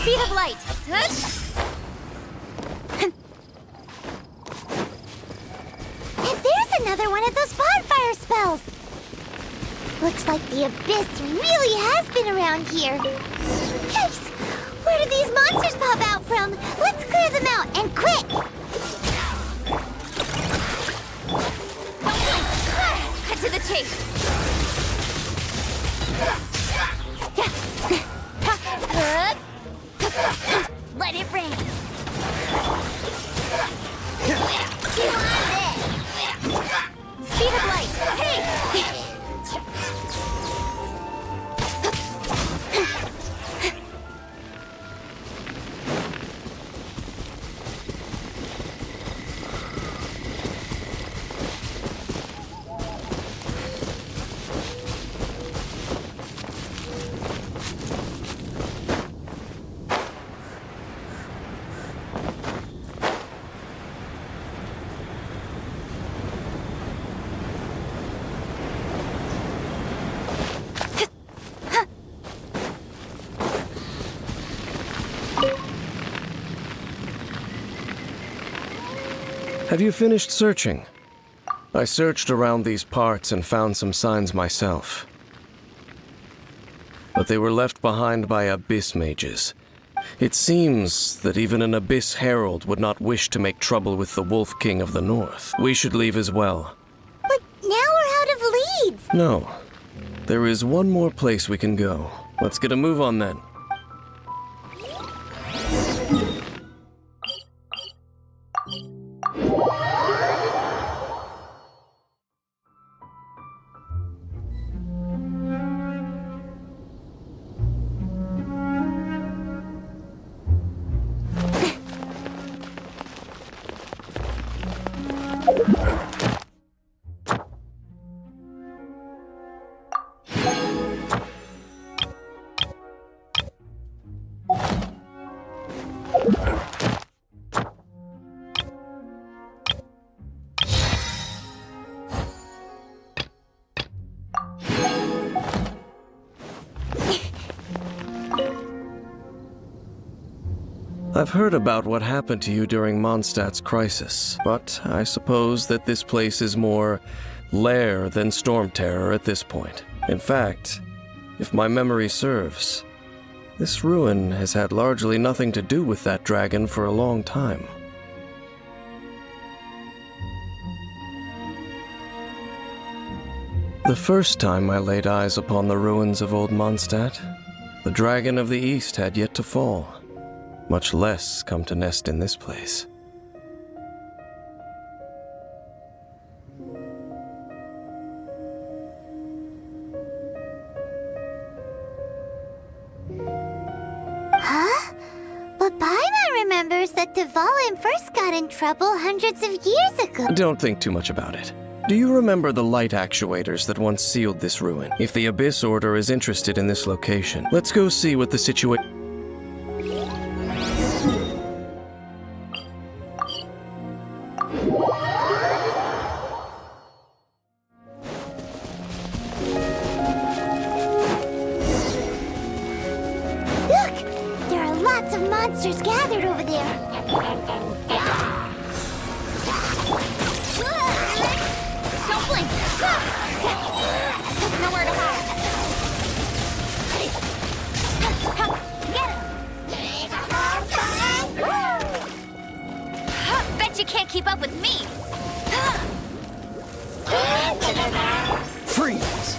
Speed of light. There's another one of those bonfire spells. Looks like the Abyss really has been around here. Yikes! Where did these monsters pop out from? Let's clear them out, and quick! Cut to the chase. Let it rain. Speed of light. Hey! Have you finished searching? I searched around these parts and found some signs myself. But they were left behind by Abyss mages. It seems that even an Abyss Herald would not wish to make trouble with the Wolf King of the North. We should leave as well. But now we're out of leads. No. There is one more place we can go. Let's get a move on then. I've heard about what happened to you during Mondstadt's crisis, but I suppose that this place is more lair than storm terror at this point. In fact, if my memory serves, this ruin has had largely nothing to do with that dragon for a long time. The first time I laid eyes upon the ruins of old Mondstadt, the dragon of the East had yet to fall, much less come to nest in this place. Huh? But Paimon remembers that Dvalin first got in trouble hundreds of years ago. Don't think too much about it. Do you remember the light actuators that once sealed this ruin? If the Abyss Order is interested in this location, let's go see what the situation... Look! There are lots of monsters gathered over there. Don't blink! Nowhere to hide. Get him! Bet you can't keep up with me! Freeze!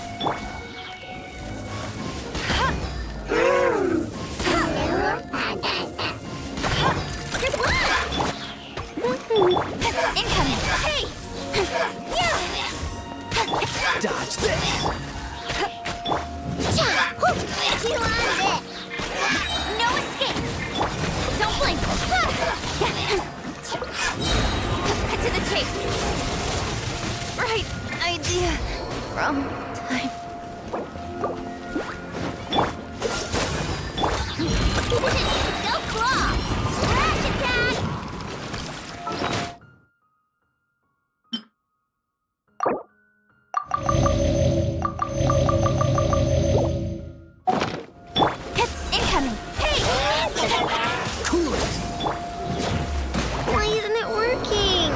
Incoming! Hey! Dodge this! You on it! No escape! Don't blink! Cut to the chase! Right idea. Wrong time. Go claw! Crash attack! Incoming! Hey! Cool it! Why isn't it working?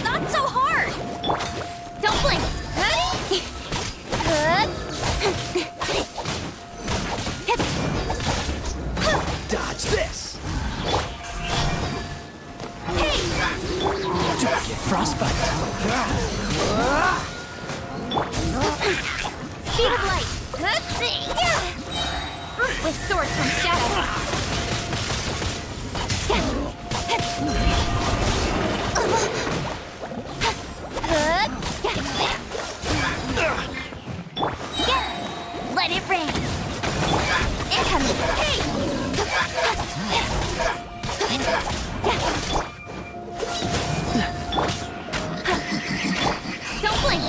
Not so hard! Don't blink! Dodge this! Hey! Don't get frostbite! Speed of light! With sword from shadow! Let it rain! Incoming! Hey! Don't blink!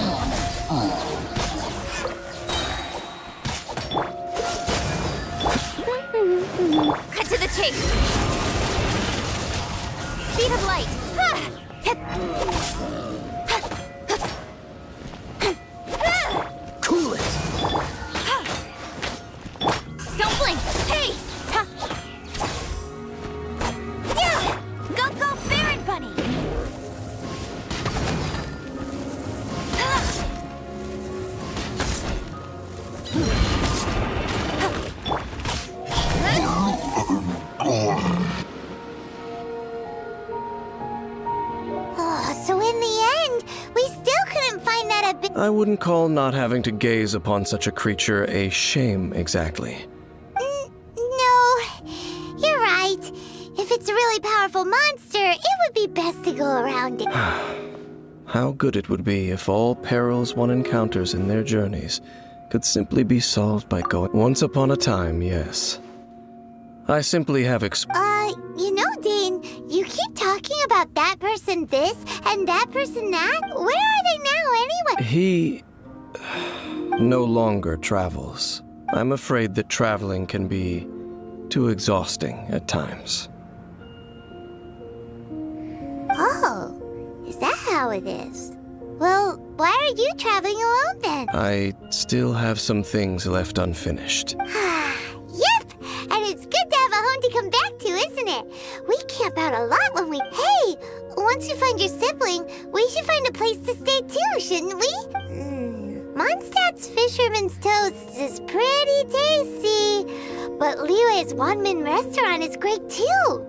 Cut to the chase! Speed of light! been... I wouldn't call not having to gaze upon such a creature a shame, exactly. No, you're right. If it's a really powerful monster, it would be best to go around it. How good it would be if all perils one encounters in their journeys could simply be solved by going... Once upon a time, yes. I simply have You know, Dane, you keep talking about that person this and that person that. Where are they now, anyway? He no longer travels. I'm afraid that traveling can be too exhausting at times. Oh, is that how it is? Well, why are you traveling alone then? I still have some things left unfinished. Yep, and it's good to have a home to come back to, isn't it? We camp out a lot when we... Hey, once you find your sibling, we should find a place to stay too, shouldn't we? Mondstadt's Fisherman's Toast is pretty tasty, but Liyue's one-man restaurant is great too.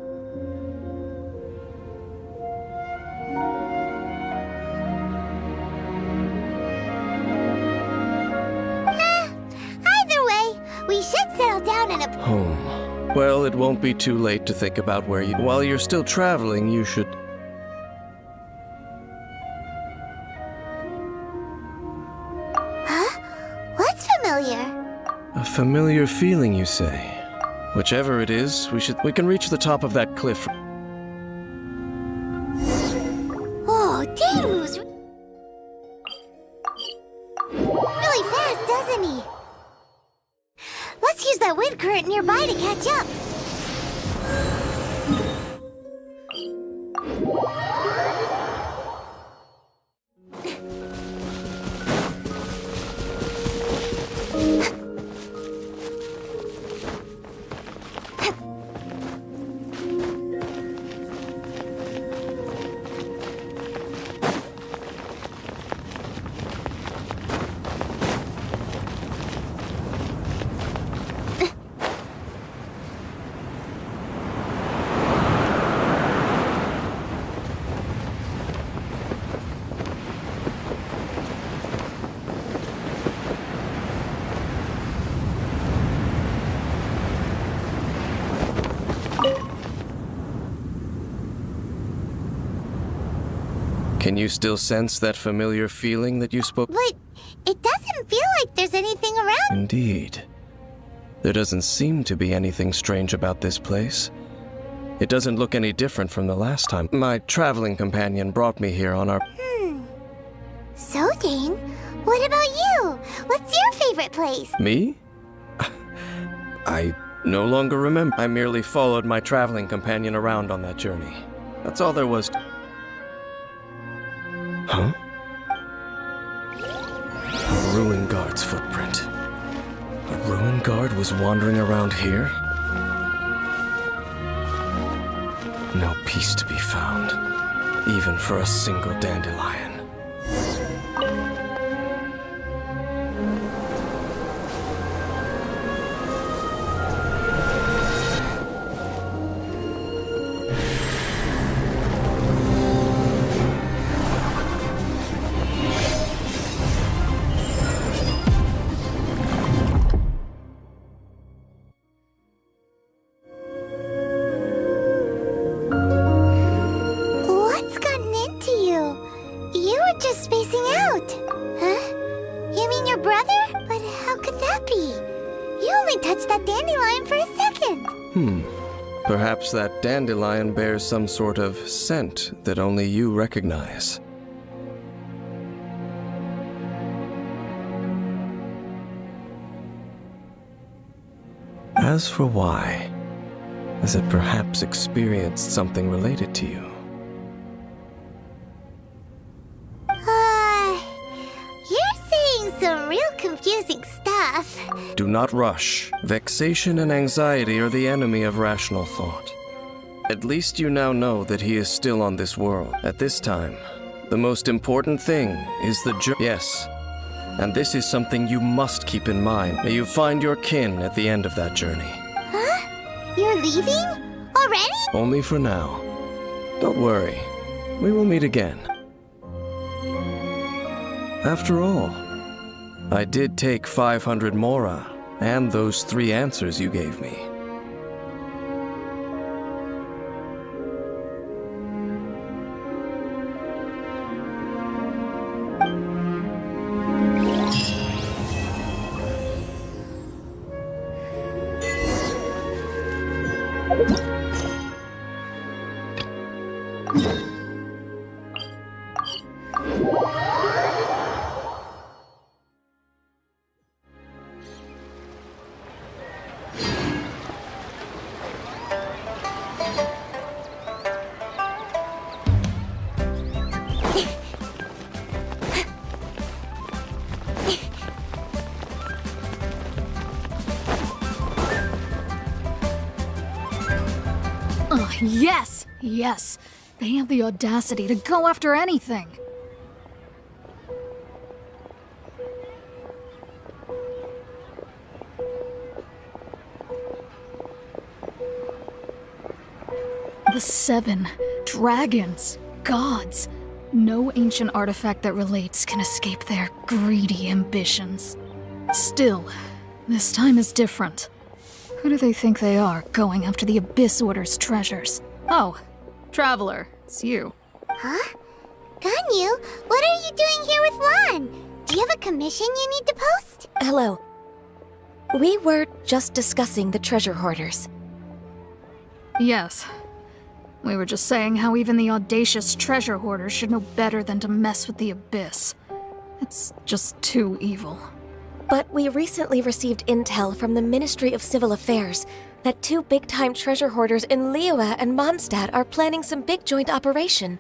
Either way, we should settle down in a... Home. Well, it won't be too late to think about where you... While you're still traveling, you should... Huh? What's familiar? A familiar feeling, you say? Whichever it is, we can reach the top of that cliff. Oh, Dane moves really fast, doesn't he? Let's use that wind current nearby to catch up. Can you still sense that familiar feeling that you spoke? But it doesn't feel like there's anything around. Indeed. There doesn't seem to be anything strange about this place. It doesn't look any different from the last time. My traveling companion brought me here on our... So, Dane, what about you? What's your favorite place? Me? I no longer remember. I merely followed my traveling companion around on that journey. That's all there was. Huh? A ruin guard's footprint. A ruin guard was wandering around here? No peace to be found, even for a single dandelion. What's gotten into you? You were just spacing out. Huh? You mean your brother? But how could that be? You only touched that dandelion for a second. Perhaps that dandelion bears some sort of scent that only you recognize. As for why, has it perhaps experienced something related to you? You're saying some real confusing stuff. Do not rush. Vexation and anxiety are the enemy of rational thought. At least you now know that he is still on this world. At this time, the most important thing is the Yes. And this is something you must keep in mind. May you find your kin at the end of that journey. Huh? You're leaving? Already? Only for now. Don't worry. We will meet again. After all, I did take 500 mora and those 3 answers you gave me. Yes! Yes! They have the audacity to go after anything! The 7 dragons, gods. No ancient artifact that relates can escape their greedy ambitions. Still, this time is different. Who do they think they are, going after the Abyss Order's treasures? Oh, Traveler, it's you. Huh? Ganyu, what are you doing here with Lan? Do you have a commission you need to post? Hello. We were just discussing the treasure hoarders. Yes. We were just saying how even the audacious treasure hoarders should know better than to mess with the Abyss. It's just too evil. But we recently received intel from the Ministry of Civil Affairs that 2 big-time treasure hoarders in Liyue and Mondstadt are planning some big joint operation.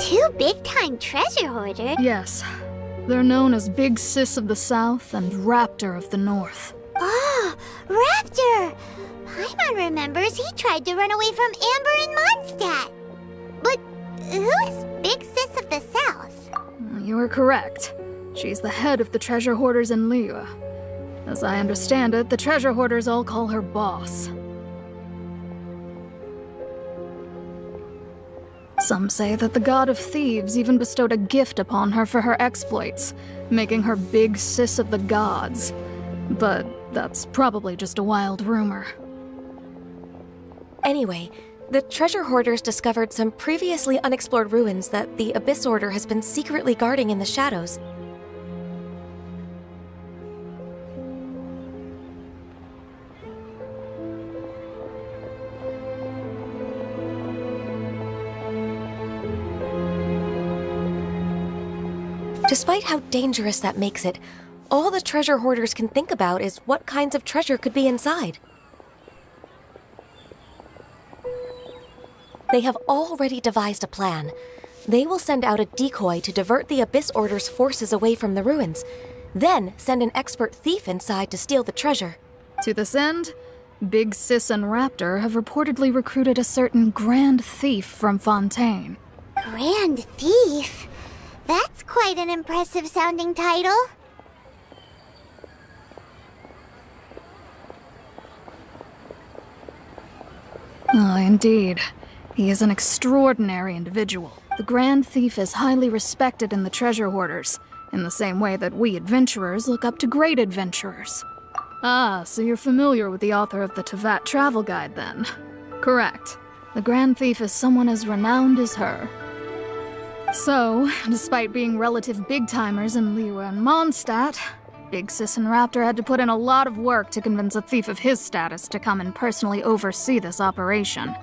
Two big-time treasure hoarders? Yes. They're known as Big Sis of the South and Raptor of the North. Oh, Raptor! Paimon remembers he tried to run away from Amber and Mondstadt. But who is Big Sis of the South? You are correct. She's the head of the treasure hoarders in Liyue. As I understand it, the treasure hoarders all call her boss. Some say that the god of thieves even bestowed a gift upon her for her exploits, making her Big Sis of the gods. But that's probably just a wild rumor. Anyway, the treasure hoarders discovered some previously unexplored ruins that the Abyss Order has been secretly guarding in the shadows. Despite how dangerous that makes it, all the treasure hoarders can think about is what kinds of treasure could be inside. They have already devised a plan. They will send out a decoy to divert the Abyss Order's forces away from the ruins, then send an expert thief inside to steal the treasure. To this end, Big Sis and Raptor have reportedly recruited a certain Grand Thief from Fontaine. Grand Thief? That's quite an impressive sounding title. Oh, indeed. He is an extraordinary individual. The Grand Thief is highly respected in the treasure hoarders, in the same way that we adventurers look up to great adventurers. Ah, so you're familiar with the author of the Tevat Travel Guide, then? Correct. The Grand Thief is someone as renowned as her. So, despite being relative big-timers in Liyue and Mondstadt, Big Sis and Raptor had to put in a lot of work to convince a thief of his status to come and personally oversee this operation.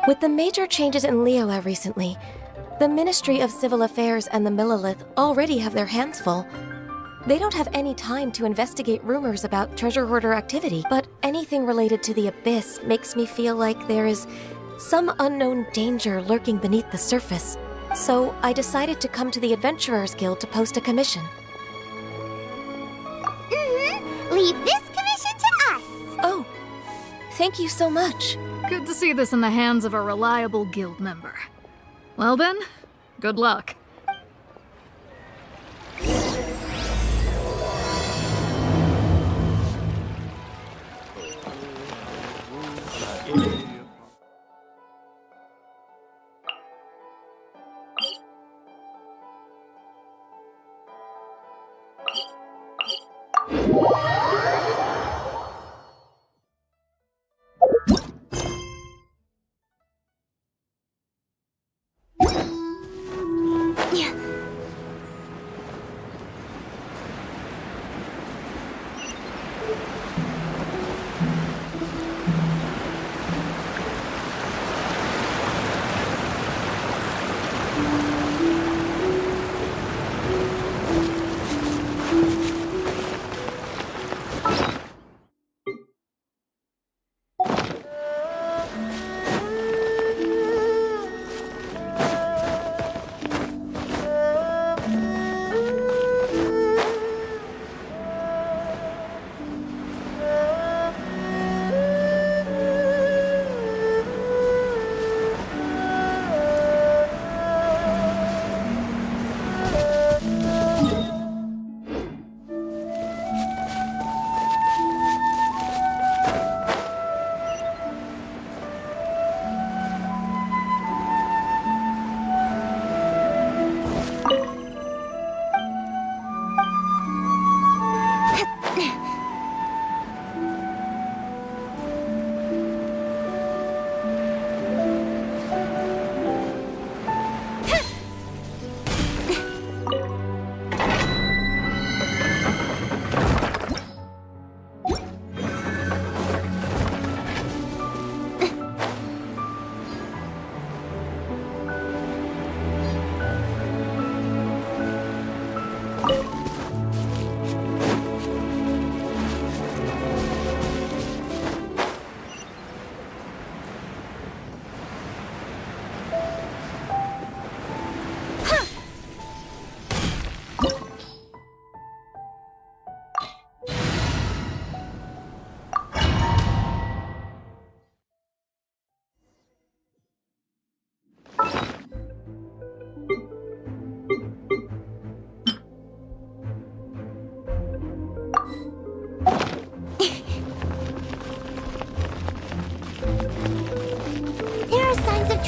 With the major changes in Liyue recently, the Ministry of Civil Affairs and the Millelith already have their hands full. They don't have any time to investigate rumors about treasure hoarder activity, but anything related to the Abyss makes me feel like there is some unknown danger lurking beneath the surface. So I decided to come to the Adventurers Guild to post a commission. Leave this commission to us! Oh, thank you so much. Good to see this in the hands of a reliable guild member. Well then, good luck.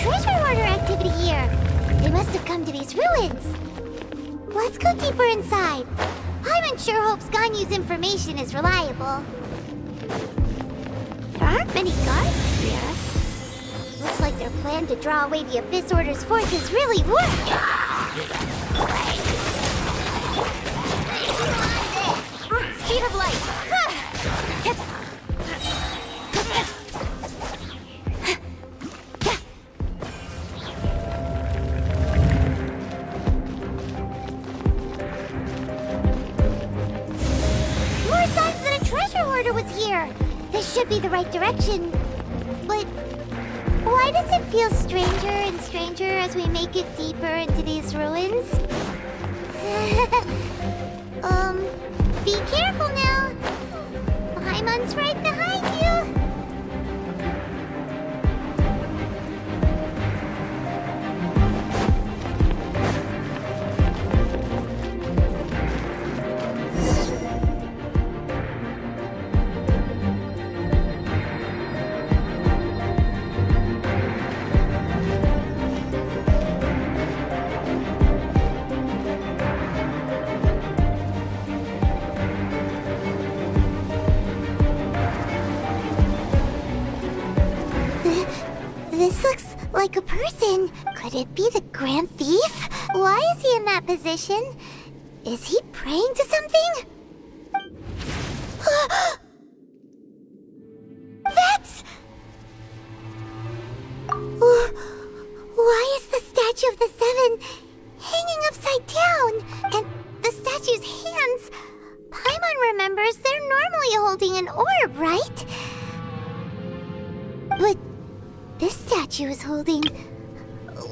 treasure hoarder activity here. They must have come to these ruins. Let's go deeper inside. Paimon sure hopes Ganyu's information is reliable. There aren't many guards here. Looks like their plan to draw away the Abyss Order's forces really worked. Speed of light. More signs that a treasure hoarder was here. This should be the right direction. But why does it feel stranger and stranger as we make it deeper into these ruins? Be careful now. Paimon's right behind you. This looks like a person. Could it be the Grand Thief? Why is he in that position? Is he praying to something? That's... Why is the statue of the Seven hanging upside down? And the statue's hands... Paimon remembers they're normally holding an orb, right? But... this statue is holding...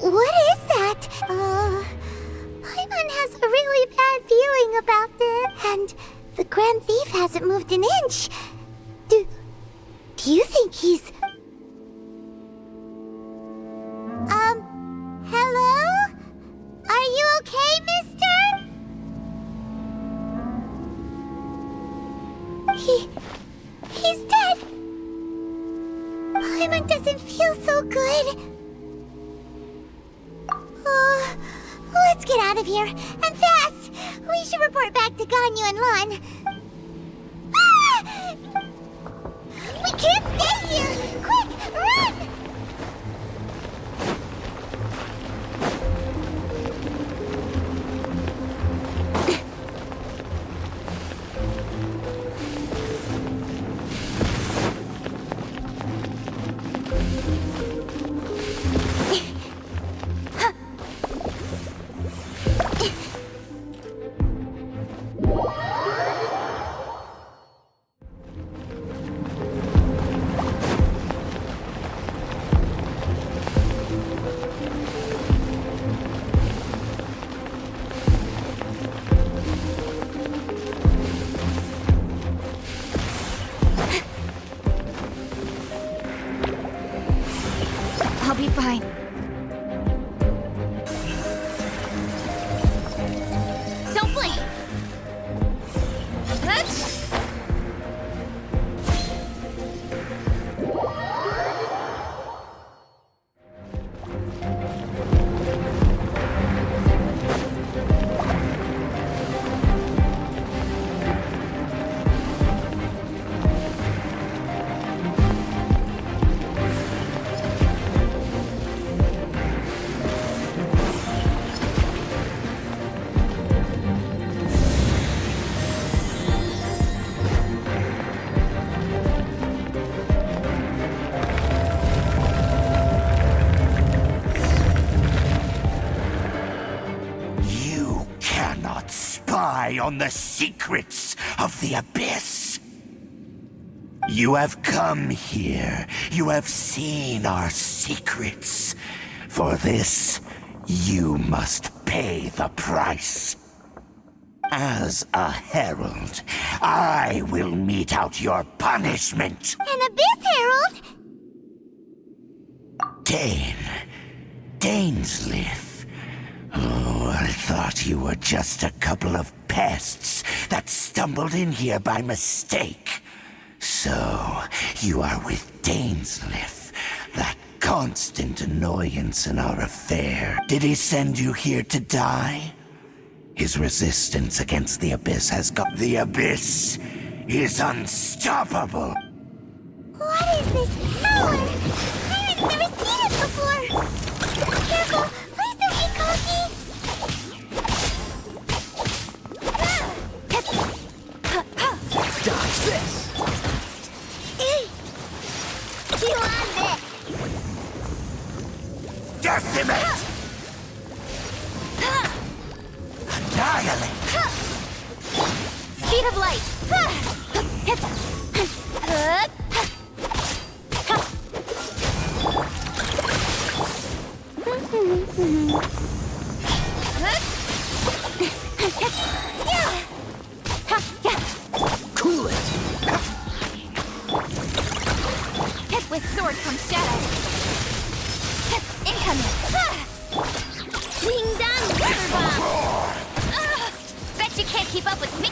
What is that? Paimon has a really bad feeling about this. And the Grand Thief hasn't moved an inch. Do you think he's... Hello? Are you okay, mister? He's dead. Paimon doesn't feel so good. Let's get out of here, and fast! We should report back to Ganyu and Lan. Ah! We can't stay here! Quick, run! I'll be fine. Don't blink! On the secrets of the Abyss. You have come here. You have seen our secrets. For this, you must pay the price. As a herald, I will mete out your punishment. An Abyss Herald? Dainsleif. Oh, I thought you were just a couple of pests that stumbled in here by mistake. So, you are with Dainsleif, that constant annoyance in our affair. Did he send you here to die? His resistance against the Abyss has got... The Abyss is unstoppable! What is this power? Pirates never seen it before! Careful! Please don't get cocky! Dodge this! You on it! Decimate! Annihilate! Speed of light! Cool it! With sword comes shadow. Incoming. Ding dong, rubber bomb. Bet you can't keep up with me.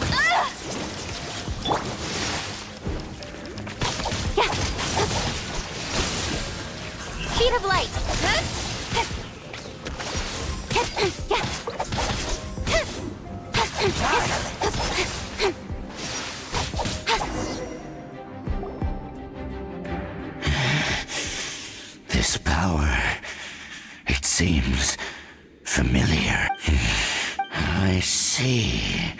Speed of light. This power, it seems familiar. I see.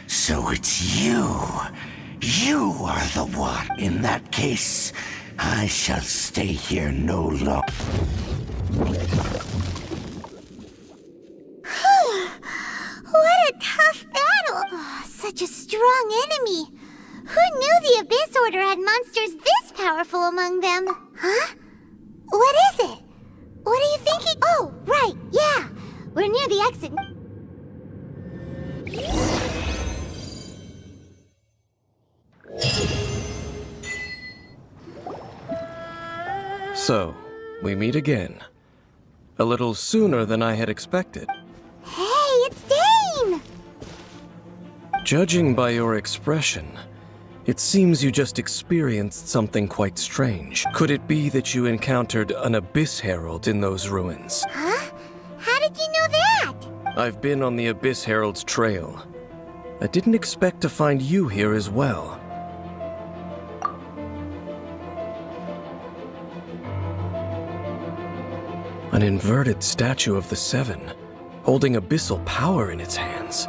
So it's you. You are the one. In that case, I shall stay here no longer. What a tough battle! Oh, such a strong enemy. Who knew the Abyss Order had monsters this powerful among them? Huh? What is it? What are you thinking? Oh, right, yeah. We're near the exit. So, we meet again. A little sooner than I had expected. Hey, it's Dane! Judging by your expression, it seems you just experienced something quite strange. Could it be that you encountered an Abyss Herald in those ruins? Huh? How did you know that? I've been on the Abyss Herald's trail. I didn't expect to find you here as well. An inverted statue of the Seven, holding abyssal power in its hands.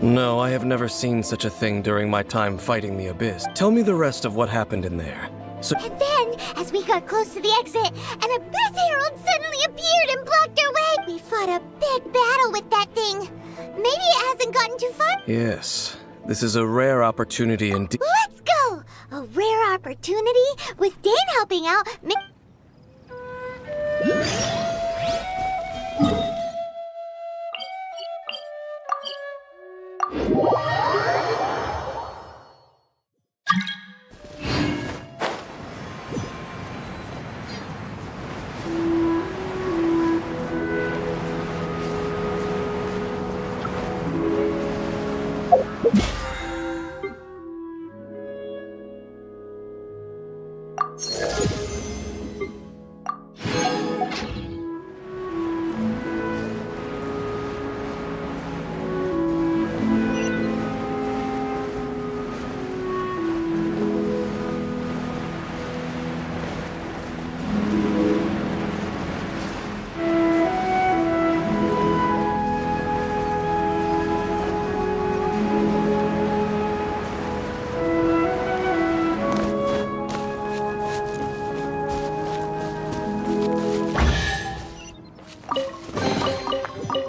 No, I have never seen such a thing during my time fighting the Abyss. Tell me the rest of what happened in there. And then, as we got close to the exit, an Abyss Herald suddenly appeared and blocked our way. We fought a big battle with that thing. Maybe it hasn't gotten too far. Yes, this is a rare opportunity indeed. Let's go! A rare opportunity with Dane helping out.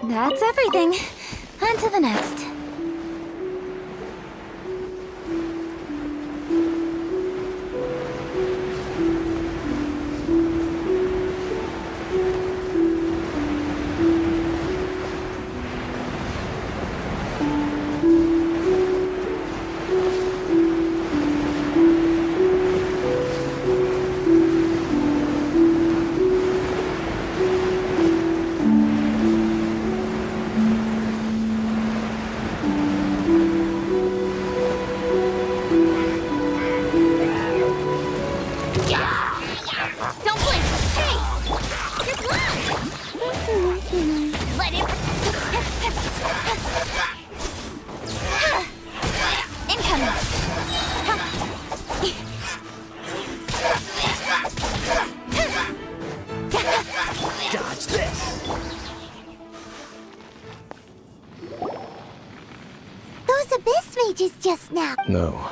That's everything. On to the next. just now? No.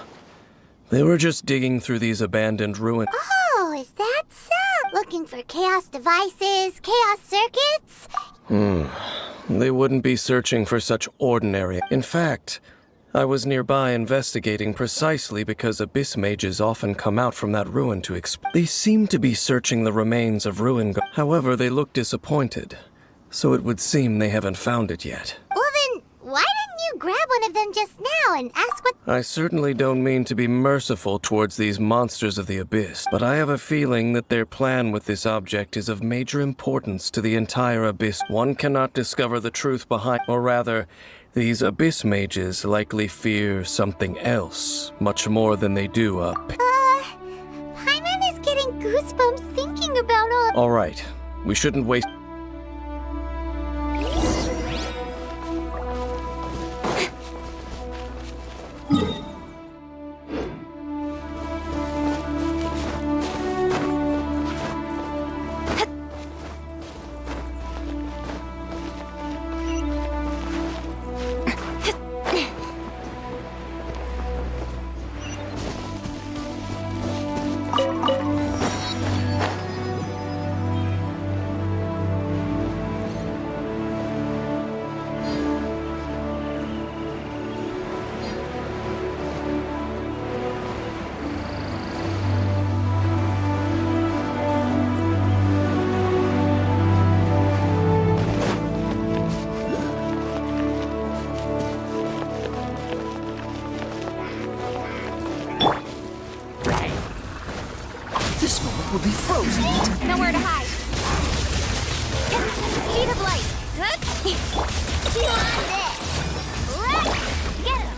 They were just digging through these abandoned ruins. Oh, is that so? Looking for chaos devices, chaos circuits? They wouldn't be searching for such ordinary. In fact, I was nearby investigating precisely because abyss mages often come out from that ruin to They seem to be searching the remains of ruin. However, they look disappointed, so it would seem they haven't found it yet. Well then, why didn't you grab one of them just now and ask what— I certainly don't mean to be merciful towards these monsters of the abyss, but I have a feeling that their plan with this object is of major importance to the entire abyss. One cannot discover the truth behind, or rather, these abyss mages likely fear something else, much more than they do Paimon is getting goosebumps thinking about all— All right, we shouldn't waste— This moment will be frozen. Nowhere to hide. Speed of light. Chew on this! Get him!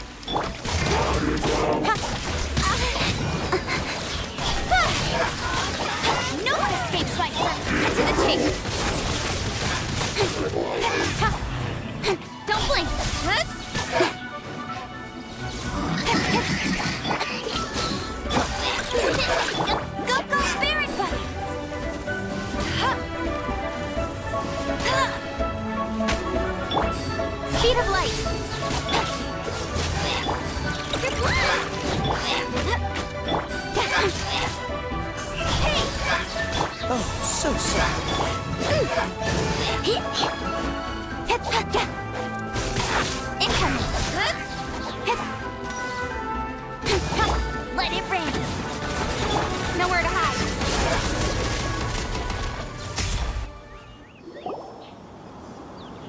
No one escapes my son. To the chase. Don't blink. Go, Spirit Buddy! Speed of light! Oh, so sad. Incoming! Let it rain! Nowhere to hide!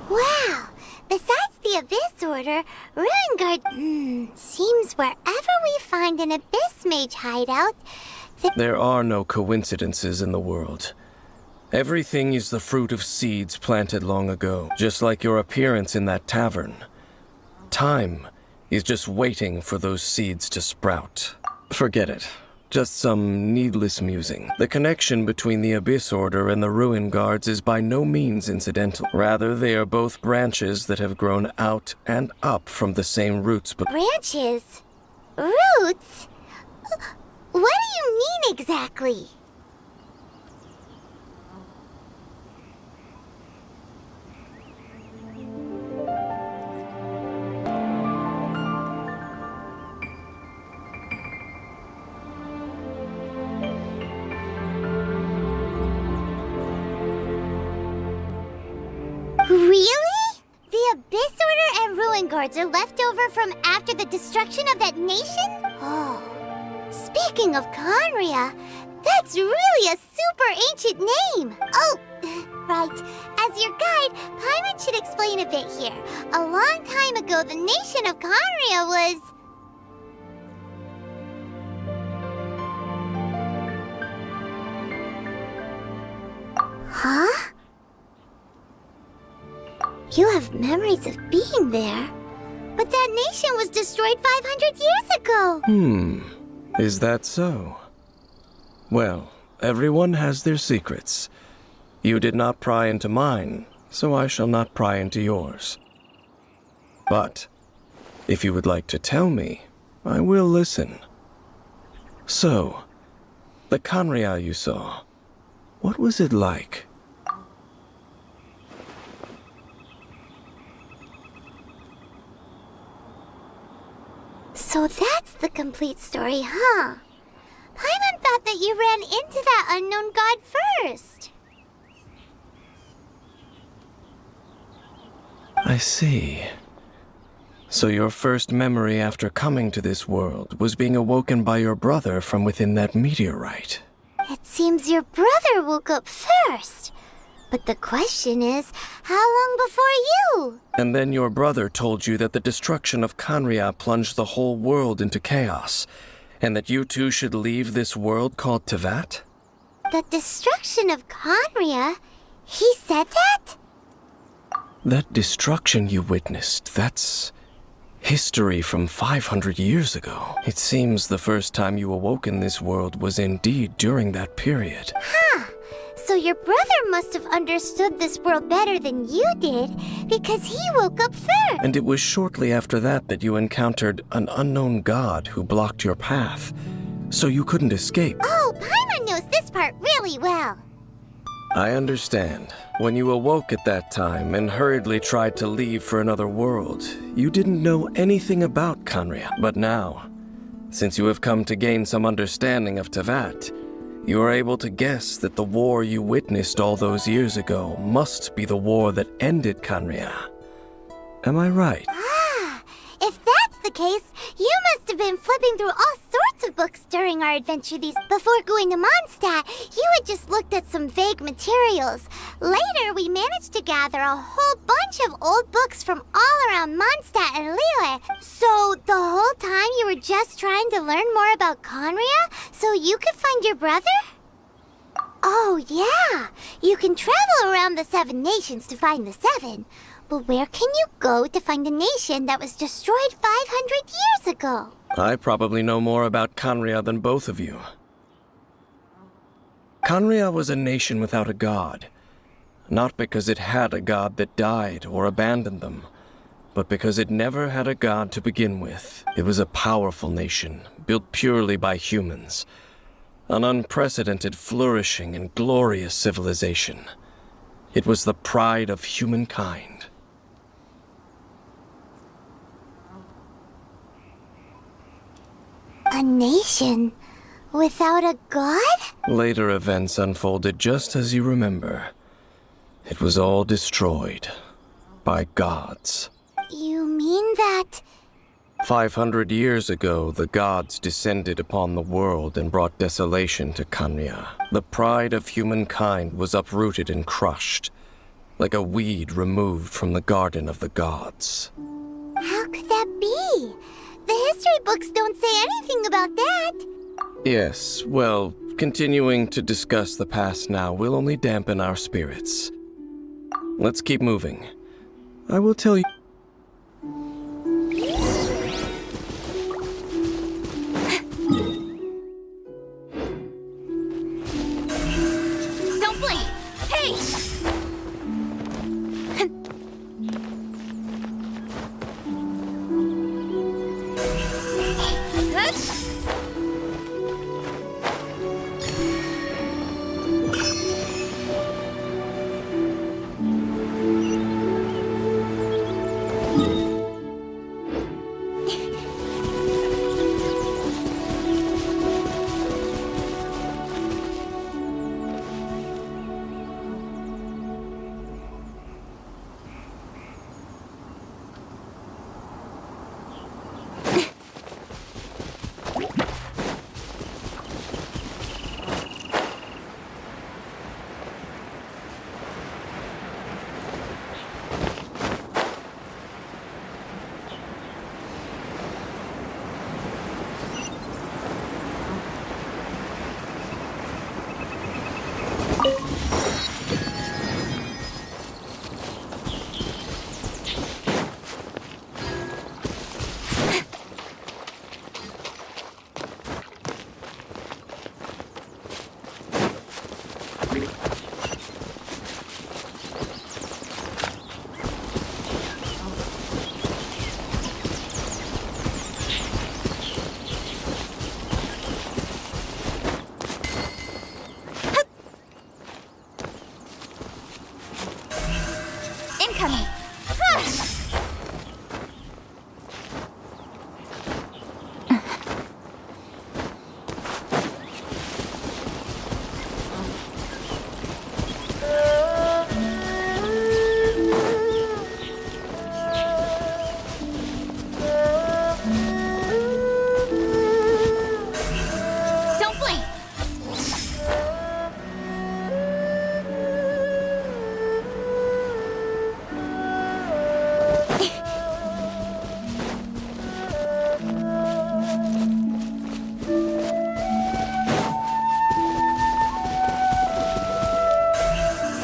Wow! Besides the Abyss Order, Ruin Guard— seems wherever we find an Abyss Mage hideout, There are no coincidences in the world. Everything is the fruit of seeds planted long ago, just like your appearance in that tavern. Time is just waiting for those seeds to sprout. Forget it. Just some needless musing. The connection between the Abyss Order and the Ruin Guards is by no means incidental. Rather, they are both branches that have grown out and up from the same roots. But branches? Roots? What do you mean exactly? Really? The Abyss Order and Ruin Guards are left over from after the destruction of that nation? Oh. Speaking of Conria, that's really a super ancient name. Oh, right. As your guide, Paimon should explain a bit here. A long time ago, the nation of Conria was... Huh? You have memories of being there. But that nation was destroyed 500 years ago. Is that so? Well, everyone has their secrets. You did not pry into mine, so I shall not pry into yours. But, if you would like to tell me, I will listen. So, the Conria you saw, what was it like? So that's the complete story, huh? Paimon thought that you ran into that unknown god first. I see. So your first memory after coming to this world was being awoken by your brother from within that meteorite. It seems your brother woke up first. But the question is, how long before you? And then your brother told you that the destruction of Khaenri'ah plunged the whole world into chaos, and that you two should leave this world called Teyvat? The destruction of Khaenri'ah? He said that? That destruction you witnessed, that's history from 500 years ago. It seems the first time you awoke in this world was indeed during that period. Huh. So your brother must have understood this world better than you did, because he woke up first. And it was shortly after that that you encountered an unknown god who blocked your path, so you couldn't escape. Oh, Paimon knows this part really well. I understand. When you awoke at that time and hurriedly tried to leave for another world, you didn't know anything about Khaenri'ah. But now, since you have come to gain some understanding of Teyvat, you are able to guess that the war you witnessed all those years ago must be the war that ended Khaenri'ah. Am I right? If that's the case, you must have been flipping through all sorts of books during our adventure before going to Mondstadt. You had just looked at some vague materials. Later, we managed to gather a whole bunch of old books from all around Mondstadt and Liyue. So the whole time you were just trying to learn more about Khaenri'ah so you could find your brother? Oh, yeah. You can travel around the 7 nations to find the 7. But where can you go to find a nation that was destroyed 500 years ago? I probably know more about Khaenri'ah than both of you. Khaenri'ah was a nation without a god. Not because it had a god that died or abandoned them, but because it never had a god to begin with. It was a powerful nation, built purely by humans. An unprecedented, flourishing, and glorious civilization. It was the pride of humankind. A nation without a god? Later events unfolded just as you remember. It was all destroyed by gods. You mean that... 500 years ago, the gods descended upon the world and brought desolation to Khaenri'ah. The pride of humankind was uprooted and crushed, like a weed removed from the garden of the gods. How could that be? The history books don't say anything about that. Yes, well, continuing to discuss the past now will only dampen our spirits. Let's keep moving. I will tell you... Don't blink! Hey!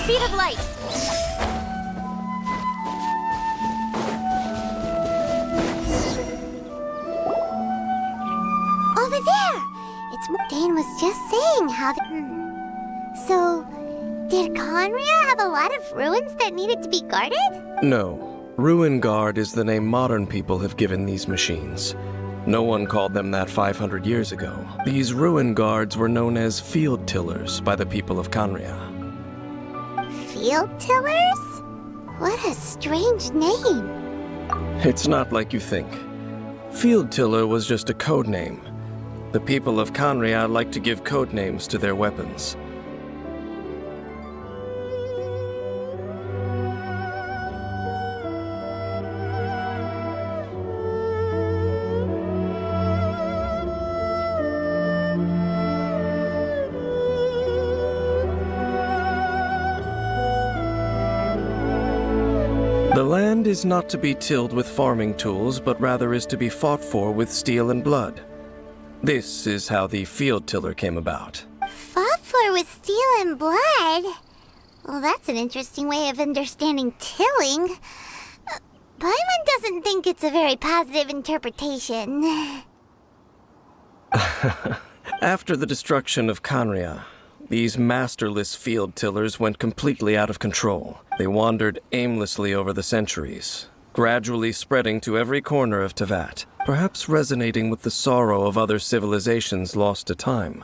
Speed of light. Over there! Dane was just saying how So, did Conria have a lot of ruins that needed to be guarded? No. Ruin Guard is the name modern people have given these machines. No one called them that 500 years ago. These Ruin Guards were known as Field Tillers by the people of Conria. Field Tillers? What a strange name. It's not like you think. Field Tiller was just a code name. The people of Conria like to give code names to their weapons. The land is not to be tilled with farming tools, but rather is to be fought for with steel and blood. This is how the field tiller came about. Fought for with steel and blood? Well, that's an interesting way of understanding tilling. Paimon doesn't think it's a very positive interpretation. After the destruction of Conria, these masterless field tillers went completely out of control. They wandered aimlessly over the centuries, gradually spreading to every corner of Teyvat, perhaps resonating with the sorrow of other civilizations lost to time.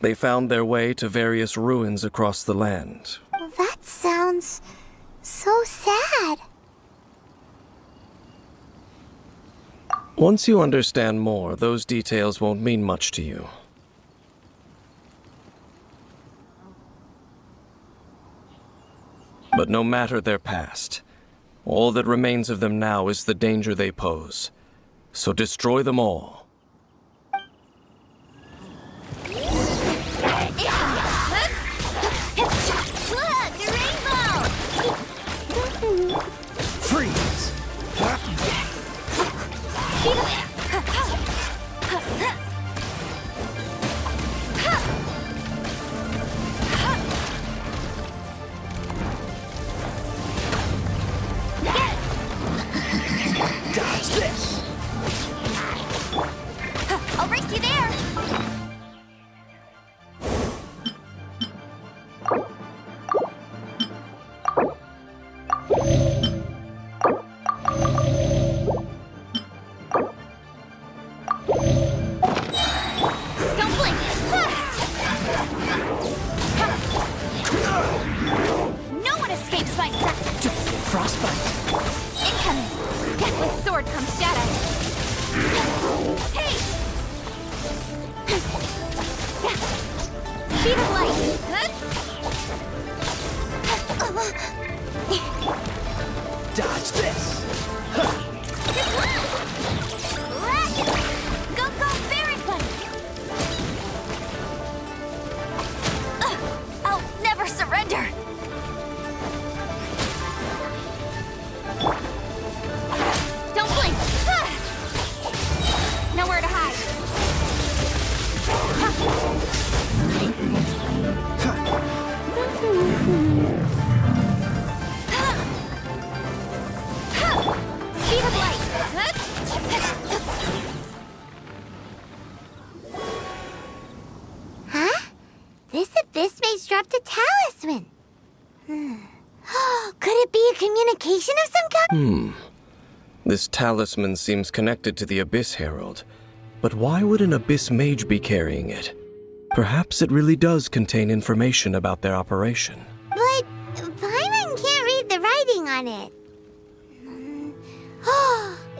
They found their way to various ruins across the land. Well, that sounds so sad. Once you understand more, those details won't mean much to you. But no matter their past, all that remains of them now is the danger they pose. So destroy them all. Look, the rainbow! Freeze! Dodge this! I'll race you there! Don't blink! No one escapes my sight! Frostbite! Incoming! Death with sword comes shadow! Hey! Speed of light! Dodge this! Go, go, very funny! I'll never surrender! Don't blink! Nowhere to hide! Speed of light! Huh? This abyss maze dropped a talisman. Could it be a communication of some kind? This talisman seems connected to the Abyss Herald. But why would an Abyss Mage be carrying it? Perhaps it really does contain information about their operation. But Paimon can't read the writing on it.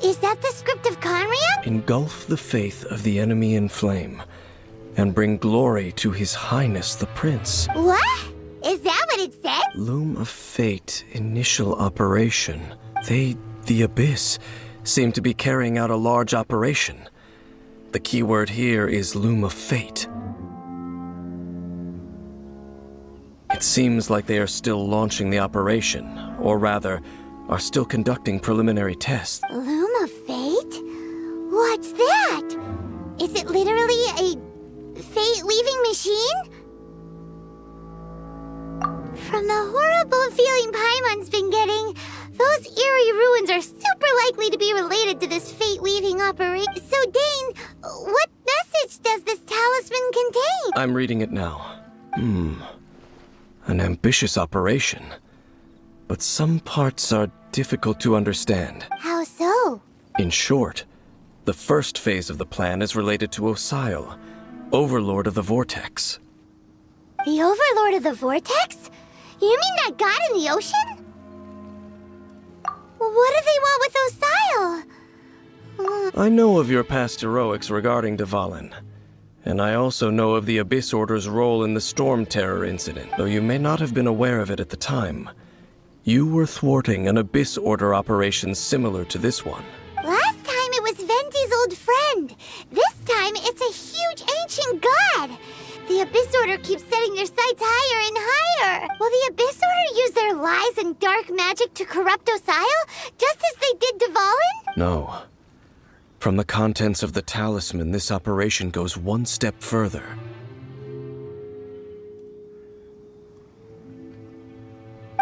Is that the script of Conria? Engulf the faith of the enemy in flame, and bring glory to His Highness the Prince. What? Is that what it said? Loom of Fate, initial operation. They, the Abyss, seem to be carrying out a large operation. The key word here is Loom of Fate. It seems like they are still launching the operation, or rather, are still conducting preliminary tests. Loom of Fate? What's that? Is it literally a fate-weaving machine? From the horror terrible feeling Paimon's been getting. Those eerie ruins are super likely to be related to this fate-weaving operation. So, Dane, what message does this talisman contain? I'm reading it now. An ambitious operation. But some parts are difficult to understand. How so? In short, the first phase of the plan is related to Osile, Overlord of the Vortex. The Overlord of the Vortex? You mean that god in the ocean? What do they want with Osile? I know of your past heroics regarding Dvalin, and I also know of the Abyss Order's role in the Storm Terror incident, though you may not have been aware of it at the time. You were thwarting an Abyss Order operation similar to this one. Last time it was Venti's old friend. This time it's a huge ancient god. The Abyss Order keeps setting their sights higher and higher. Will the Abyss Order use their lies and dark magic to corrupt Osile, just as they did Dvalin? No. From the contents of the talisman, this operation goes one step further.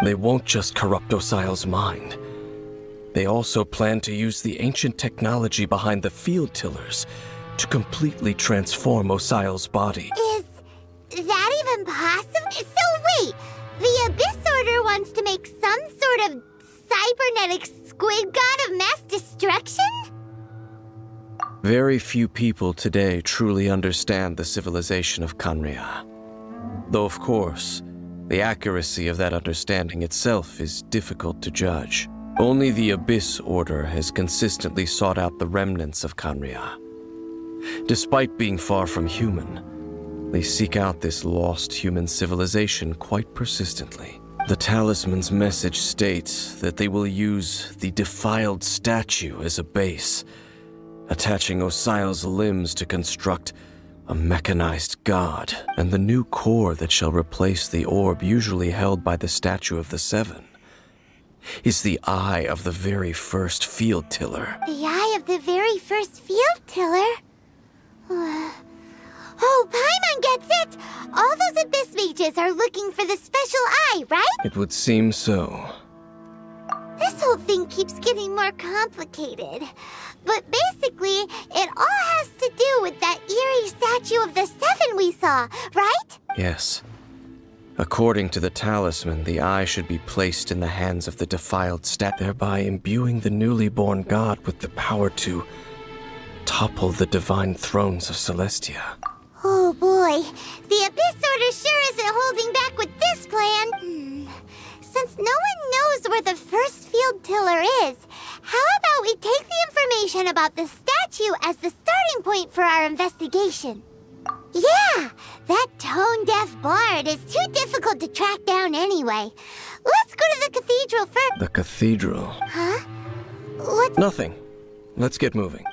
They won't just corrupt Osile's mind. They also plan to use the ancient technology behind the field tillers to completely transform Osile's body. Is that even possible? So wait, the Abyss Order wants to make some sort of cybernetic squid god of mass destruction? Very few people today truly understand the civilization of Khaenri'ah. Though of course, the accuracy of that understanding itself is difficult to judge. Only the Abyss Order has consistently sought out the remnants of Khaenri'ah. Despite being far from human, they seek out this lost human civilization quite persistently. The talisman's message states that they will use the defiled statue as a base, attaching Osile's limbs to construct a mechanized god, and the new core that shall replace the orb usually held by the Statue of the Seven is the eye of the very first field tiller. The eye of the very first field tiller? Oh, Paimon gets it! All those Abyss mages are looking for the special eye, right? It would seem so. This whole thing keeps getting more complicated. But basically, it all has to do with that eerie Statue of the Seven we saw, right? Yes. According to the talisman, the eye should be placed in the hands of the defiled stat, thereby imbuing the newly born god with the power to topple the divine thrones of Celestia. Oh boy, the Abyss Order sure isn't holding back with this plan. Since no one knows where the first field tiller is, how about we take the information about the statue as the starting point for our investigation? Yeah, that tone-deaf bard is too difficult to track down anyway. Let's go to the cathedral first. The cathedral? Huh? What's... Nothing. Let's get moving.